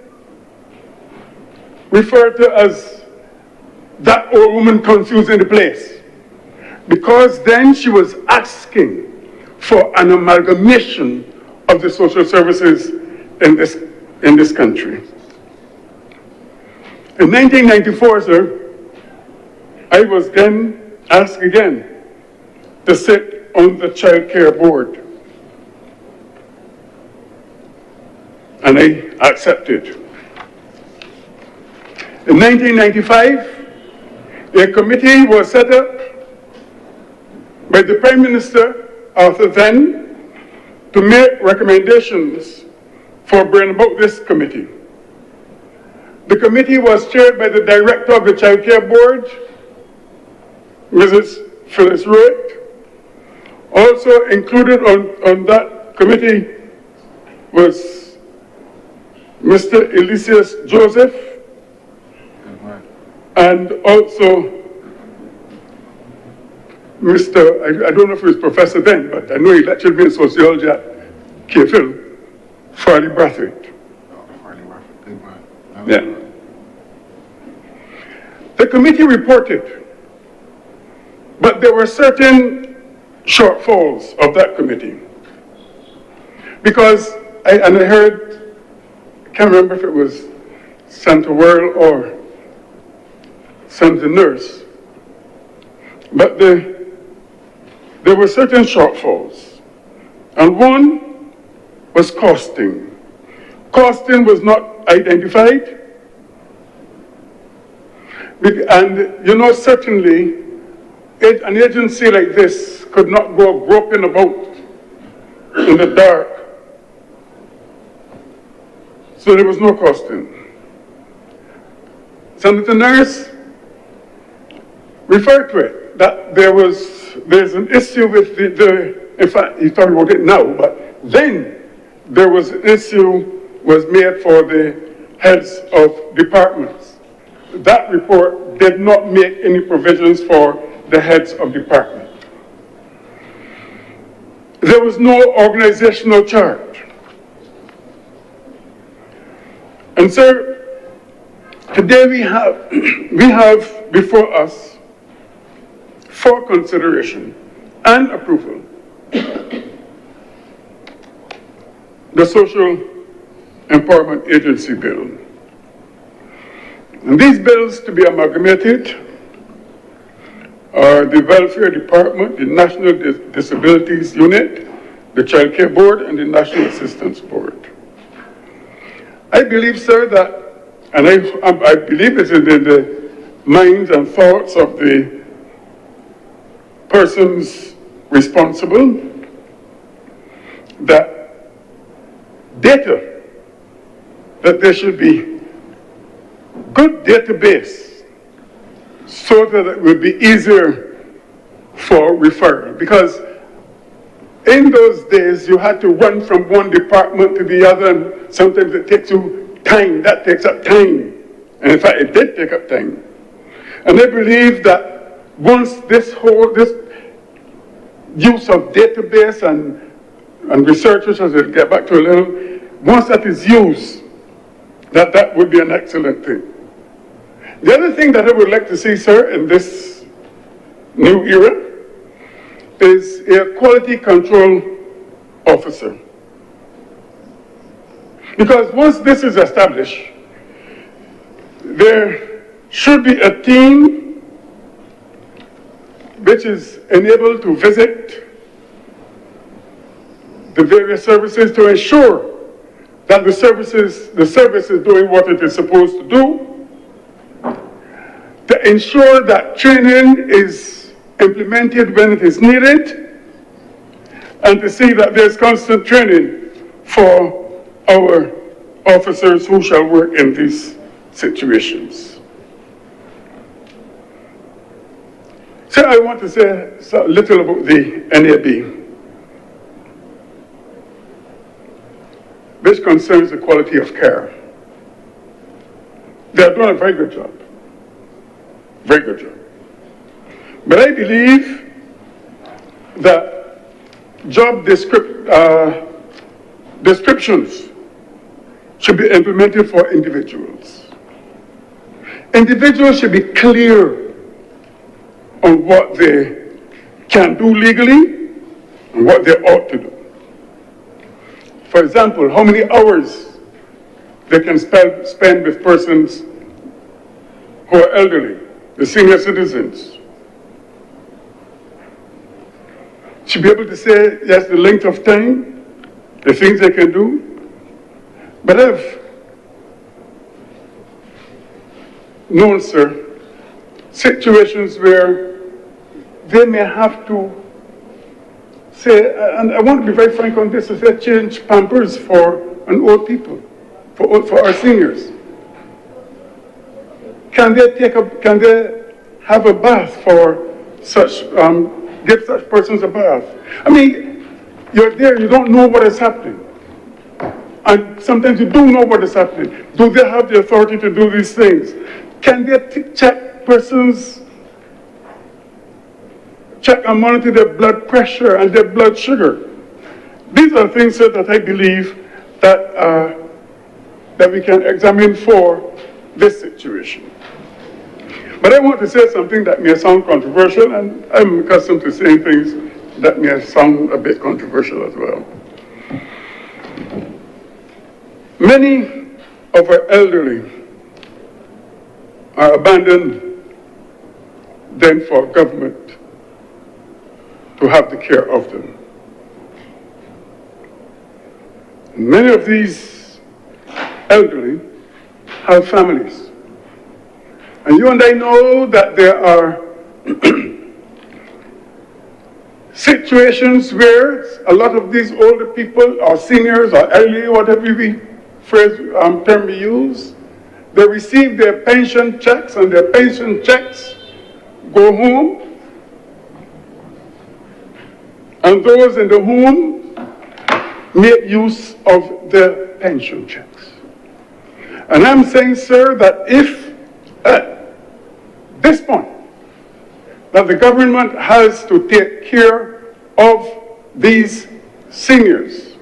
referred to as that old woman confusing the place. Because then she was asking for an amalgamation of the social services in this country. In 1994, sir, I was then asked again to sit on the Child Care Board. And I accepted. In 1995, a committee was set up by the Prime Minister of the then to make recommendations for bringing about this committee. The committee was chaired by the Director of the Child Care Board, Mrs. Phyllis Root. Also included on that committee was Mr. Elysius Joseph, and also Mr., I don't know if he was professor then, but I know he lectured me in sociology at KFIL, Farley Brathwaite. Yeah. The committee reported, but there were certain shortfalls of that committee. Because, I heard, I can't remember if it was Santa World or Santa Nurse, but there were certain shortfalls. And one was costing. costing was not identified. And you know, certainly, an agency like this could not go groping about in the dark. So there was no costing. Senator Nurse referred to it, that there's an issue with in fact, he's talking about it now, but then there was an issue was made for the heads of departments. That report did not make any provisions for the heads of department. There was no organizational chart. And sir, today we have before us for consideration and approval the Social Empowerment Agency Bill. And these bills to be amalgamated are the Welfare Department, the National Disabilities Unit, the Child Care Board, and the National Assistance Board. I believe, sir, that, and I believe it's in the minds and thoughts of the persons responsible, that data, that there should be good database so that it will be easier for referral. Because in those days, you had to run from one department to the other, and sometimes it takes you time. That takes up time. And in fact, it did take up time. And I believe that once this use of database and researchers, as we'll get back to a little, once that is used, that would be an excellent thing. The other thing that I would like to see, sir, in this new era is a quality control officer. Because once this is established, there should be a team which is enabled to visit the various services to ensure that the service is doing what it is supposed to do, to ensure that training is implemented when it is needed, and to see that there's constant training for our officers who shall work in these situations. So I want to say a little about the NAB, which concerns the quality of care. They are doing a very good job. Very good job. But I believe that job descriptions should be implemented for individuals. Individuals should be clear on what they can do legally and what they ought to do. For example, how many hours they can spend with persons who are elderly, the senior citizens. Should be able to say, yes, the length of time, the things they can do. But I've known, sir, situations where they may have to say, and I want to be very frank on this, to say change Pampers for an old people, for our seniors. Can they have a bath for such, give such persons a bath? I mean, you're there, you don't know what is happening. And sometimes you do know what is happening. Do they have the authority to do these things? Can they check persons, check and monitor their blood pressure and their blood sugar? These are things, sir, that I believe that we can examine for this situation. But I want to say something that may sound controversial, and I'm accustomed to saying things that may sound a bit controversial as well. Many of our elderly are abandoned then for government to have the care of them. Many of these elderly have families. And you and I know that there are situations where a lot of these older people, or seniors, or elderly, whatever term we use, they receive their pension checks, and their pension checks go home, and those in the home make use of their pension checks. And I'm saying, sir, that if at this point that the government has to take care of these seniors,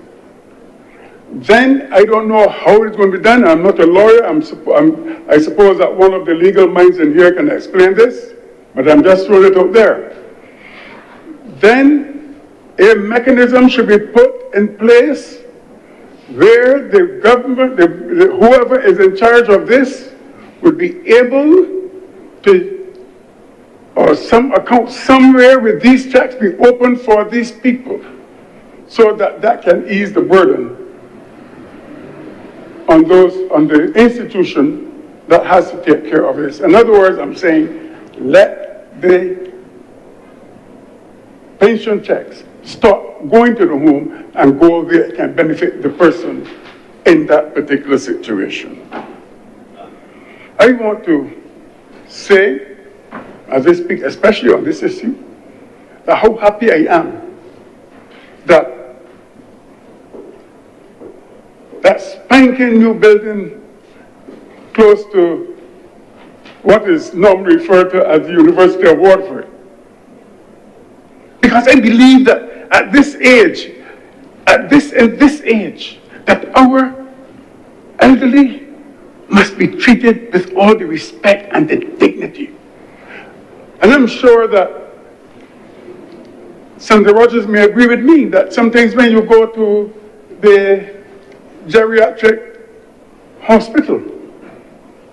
then I don't know how it's going to be done. I'm not a lawyer. I suppose that one of the legal minds in here can explain this, but I'm just throwing it out there. Then a mechanism should be put in place where the government, whoever is in charge of this, would be able to, or some account somewhere with these checks be opened for these people, so that that can ease the burden on the institution that has to take care of this. In other words, I'm saying, let the pension checks stop going to the home and go where it can benefit the person in that particular situation. I want to say, as I speak, especially on this issue, that how happy I am that that spanking new building close to what is normally referred to as the University of Waterford. Because I believe that at this age, in this age, that our elderly must be treated with all the respect and the dignity. And I'm sure that Senator Rogers may agree with me that sometimes when you go to the geriatric hospital,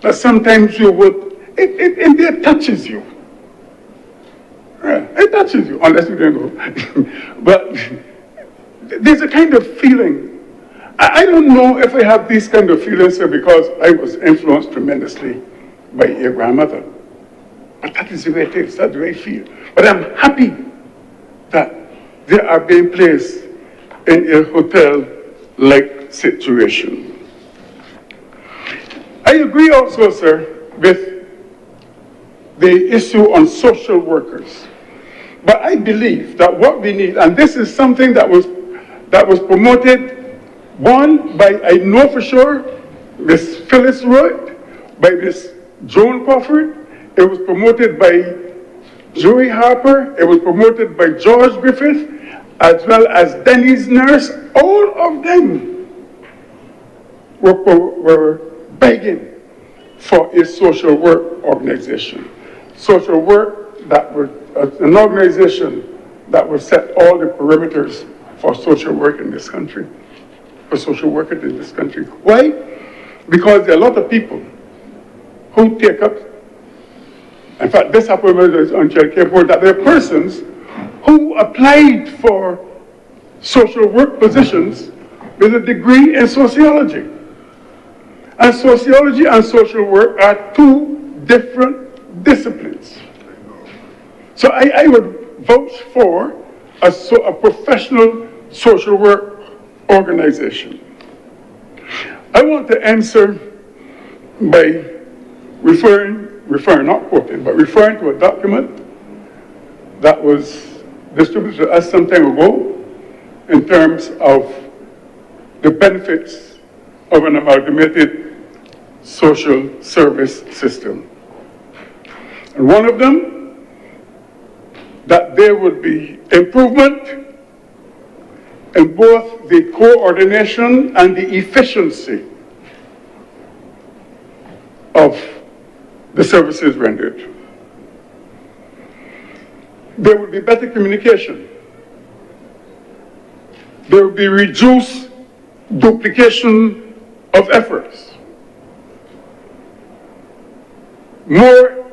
that sometimes you would, it touches you. It touches you, unless you don't go. But there's a kind of feeling. I don't know if I have these kind of feelings because I was influenced tremendously by a grandmother. But that is the way it is, that's the way I feel. But I'm happy that they are being placed in a hotel-like situation. I agree also, sir, with the issue on social workers. But I believe that what we need, and this is something that was promoted, one, by, I know for sure, Miss Phyllis Roy, by Miss Joan Crawford. It was promoted by Joey Harper. It was promoted by George Griffith, as well as Denny's nurse. All of them were begging for a social work organization. Social work that would, an organization that would set all the perimeters for social work in this country, for social workers in this country. Why? Because there are a lot of people who take up, in fact, this happened on Child Care Board, that there are persons who applied for social work positions with a degree in sociology. And sociology and social work are two different disciplines. So I would vouch for a professional social work organization. I want to answer by referring, not quoting, but referring to a document that was distributed to us some time ago in terms of the benefits of an amalgamated social service system. And one of them, that there would be improvement in both the coordination and the efficiency of the services rendered. There would be better communication. There would be reduced duplication of efforts. More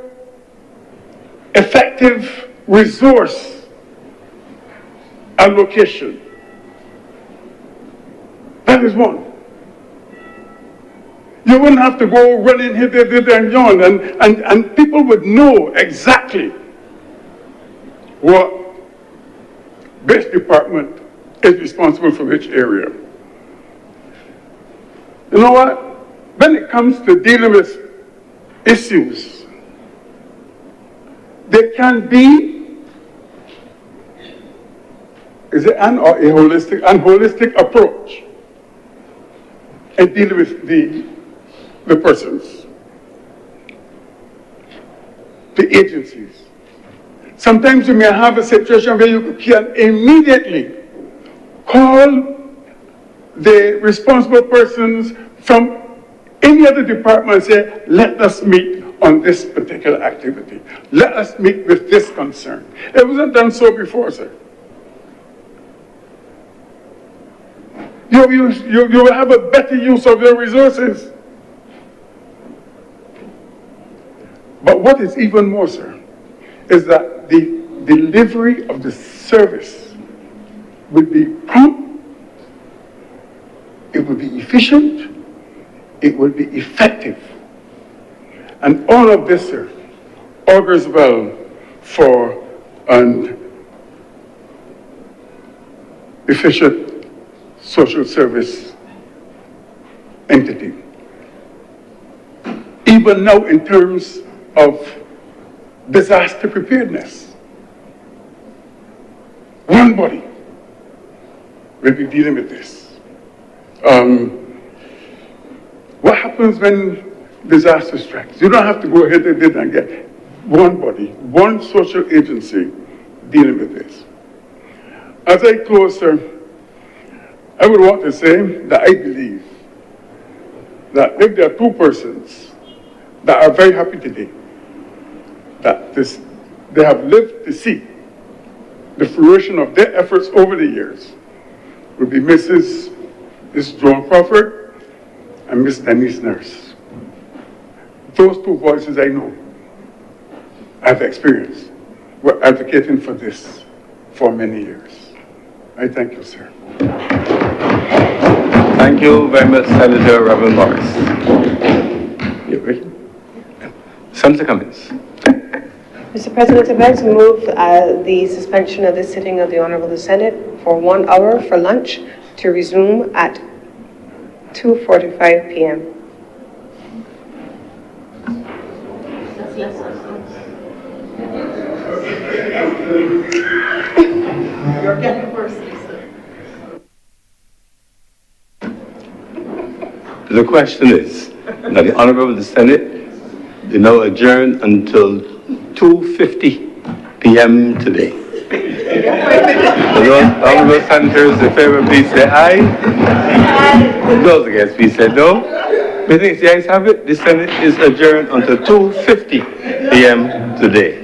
effective resource allocation. That is one. You wouldn't have to go running here, there, and yon, and people would know exactly what which department is responsible for which area. You know what? When it comes to dealing with issues, there can be an holistic approach in dealing with the persons, the agencies. Sometimes you may have a situation where you can immediately call the responsible persons from any other department and say, let us meet on this particular activity. Let us meet with this concern. It wasn't done so before, sir. You will have a better use of your resources. But what is even more, sir, is that the delivery of the service will be prompt, it will be efficient, it will be effective. And all of this, sir, augurs well for an efficient social service entity. Even now in terms of disaster preparedness, one body will be dealing with this. What happens when disaster strikes? You don't have to go ahead and get one body, one social agency dealing with this. As I close, sir, I would want to say that I believe that if there are two persons that are very happy today, that they have lived to see the fruition of their efforts over the years, would be Mrs. Joan Crawford and Miss Denise Nurse. Those two voices I know, I've experienced, were advocating for this for many years. I thank you, sir. Thank you very much, Senator Reverend Morris. You ready? Senator Cummins. Mr. President, I'd like to move the suspension of this sitting of the Honourable Senate for 1 hour for lunch to resume at 2:45 p.m. You're getting first, Lisa. The question is that the Honourable Senate be now adjourned until 2:50 p.m. today. Those honourable senators in favor, please say aye. Those against, please say no. We think the ayes have it. The Senate is adjourned until 2:50 p.m. today.